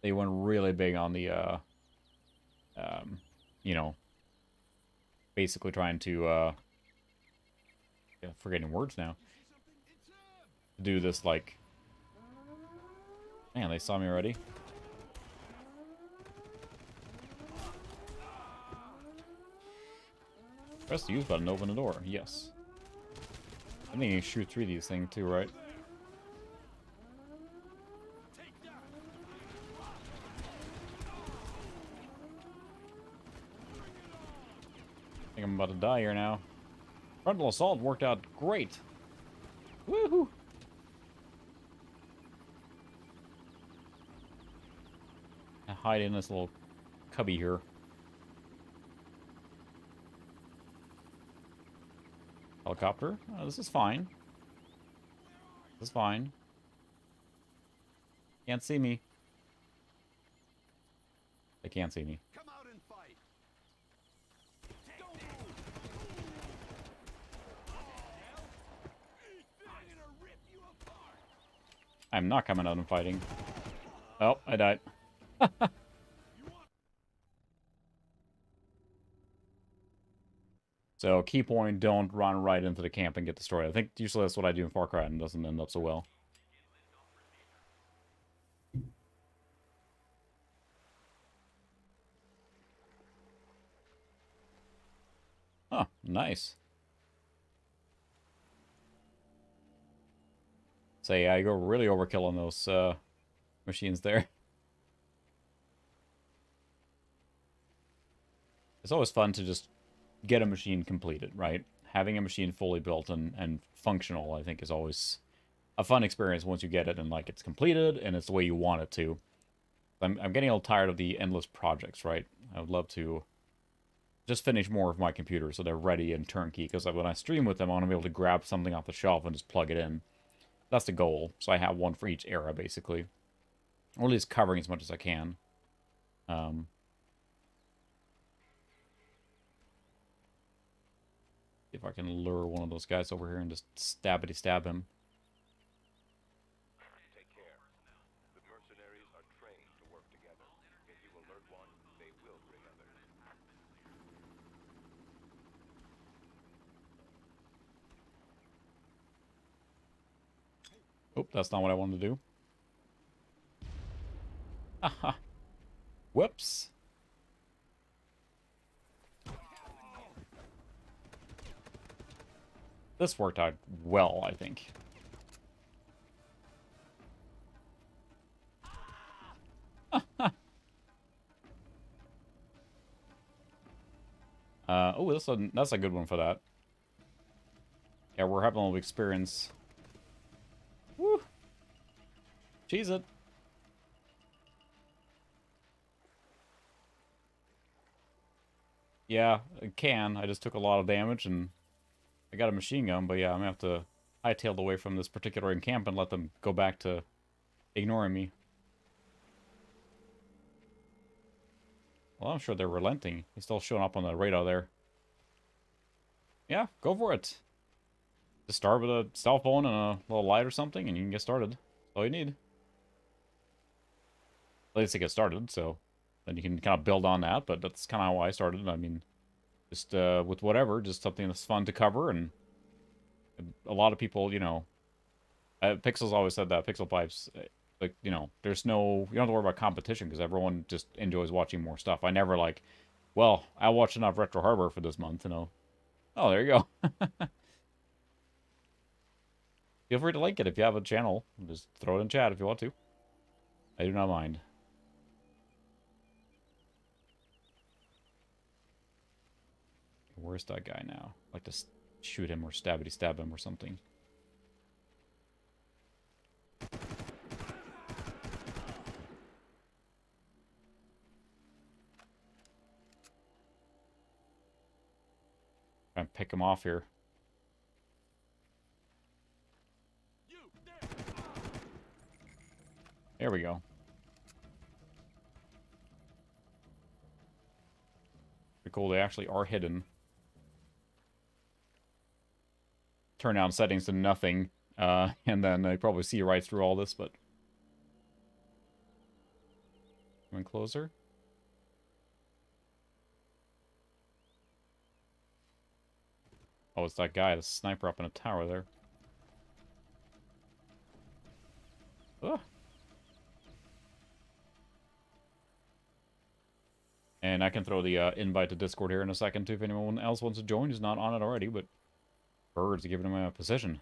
they went really big on the, you know, basically trying to, yeah, forgetting words now. Do this, like... Man, they saw me already. Press the use button to open the door. Yes. I think you can shoot through these things too, right? I think I'm about to die here now. Frontal assault worked out great. Woohoo! I hide in this little cubby here. Helicopter? Oh, this is fine. This is fine. Can't see me. They can't see me. Come out and fight. I'm not coming out and fighting. Oh, I died. So, key point, don't run right into the camp and get destroyed. I think usually that's what I do in Far Cry, and it doesn't end up so well. Huh, nice. Say, I go really overkill on those machines there. It's always fun to just get a machine completed, right? Having a machine fully built and functional, I think, is always a fun experience once you get it and, like, it's completed and it's the way you want it to. I'm getting a little tired of the endless projects, right? I would love to just finish more of my computer so they're ready and turnkey, because when I stream with them, I want to be able to grab something off the shelf and just plug it in. That's the goal. So I have one for each era, basically. Or at least covering as much as I can. If I can lure one of those guys over here and just stab him. Take care. The mercenaries are trained to work together. If you alert one, they will bring others. Oh, that's not what I wanted to do. Aha. Whoops. This worked out well, I think. Oh, that's a good one for that. Yeah, we're having a little experience. Woo! Cheese it. Yeah, it can. I just took a lot of damage and I got a machine gun, but yeah, I'm gonna have to hightail away from this particular encampment and let them go back to ignoring me. Well, I'm sure they're relenting. He's still showing up on the radar there. Yeah, go for it. Just start with a cell phone and a little light or something, and you can get started. That's all you need. At least to get started, so then you can kind of build on that, but that's kind of how I started. I mean, just with whatever, just something that's fun to cover, and a lot of people, you know, Pixel's always said that, Pixel Pipes, like, you know, there's no, you don't have to worry about competition, because everyone just enjoys watching more stuff. I never like, well, I watched enough Retro Harbor for this month, you know. Oh, there you go. Feel free to link it if you have a channel. Just throw it in chat if you want to. I do not mind. Where's that guy now? I'd like to shoot him or stab him or something. Try and pick him off here. There we go. Pretty cool. They actually are hidden. Turn down settings to nothing, and then they probably see right through all this, but... Coming closer. Oh, it's that guy, the sniper up in a tower there. Ugh. And I can throw the invite to Discord here in a second, too, if anyone else wants to join who's not on it already, but... Birds giving him a position.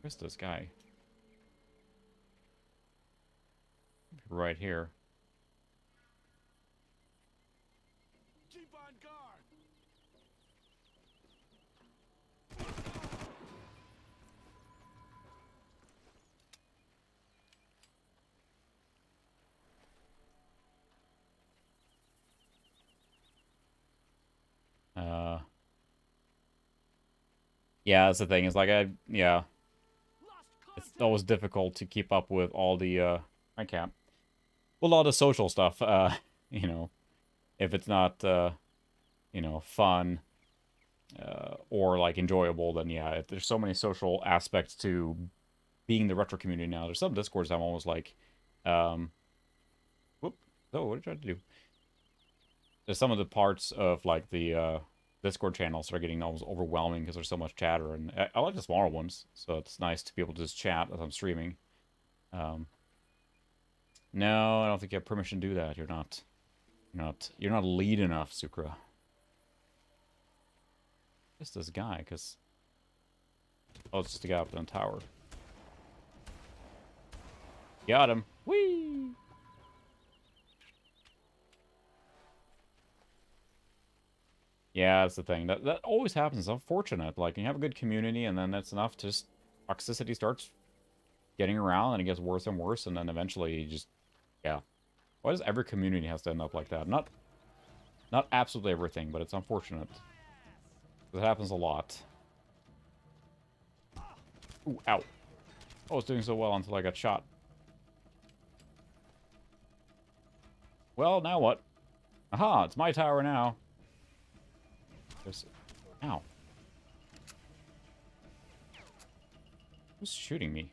Where's this guy? Right here. Keep on guard. Yeah, that's the thing. It's like, yeah. It's always difficult to keep up with all the, I can't. Well, a lot of social stuff, you know. If it's not, you know, fun, or, like, enjoyable, then yeah, there's so many social aspects to being the retro community now. There's some Discords I'm almost like, whoop. Oh, what did I try to do? There's some of the parts of, like, the, Discord channels are getting almost overwhelming because there's so much chatter, and I like the smaller ones, so it's nice to be able to just chat as I'm streaming. No, I don't think you have permission to do that. You're not lead enough, Sukra. Just this guy, because... Oh, it's just a guy up in the tower. Got him. Whee! Yeah, that's the thing. That always happens. It's unfortunate. Like, you have a good community, and then that's enough to just... Toxicity starts getting around, and it gets worse and worse, and then eventually you just... Yeah. Why does every community has to end up like that? Not absolutely everything, but it's unfortunate. It happens a lot. Ooh, ow. I was doing so well until I got shot. Well, now what? Aha, it's my tower now. There's... Ow. Who's shooting me?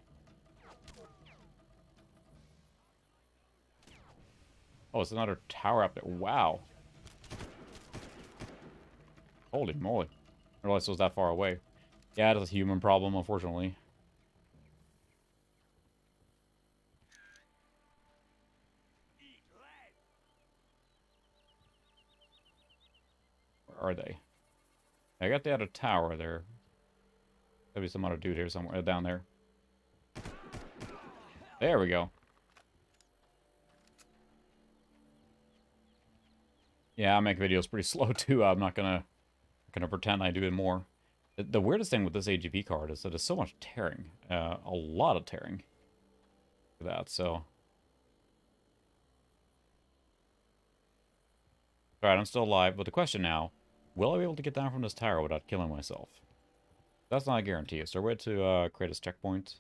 Oh, it's another tower up there. Wow. Holy moly. I realized it was that far away. Yeah, it's a human problem, unfortunately. Where are they? I got the other tower there. There'll be some other dude here somewhere down there. There we go. Yeah, I make videos pretty slow too. I'm not gonna pretend I do it more. The weirdest thing with this AGP card is that it's so much tearing. A lot of tearing. For that, so. Alright, I'm still alive, but the question now, will I be able to get down from this tower without killing myself? That's not a guarantee. Is there a way to create a checkpoint?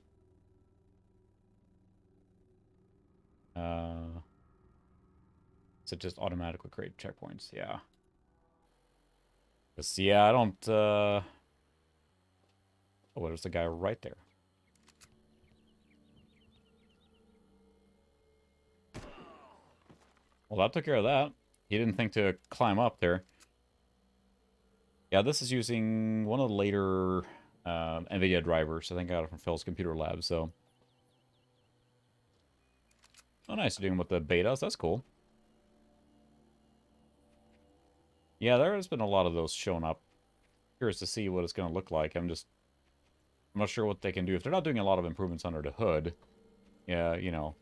So just automatically create checkpoints, yeah. Because, yeah, I don't, Oh, there's the guy right there. Well, that took care of that. He didn't think to climb up there. Yeah, this is using one of the later NVIDIA drivers. I think I got it from Phil's Computer Lab, so... Oh, nice, doing with the betas. That's cool. Yeah, there has been a lot of those showing up. Curious to see what it's going to look like. I'm not sure what they can do. If they're not doing a lot of improvements under the hood, yeah, you know.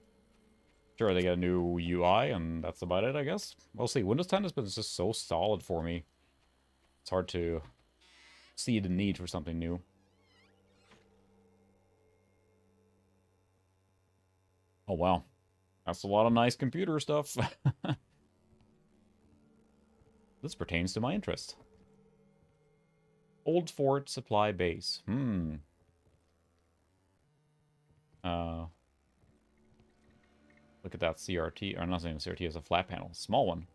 Sure, they get a new UI, and that's about it, I guess. We'll see. Windows 10 has been just so solid for me. It's hard to see the need for something new. Oh, wow. That's a lot of nice computer stuff. This pertains to my interest. Old Fort Supply Base. Look at that CRT. Or not saying CRT, it's a flat panel. Small one.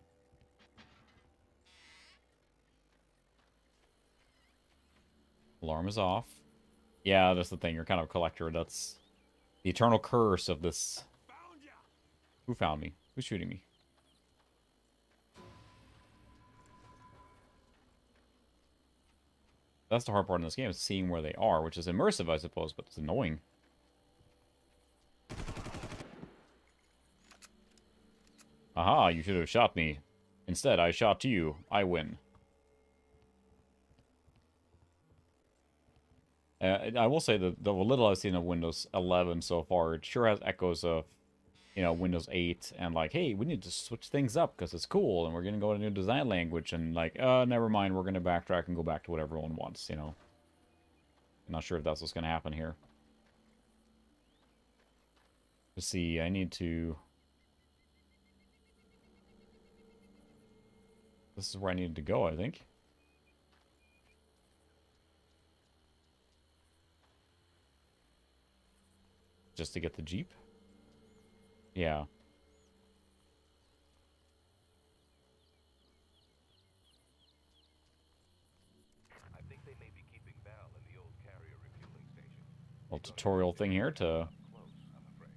Alarm is off. Yeah, that's the thing. You're kind of a collector. That's the eternal curse of this. Who found me? Who's shooting me? That's the hard part in this game, is seeing where they are, which is immersive, I suppose, but it's annoying. Aha, you should have shot me. Instead, I shot you. I win. I will say that the little I've seen of Windows 11 so far, it sure has echoes of, you know, Windows 8, and like, hey, we need to switch things up because it's cool, and we're going to go to a new design language, and like, never mind, we're going to backtrack and go back to what everyone wants, you know. I'm not sure if that's what's going to happen here. Let's see, I need to... This is where I needed to go, I think. Just to get the Jeep? Yeah. I think they may be keeping Val in the old carrier refueling station. Little tutorial thing here to... Close, I'm afraid.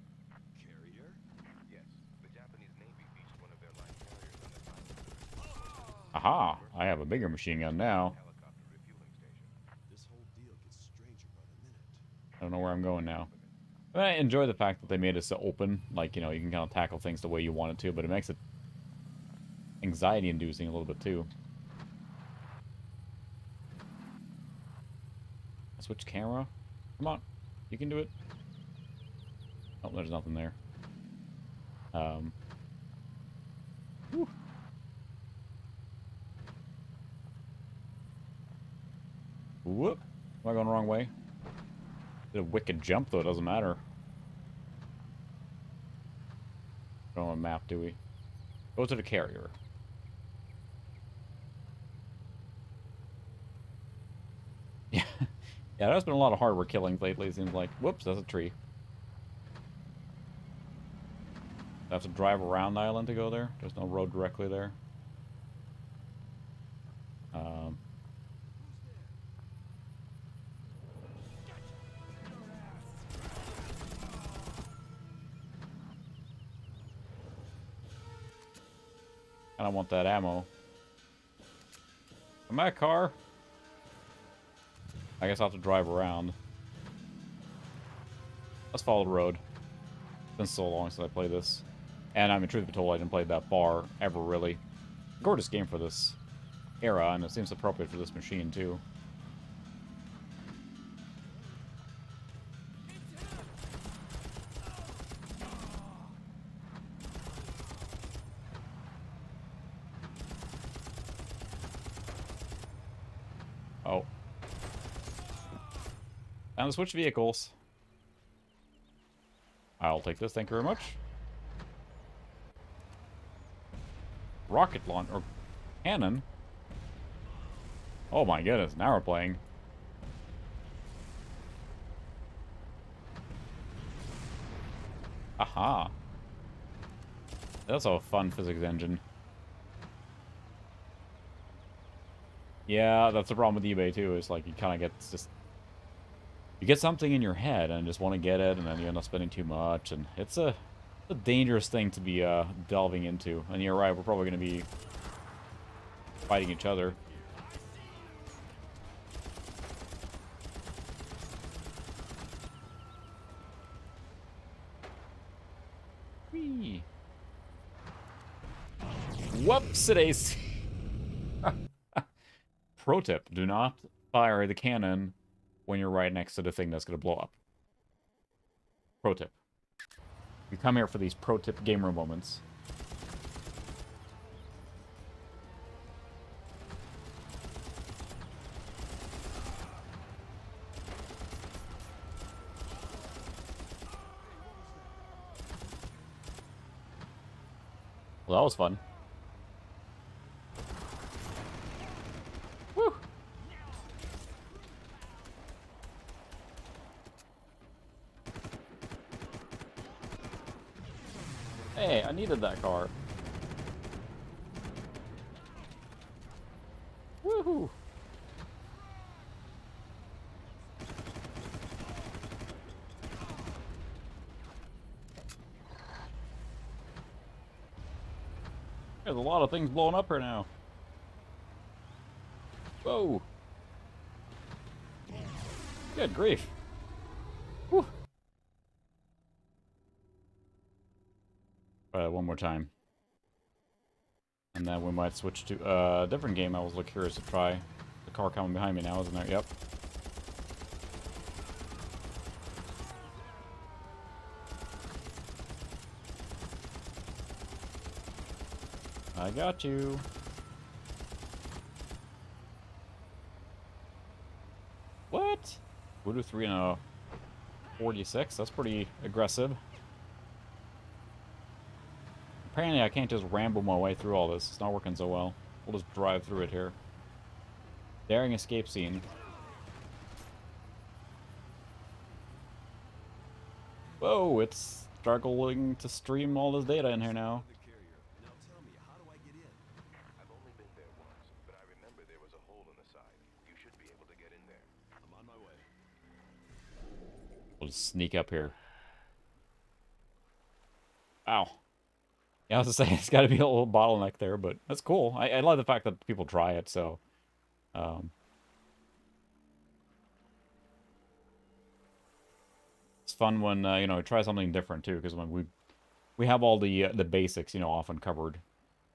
Carrier? Yes. The Japanese Navy beached one of their light carriers on the side. Aha! I have a bigger machine gun now. Helicopter refueling station. This whole deal gets stranger by the minute. I don't know where I'm going now. But I enjoy the fact that they made it so open. Like, you know, you can kind of tackle things the way you want it to, but it makes it anxiety-inducing a little bit, too. Switch camera? Come on. You can do it. Oh, there's nothing there. Whew. Whoop. Am I going the wrong way? Did a wicked jump, though. It doesn't matter. Don't have a map, do we? Go to the carrier. Yeah. Yeah, there's been a lot of hardware killings lately, it seems like. Whoops, that's a tree. I have to drive around the island to go there. There's no road directly there. I don't want that ammo. Am I a car? I guess I'll have to drive around. Let's follow the road. It's been so long since I played this. And I mean, truth be told, I didn't play that far ever, really. Gorgeous game for this era, and it seems appropriate for this machine, too. Oh. Time to switch vehicles. I'll take this, thank you very much. Rocket launch, or cannon? Oh my goodness, now we're playing. Aha. That's a fun physics engine. Yeah, that's the problem with eBay too, is like you kind of get just... You get something in your head and just want to get it, and then you end up spending too much, and it's a dangerous thing to be delving into. And you're right, we're probably going to be fighting each other. Whee! Whoopsie-daisy! Pro tip, do not fire the cannon when you're right next to the thing that's going to blow up. Pro tip. You come here for these pro tip gamer moments. Well, that was fun. Woo! Hey, I needed that car. Woohoo! There's a lot of things blowing up here now. Whoa! Good grief. Whew. One more time. And then we might switch to a different game I was curious to try. The car coming behind me now, isn't there? Yep. I got you. What? Voodoo 3 and a 46? That's pretty aggressive. Apparently I can't just ramble my way through all this. It's not working so well. We'll just drive through it here. Daring escape scene. Whoa, it's struggling to stream all this data in here now. The carrier. Now tell me, how do I get in? I've only been there once, but I remember there was a hole in the side. You should be able to get in there. I'm on my way. We'll just sneak up here. Ow. Yeah, I was gonna say, it's gotta be a little bottleneck there, but that's cool. I love the fact that people try it, so... it's fun when, you know, try something different, too, because when we have all the basics, you know, often covered.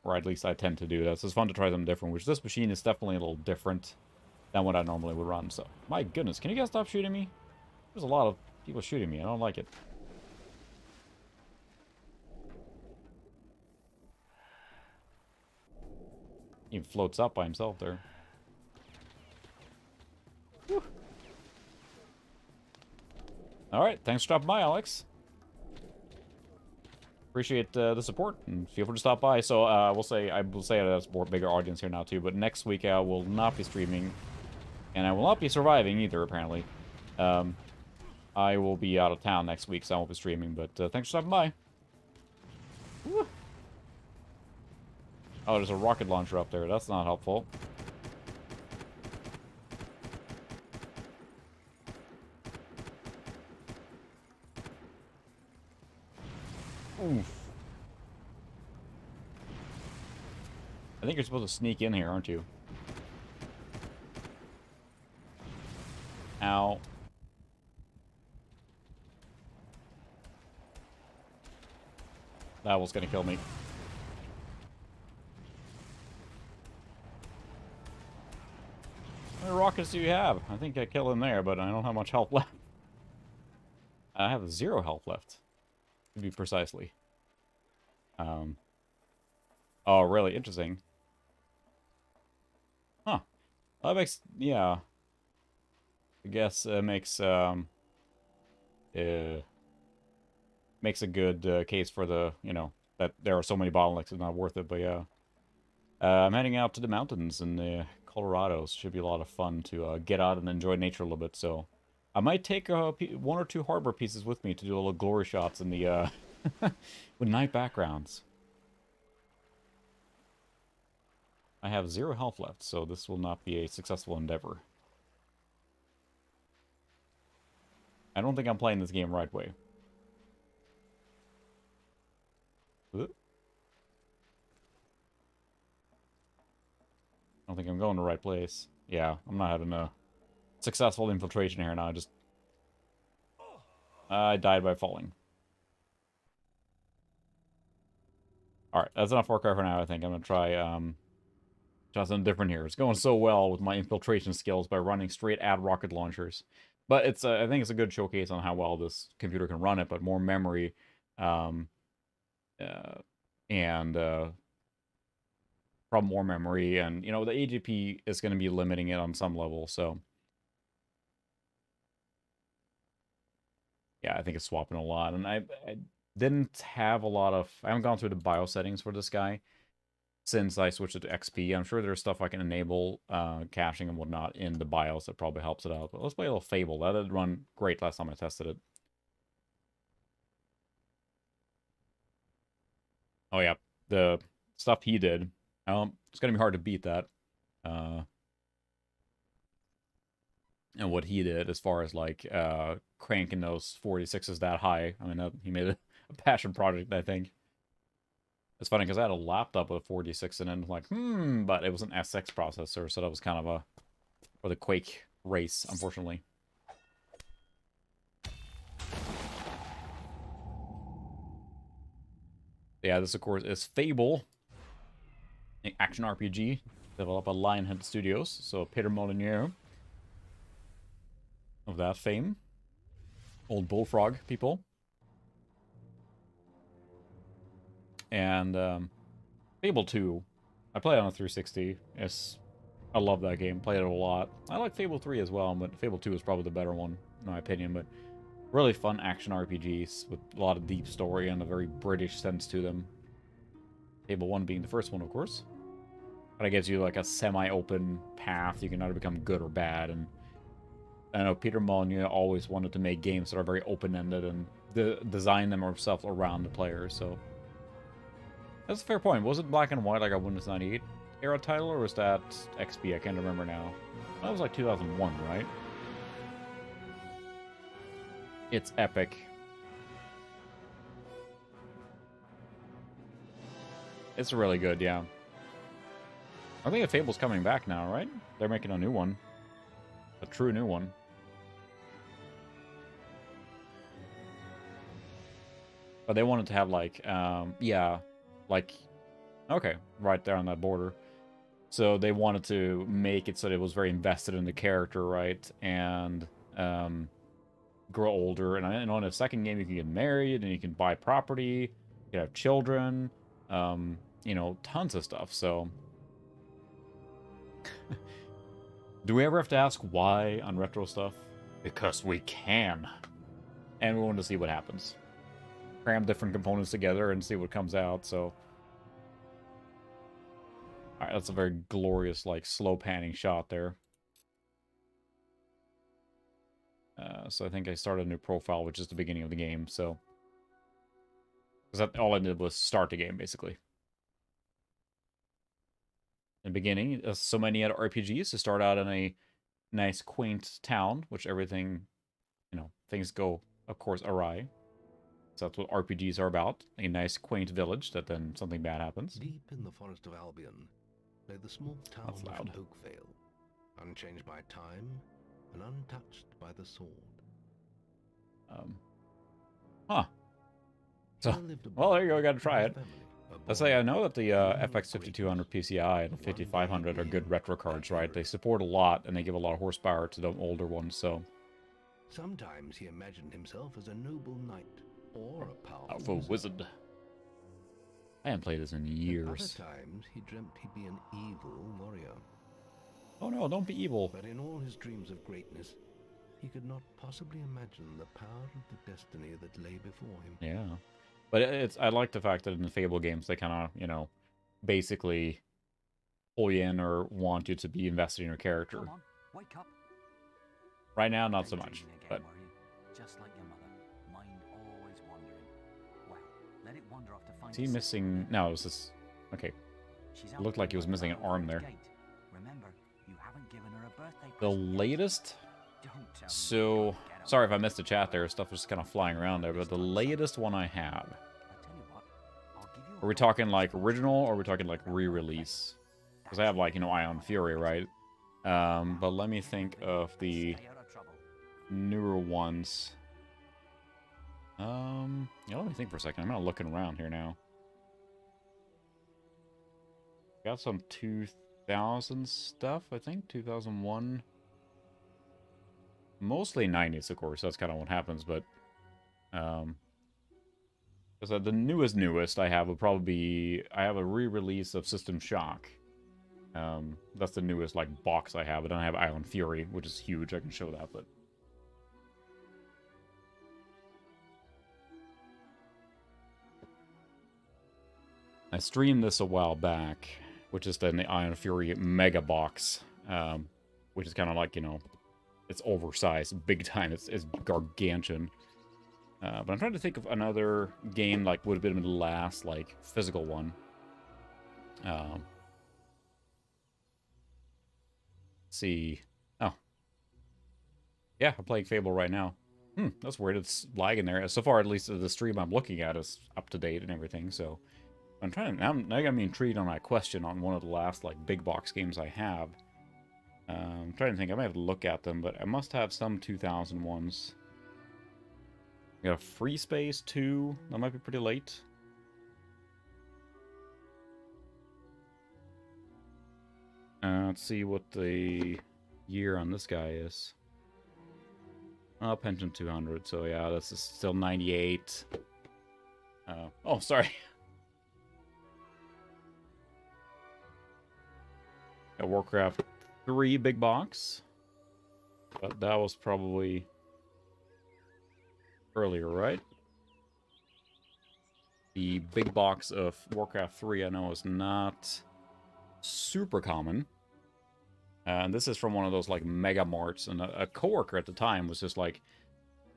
Or at least I tend to do that, so it's fun to try something different, which this machine is definitely a little different than what I normally would run, so... My goodness, can you guys stop shooting me? There's a lot of people shooting me, I don't like it. He floats up by himself there. Alright, thanks for stopping by, Alex. Appreciate the support, and feel free to stop by. So, I will say I have a bigger audience here now, too, but next week I will not be streaming, and I will not be surviving either, apparently. I will be out of town next week, so I won't be streaming, but thanks for stopping by. Woo. Oh, there's a rocket launcher up there. That's not helpful. Oof. I think you're supposed to sneak in here, aren't you? Ow. That was gonna kill me. How many rockets do you have? I think I killed him there, but I don't have much health left. I have 0 health left, to be precisely. Oh, really interesting. Huh. That makes, yeah. I guess makes makes a good case for the, you know, that there are so many bottlenecks, it's not worth it, but yeah. I'm heading out to the mountains in Colorado, so it should be a lot of fun to get out and enjoy nature a little bit, so... I might take 1 or 2 hardware pieces with me to do a little glory shots in the, with night backgrounds. I have 0 health left, so this will not be a successful endeavor. I don't think I'm playing this game right way. I don't think I'm going to the right place. Yeah, I'm not having a successful infiltration here now. I died by falling. Alright, that's enough Warcraft for now, I think. I'm going to try something different here. It's going so well with my infiltration skills by running straight at rocket launchers. But it's I think it's a good showcase on how well this computer can run it, but more memory and from more memory, and you know, the AGP is going to be limiting it on some level, so yeah, I think it's swapping a lot. And I didn't have a lot of, I haven't gone through the BIOS settings for this guy since I switched it to XP. I'm sure there's stuff I can enable, caching and whatnot in the BIOS that probably helps it out. But let's play a little Fable. That did run great last time I tested it. Oh yeah, the stuff he did. It's gonna be hard to beat that. And what he did as far as like cranking those 46s that high. I mean, he made a passion project, I think. It's funny because I had a laptop with a 46 and then like, but it was an SX processor, so that was kind of a for the Quake race, unfortunately. Yeah, this of course is Fable, an action RPG developed by Lionhead Studios. So Peter Molyneux of that fame, old Bullfrog people, and Fable 2. I played it on a 360. I love that game. Played it a lot. I like Fable 3 as well, but Fable 2 is probably the better one, in my opinion. But really fun action RPGs with a lot of deep story and a very British sense to them. Fable 1 being the first one, of course. But it gives you like a semi-open path. You can either become good or bad. And I know Peter Molyneux always wanted to make games that are very open-ended and design them himself around the player, so... That's a fair point. Was it Black and White like a Windows 98 era title, or was that XP? I can't remember now. That was like 2001, right? It's epic. It's really good, yeah. I think Fable's coming back now, right? They're making a new one. A true new one. But they wanted to have like, yeah, like, okay, right there on that border. So they wanted to make it so that it was very invested in the character, right? And grow older. And I know in the second game you can get married and you can buy property, you can have children, you know, tons of stuff. So do we ever have to ask why on retro stuff? Because we can. And we want to see what happens. Cram different components together and see what comes out, so... Alright, that's a very glorious, like, slow panning shot there. So I think I started a new profile, which is the beginning of the game, so... Because all I did was start the game, basically. In the beginning, so many other RPGs, to start out in a nice, quaint town, which everything, things go, of course, awry. So that's what RPGs are about. A nice, quaint village that then something bad happens. Deep in the forest of Albion lay the small town That's loud. of Oakvale, unchanged by time and untouched by the sword. Huh. So, There lived a well, there you boy go, gotta try and it. his family, a Let's boy say I know that the dreaming of FX 5200 greatness. PCI and the 5500 are good retro cards, right? They support a lot, and they give a lot of horsepower to the older ones, so... Sometimes he imagined himself as a noble knight or a powerful Powerful wizard. I haven't played this in At years. other times he dreamt he'd be an evil warrior. Oh no, don't be evil. But in all his dreams of greatness, he could not possibly imagine the power of the destiny that lay before him. Yeah. But I like the fact that in the Fable games, they kind of, basically pull you in or want you to be invested in your character. Come on, wake up. Right now, not so much. Daydreaming But again, were you? Just like your mother, mind always wandering. Well, let it wander off to find is he its missing... sister. No, it was this... Okay. She's It looked like he was missing an arm there. Gate. Remember, you haven't given her a birthday The present yet. latest... Don't tell me So... you can't get Sorry if away. I missed the chat there. Stuff was kind of flying around there. But the latest one I have... I tell you what, I'll give you a Are we talking like original or are we talking like re-release? Because I have like, Ion Fury, right? But let me think of the Stay out of trouble. newer ones. Yeah, let me think for a second. I'm not looking around here now. Got some 2000 stuff, I think. 2001. Mostly 90s, of course. That's kind of what happens, but... Because the newest I have would probably be... I have a re-release of System Shock. That's the newest, like, box I have. I don't have Ion Fury, which is huge. I can show that, but... I streamed this a while back, which is then the Ion Fury Mega Box, which is kind of like, it's oversized, big time. It's gargantuan. But I'm trying to think of another game like would have been the last like physical one. Let's see. Oh, yeah, I'm playing Fable right now. That's weird. It's lagging there. So far, at least the stream I'm looking at is up to date and everything. So I'm trying. Now I got me intrigued on that question on one of the last like big box games I have. I'm trying to think. I might have to look at them, but I must have some 2000 ones. We got a Free Space 2. That might be pretty late. Let's see what the year on this guy is. Oh, Pension 200. So yeah, this is still 98. Oh, sorry. A Warcraft 3 big box. But that was probably... earlier, right? The big box of Warcraft 3 I know is not super common. And this is from one of those like mega marts, and a coworker at the time was just like,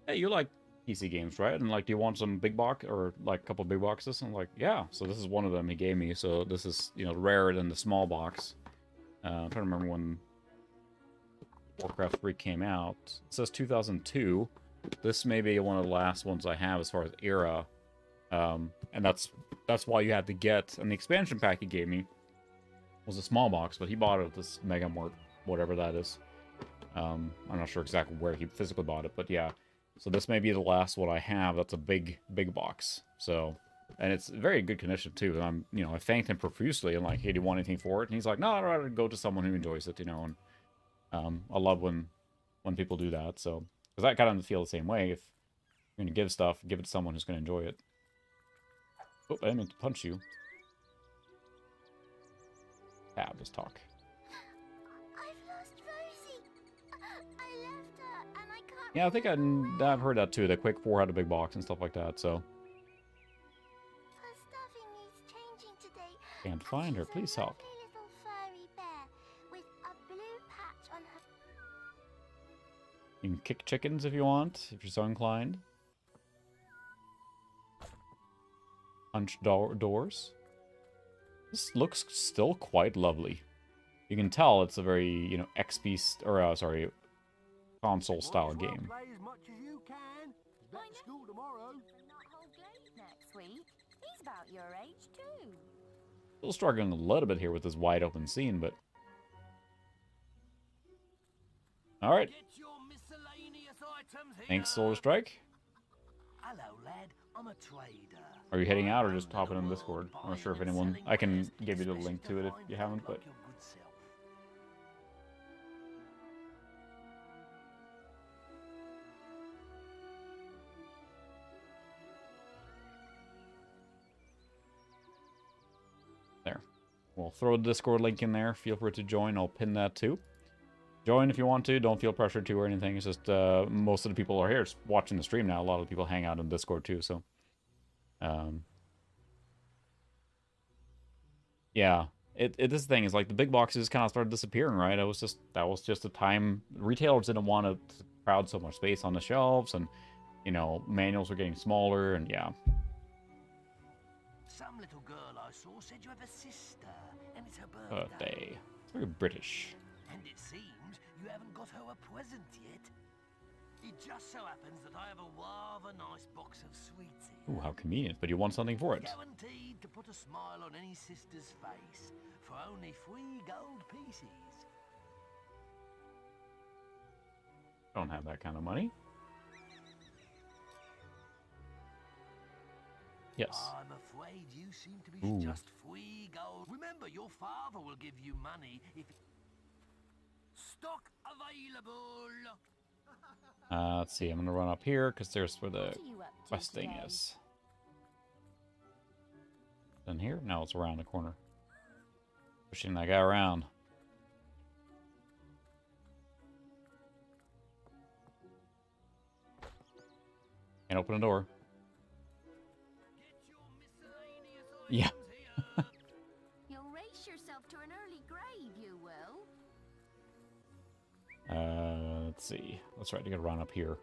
hey, you like PC games, right? And like, do you want some big box or like a couple big boxes? And I'm like, yeah. So this is one of them he gave me. So this is, rarer than the small box. I'm trying to remember when Warcraft 3 came out. It says 2002. This may be one of the last ones I have as far as era. And that's why you had to get... And the expansion pack he gave me was a small box, but he bought it at this Mega Mart, whatever that is. I'm not sure exactly where he physically bought it, but yeah. So this may be the last one I have that's a big box. So... And it's very good condition, too. And I thanked him profusely and like, hey, do you want anything for it? And he's like, no, I'd rather go to someone who enjoys it, And I love when people do that, so... Because I kind of feel the same way. If you're going to give stuff, give it to someone who's going to enjoy it. Oh, I didn't mean to punch you. Just talk. I've lost Rosie. I left her and I can't. Yeah, I think I've heard that too. The Quake 4 had a big box and stuff like that, so... Her stuffing needs changing today. Can't find her. Please help. Lovely little furry bear with a blue patch on her. You can kick chickens if you want, if you're so inclined. punch doors. This looks still quite lovely. You can tell it's a very, you know, XP or sorry, console style game. Play as much as you can. Back to school tomorrow. Not whole Glade next week. He's about your age too. Still struggling a little bit here with this wide open scene, but all right. Get your miscellaneous items here. Thanks, Solar Strike. Hello, lad. I'm a trader. Are you heading out or just hopping in Discord? I'm not sure if anyone. I can give you the link to it if you haven't, but. There. We'll throw the Discord link in there. Feel free to join. I'll pin that too. Join if you want to. Don't feel pressured to or anything. It's just most of the people are here just watching the stream now. A lot of people hang out in Discord too, so. Yeah. This thing is like the big boxes kind of started disappearing, right? That was just a time retailers didn't want to crowd so much space on the shelves, and you know, manuals were getting smaller, and yeah. Some little girl I saw said you have a sister, and it's her Birthday. It's very British. And it seems you haven't got her a present yet. It just so happens that I have a rather nice box of sweets here. Ooh, how convenient, but you want something for it. Guaranteed to put a smile on any sister's face for only 3 gold pieces. Don't have that kind of money. Yes. I'm afraid you seem to be just 3 gold. Remember, your father will give you money if... Stock available! Let's see, I'm gonna run up here because there's where the questing is. In here? No, it's around the corner. Pushing that guy around. Can't open the door. Yeah. You'll race yourself to an early grave, you will. Let's see. Let's try to get around up here.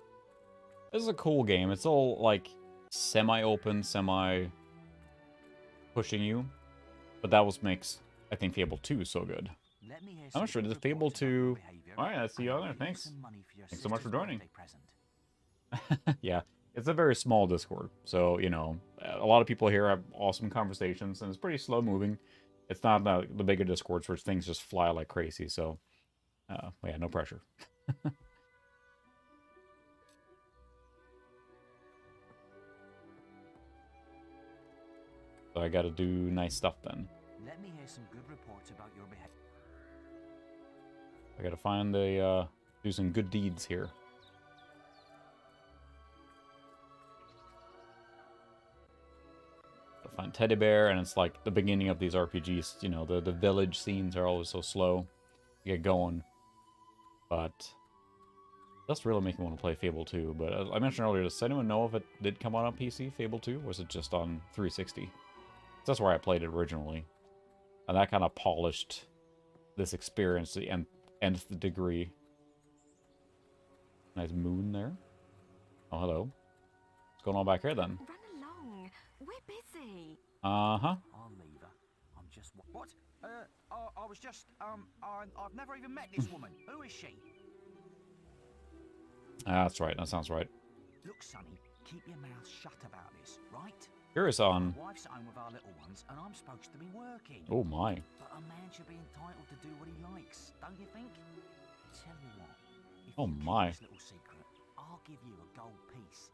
This is a cool game. It's all like semi-open, semi-pushing you. But that was makes, I think, Fable 2 so good. I'm not sure. Did Fable 2... Alright, I see you on there. Thanks. Thanks so much for joining. Yeah. It's a very small Discord. So, you know, a lot of people here have awesome conversations, and it's pretty slow moving. It's not the bigger Discords where things just fly like crazy, so... yeah, no pressure. So I gotta do nice stuff then. Let me hear some good reports about your behavior. I gotta find the, do some good deeds here. Gotta find Teddy Bear, and it's like the beginning of these RPGs, you know, the village scenes are always so slow to get going. But that's really making me want to play Fable 2. But as I mentioned earlier, does anyone know if it did come out on PC, Fable 2? Or was it just on 360? That's where I played it originally. And that kind of polished this experience to the nth degree. Nice moon there. Oh, hello. What's going on back here then? Run along. We're busy. Uh-huh. I'll leave her. I'm just... What? I was just, I've never even met this woman. Who is she? That's right. That sounds right. Look, Sonny, keep your mouth shut about this, right? Curious on... My wife's at home with our little ones, and I'm supposed to be working. Oh, my. But a man should be entitled to do what he likes, don't you think? Tell you what, if Oh, you keep my. this little secret, I'll give you a gold piece.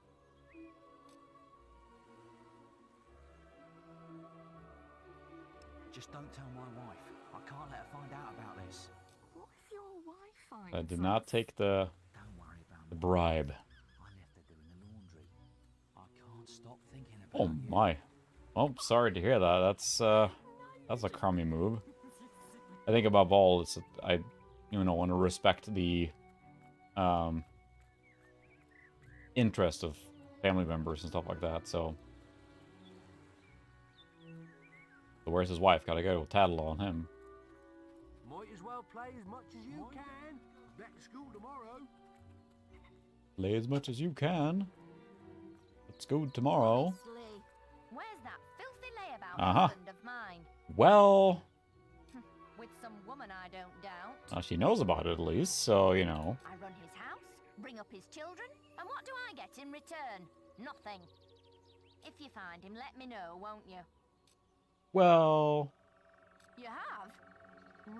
Just don't tell my wife. I can't let her find out about this. What if your wife finds I did not take the bribe. I left her doing the laundry. I can't stop thinking about Oh, my. Well, sorry to hear that. That's a crummy move. I think above all, it's I, you know, want to respect the interest of family members and stuff like that. So where's his wife? Gotta go tattle on him. Might as well play as much as you can. Back to school tomorrow. Play as much as you can. Let's go tomorrow. Honestly, where's that filthy about Uh-huh. husband of mine? Well, With some woman I don't doubt. she knows about it at least, so, you know. I run his house, bring up his children, and what do I get in return? Nothing. If you find him, let me know, won't you? Well, You have?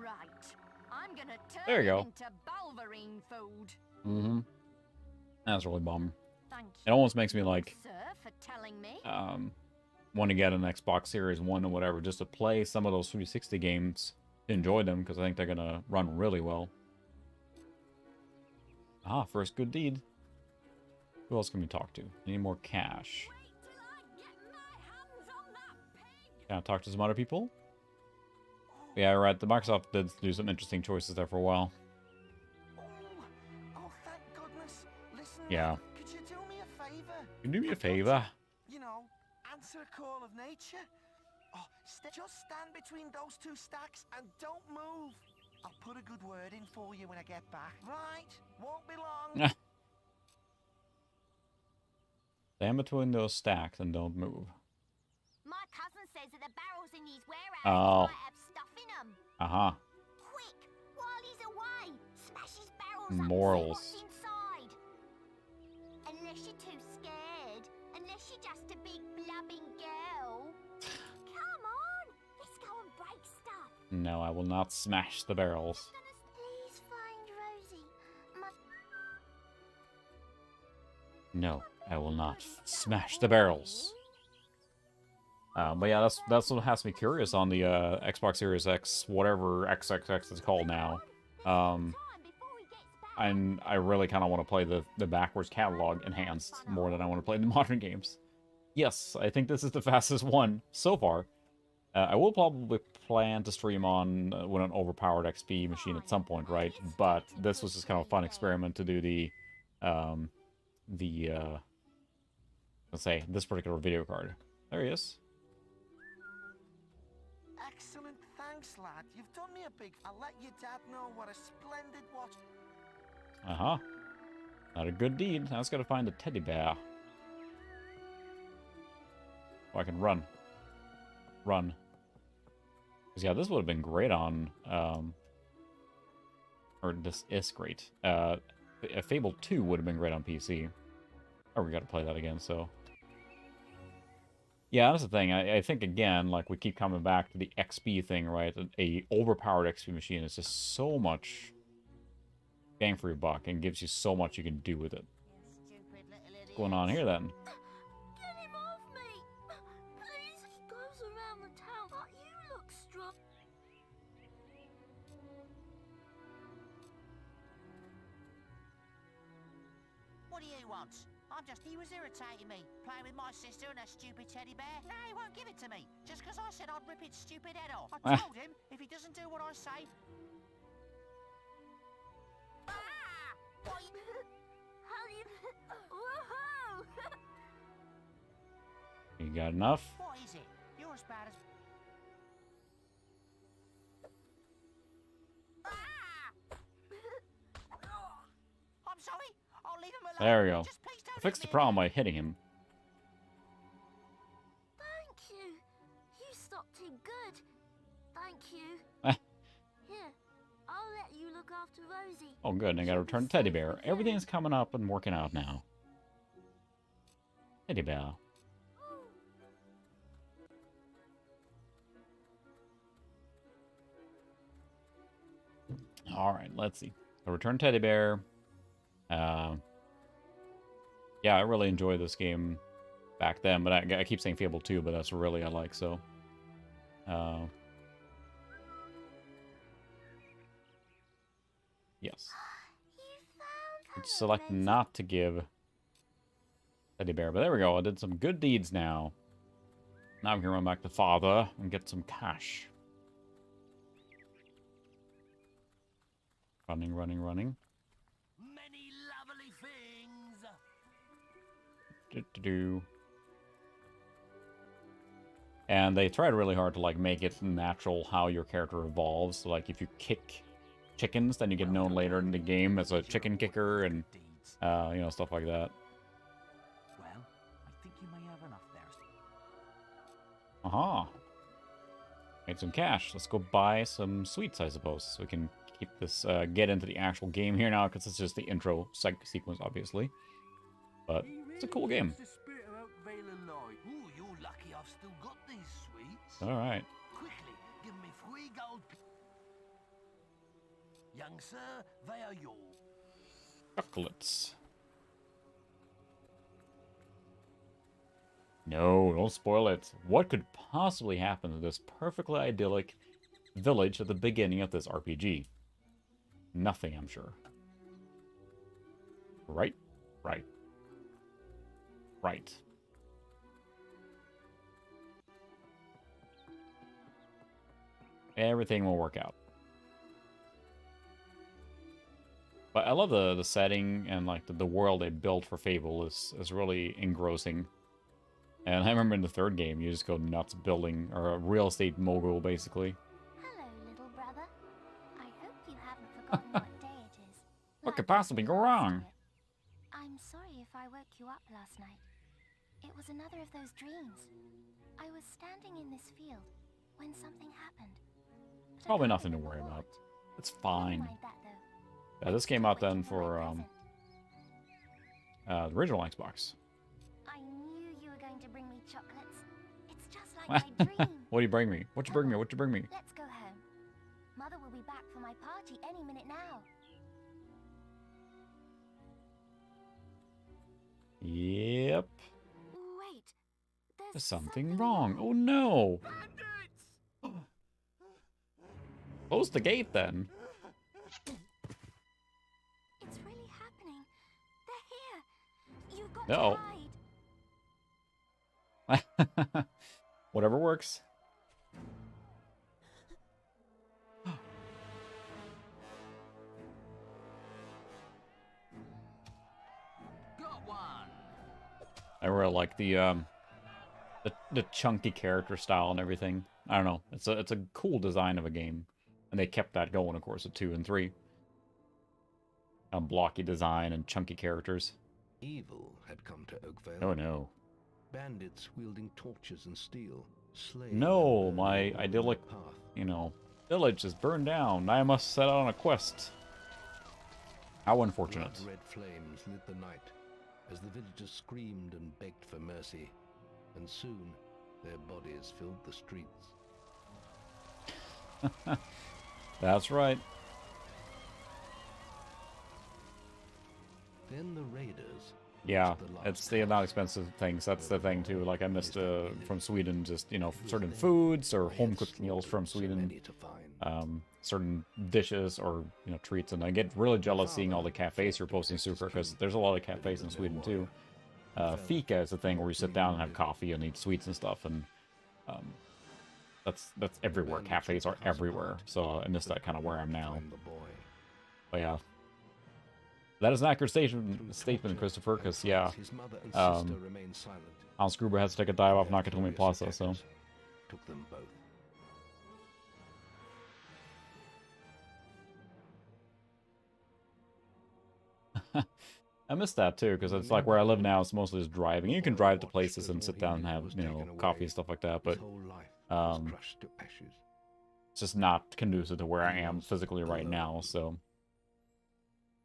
Right. I'm gonna turn there you him go. into Balverine food. Mm-hmm. That's really bummer. Thank It almost makes me like, sir, for telling me. want to get an Xbox Series 1 or whatever just to play some of those 360 games, to enjoy them, because I think they're gonna run really well. Ah, first good deed. Who else can we talk to? Need more cash. Can I talk to some other people? Yeah, right. The Microsoft did do some interesting choices there for a while. Oh, thank goodness. Listen, Yeah. could you do me a favor? Can you do me a favor? You know, answer a call of nature. Oh, just stand between those two stacks and don't move. I'll put a good word in for you when I get back. Right? Won't be long. Stand between those stacks and don't move. My cousin says that the barrels in these warehouses Oh. might have stuff in them. Uh-huh. Quick, while he's away, smash his barrels up and see Morals. what's inside. Unless you're too scared. Unless you're just a big blubbing girl. Come on, let's go and break stuff. No, I will not smash the barrels. Please find Rosie. No, I will not smash the barrels. But yeah, that's what has me curious on the Xbox Series X, whatever XXX is called now. And I really kind of want to play the backwards catalog enhanced more than I want to play the modern games. Yes, I think this is the fastest one so far. I will probably plan to stream on with an overpowered XP machine at some point, right? But this was just kind of a fun experiment to do let's say, this particular video card. There he is. Excellent, thanks, lad. You've done me a big. I'll let your dad know what a splendid watch. Uh-huh. Not a good deed. Now I just gotta find the teddy bear. Oh, I can run. Run. Because, yeah, this would have been great on, or this is great. Fable 2 would have been great on PC. Oh, we gotta play that again, so. Yeah, that's the thing. I think, again, like, we keep coming back to the XP thing, right? A overpowered XP machine is just so much bang for your buck and gives you so much you can do with it. What's going on here, then? Get him off me! Please, he goes around the town, but you look strong. What do you want? He was irritating me, playing with my sister and her stupid teddy bear. No, he won't give it to me, just because I said I'd rip his stupid head off. I told him, if he doesn't do what I say... How you... Woohoo! You got enough? What is it? You're as bad as... I'm sorry. I'll leave him alone. There we go. Just please don't I fixed the hit me problem by hitting him. Thank you. You stopped him good. Thank you. Here, I'll let you look after Rosie. Oh, good. And I gotta return the teddy bear. Everything's coming up and working out now. Teddy bear. Alright, let's see. The return teddy bear. Yeah, I really enjoyed this game back then, but I keep saying Fable 2, but that's really I like, so. Yes. Select not to give teddy bear, but there we go. I did some good deeds now. Now we can run back to father and get some cash. Running, running, running. Many lovely things. Do-do-do. And they tried really hard to like make it natural how your character evolves. So, like if you kick chickens, then you get known later in the game as a chicken kicker, and you know, stuff like that. Well, I think you may have enough there. Aha. Made some cash. Let's go buy some sweets, I suppose. So we can keep this, get into the actual game here now, because it's just the intro sequence, obviously. But it's a cool game. Ooh, you're lucky I've still got these sweets. Alright. Quickly, give me 3 gold. Young sir, they are yours. Chocolates. No, don't spoil it. What could possibly happen to this perfectly idyllic village at the beginning of this RPG? Nothing, I'm sure. Right? Right. Right. Everything will work out. But I love the setting and like the world they built for Fable is really engrossing. And I remember in the 3rd game, you just go nuts building, or a real estate mogul, basically. Hello, little brother. I hope you haven't forgotten what day it is. What could possibly go wrong? I'm sorry if I woke you up last night. It was another of those dreams. I was standing in this field when something happened. Probably nothing to worry about. It's fine. Yeah, this came out then for the original Xbox. I knew you were going to bring me chocolates. It's just like my dream. What do you bring me? What you bring me? What you bring me? Let's go home. Mother will be back for my party any minute now. Yep. Wait. There's something wrong. Oh no. Close the gate then. It's really happening. They're here. You've got No. to hide. Whatever works. Got one. I really like the chunky character style and everything. I don't know. It's a cool design of a game, and they kept that going, of course, at 2 and 3. Blocky design and chunky characters. Evil had come to Oakvale. Oh no. Bandits wielding torches and steel. Slaying No, and my burning idyllic, the path. village is burned down. I must set out on a quest. How unfortunate. Blood-red flames lit the night as the villagers screamed and begged for mercy, and soon their bodies filled the streets. That's right. Then the raiders. Yeah, reached the last it's the not house. expensive things. That's the thing too. Like I missed from Sweden, just certain foods or home cooked meals from Sweden, Many to find. certain dishes or treats, and I get really jealous seeing all the cafes you're posting, Super, because there's a lot of cafes in Sweden too. Fika is a thing where you sit down and have coffee and eat sweets and stuff, and that's everywhere. Cafes are everywhere, so I miss that kind of where I'm now. Find the boy. But yeah. That is an accurate statement, Christopher, because, yeah, His mother and sister remained silent. Hans Gruber has to take a dive off Their Nakatomi furious Plaza, so... attackers took them both. I miss that, too, because it's like where I live now, it's mostly just driving. You can drive to places and sit down and have, coffee and stuff like that, but His whole life was crushed to ashes. it's just not conducive to where I am physically right now, so...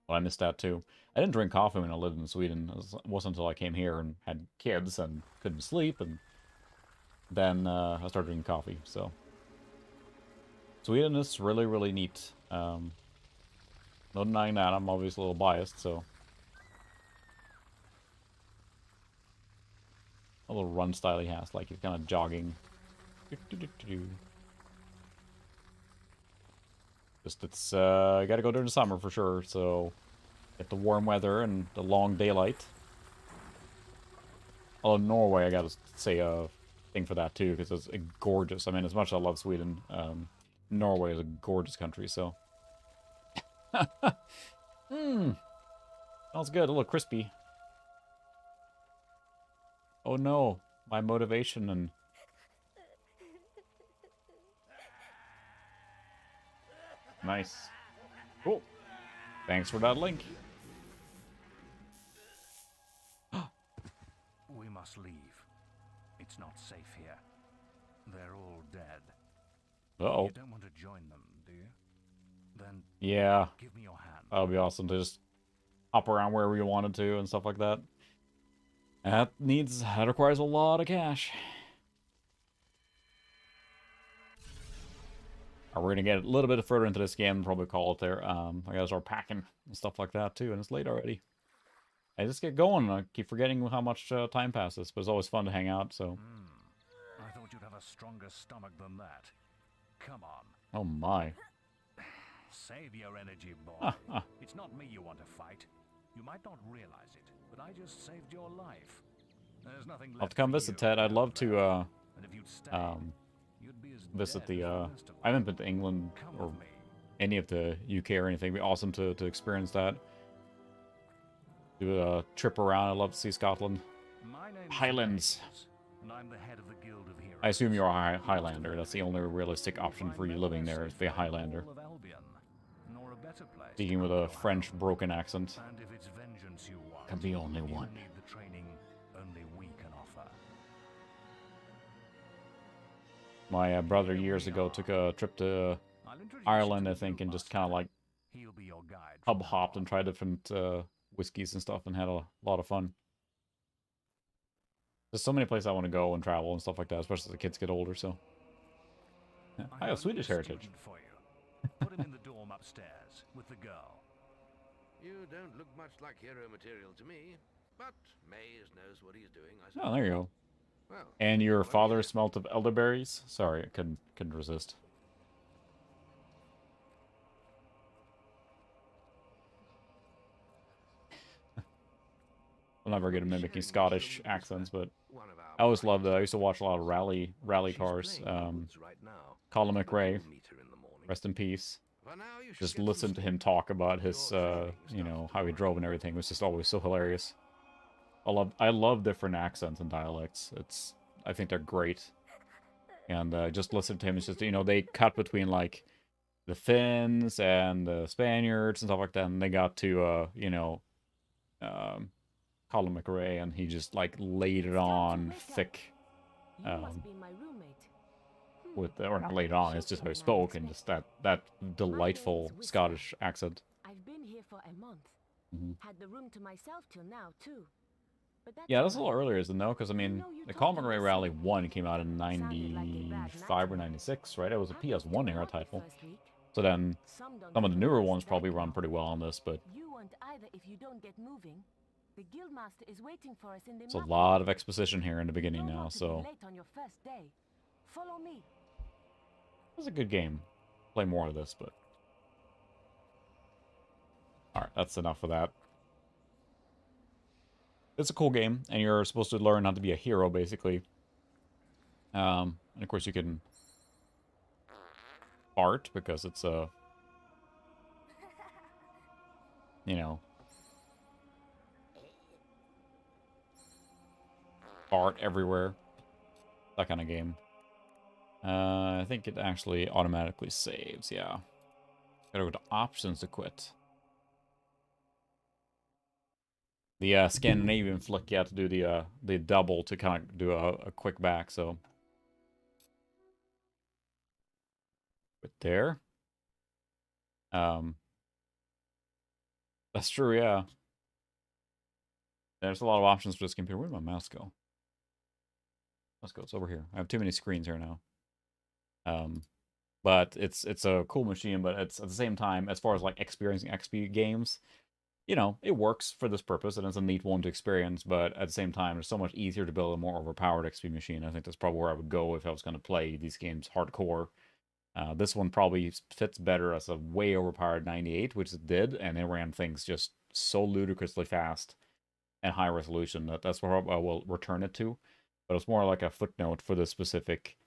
Well, I missed that, too. I didn't drink coffee when I lived in Sweden. It wasn't until I came here and had kids and couldn't sleep, and then I started drinking coffee, so... Sweden is really, really neat. No denying that, I'm obviously a little biased, so... A little run style he has, like he's kind of jogging. Just it's I gotta go during the summer for sure, so get the warm weather and the long daylight. Although Norway, I gotta say a thing for that too, because it's gorgeous. I mean, as much as I love Sweden, Norway is a gorgeous country, so. Smells good, a little crispy. Oh no, my motivation and... Nice. Cool. Thanks for that link. We must leave. It's not safe here. they're all dead. Uh-oh. You don't want to join them, do you? Then Yeah. give me your hand. That would be awesome to just hop around wherever you wanted to and stuff like that. That requires a lot of cash. We're gonna get a little bit further into this game and probably call it there. I gotta start packing and stuff like that too, and it's late already. I just get going. I keep forgetting how much time passes, but it's always fun to hang out, so. I thought you'd have a stronger stomach than that. Come on. Oh my. Save your energy, boy. It's not me you want to fight. You might not realize it, but I just saved your life. There's nothing left. I'll have to come visit, Ted. I'd love to and if you'd stay, you'd be as visit dead the as the rest of I haven't been to England Come or with me. any of the UK or anything. It'd be awesome to experience that. Do a trip around. I'd love to see Scotland. My name's Highlands. James, and I'm the head of the Guild of Heroes. I assume you're a Highlander. That's the only realistic option for you living there is to be a Highlander. Of Albion, nor a better place Speaking with a French broken accent. And if it's vengeance you want, Can be only you one. need the training only we can offer. My brother years ago took a trip to I'll introduce Ireland, you I to think, the and just kind of like He'll be your guide from hub now hopped and on. tried different whiskeys and stuff and had a lot of fun. There's so many places I want to go and travel and stuff like that, especially as the kids get older, so. Yeah, I have Swedish heritage. Student for you. Put him in the dorm upstairs with the girl. You don't look much like hero material to me, but Mays knows what he's doing, I Oh, suppose. there you go. Well, And your well, father yeah. smelt of elderberries? Sorry, I couldn't resist. I'm never good at mimicking Scottish accents, but One of our I always loved boys. I used to watch a lot of rally She's cars. playing in the woods right now, Colin but McRae, you'll meet her in the morning. rest in peace. For now, you should Just get some listen to sleep. him talk about his, Your training you know, starts how he tomorrow. drove and everything. It was just always so hilarious. I love different accents and dialects. I think they're great. And just listen to him. It's just, you know, they cut between like the Finns and the Spaniards and stuff like that. And they got to, you know, Colin McRae, and he just like laid it on thick. You must be my roommate. With or not laid it on. It's just how he spoke and just that delightful Scottish accent. I've been here for a month. Mhm. Had the room to myself till now, too. But that's Yeah, that's a all little right. earlier, isn't it? No, because I mean, know you the told Colin me McRae this Rally song. 1 came out in Sounded like a bad 95 or night. 96, right? It was a I was PS1 doing era well the title. first week. So then Some don't some of the even newer last ones that probably run long. pretty well on this, but You won't either if you don't get moving. The guildmaster is waiting for us in the it's a map. lot of exposition here in the You beginning don't now, want to be so late on your first day. Follow me. it's a good game. Play more of this, but alright, that's enough of that. It's a cool game, and you're supposed to learn how to be a hero, basically. And of course you can fart, because it's a, you know, fart everywhere. That kind of game. I think it actually automatically saves, yeah. Gotta go to options to quit. The Scandinavian flick, you have to do the double to kind of do a quick back, so. But there. That's true, yeah. There's a lot of options for this computer. Where did my mouse go? Let's go, it's over here. I have too many screens here now. But it's a cool machine, but it's at the same time, as far as like experiencing XP games, you know, it works for this purpose, and it's a neat one to experience, but at the same time, it's so much easier to build a more overpowered XP machine. I think that's probably where I would go if I was going to play these games hardcore. This one probably fits better as a way overpowered 98, which it did, and it ran things just so ludicrously fast and high resolution that that's where I will return it to. But it's more like a footnote for the specific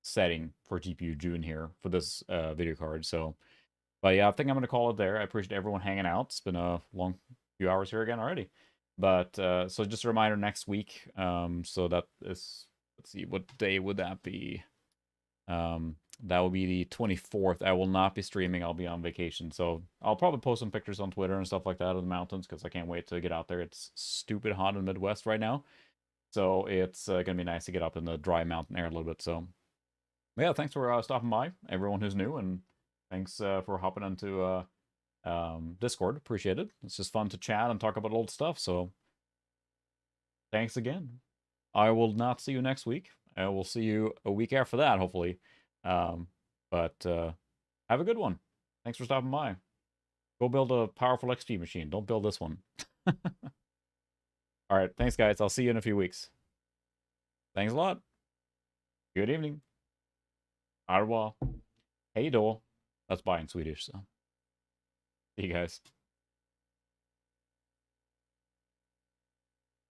setting for GPU June here for this video card. So, but yeah, I think I'm going to call it there. I appreciate everyone hanging out. It's been a long few hours here again already. But so just a reminder, next week. So that is, let's see, what day would that be? That will be the 24th. I will not be streaming. I'll be on vacation. So I'll probably post some pictures on Twitter and stuff like that of the mountains, because I can't wait to get out there. It's stupid hot in the Midwest right now. So it's going to be nice to get up in the dry mountain air a little bit. So, yeah, thanks for stopping by, everyone who's new, and thanks for hopping into Discord. Appreciate it. It's just fun to chat and talk about old stuff. So, thanks again. I will not see you next week. I will see you a week after that, hopefully. But have a good one. Thanks for stopping by. Go build a powerful XP machine. Don't build this one. All right. Thanks, guys. I'll see you in a few weeks. Thanks a lot. Good evening. Au revoir. Hej då. That's bye in Swedish, so. See you guys.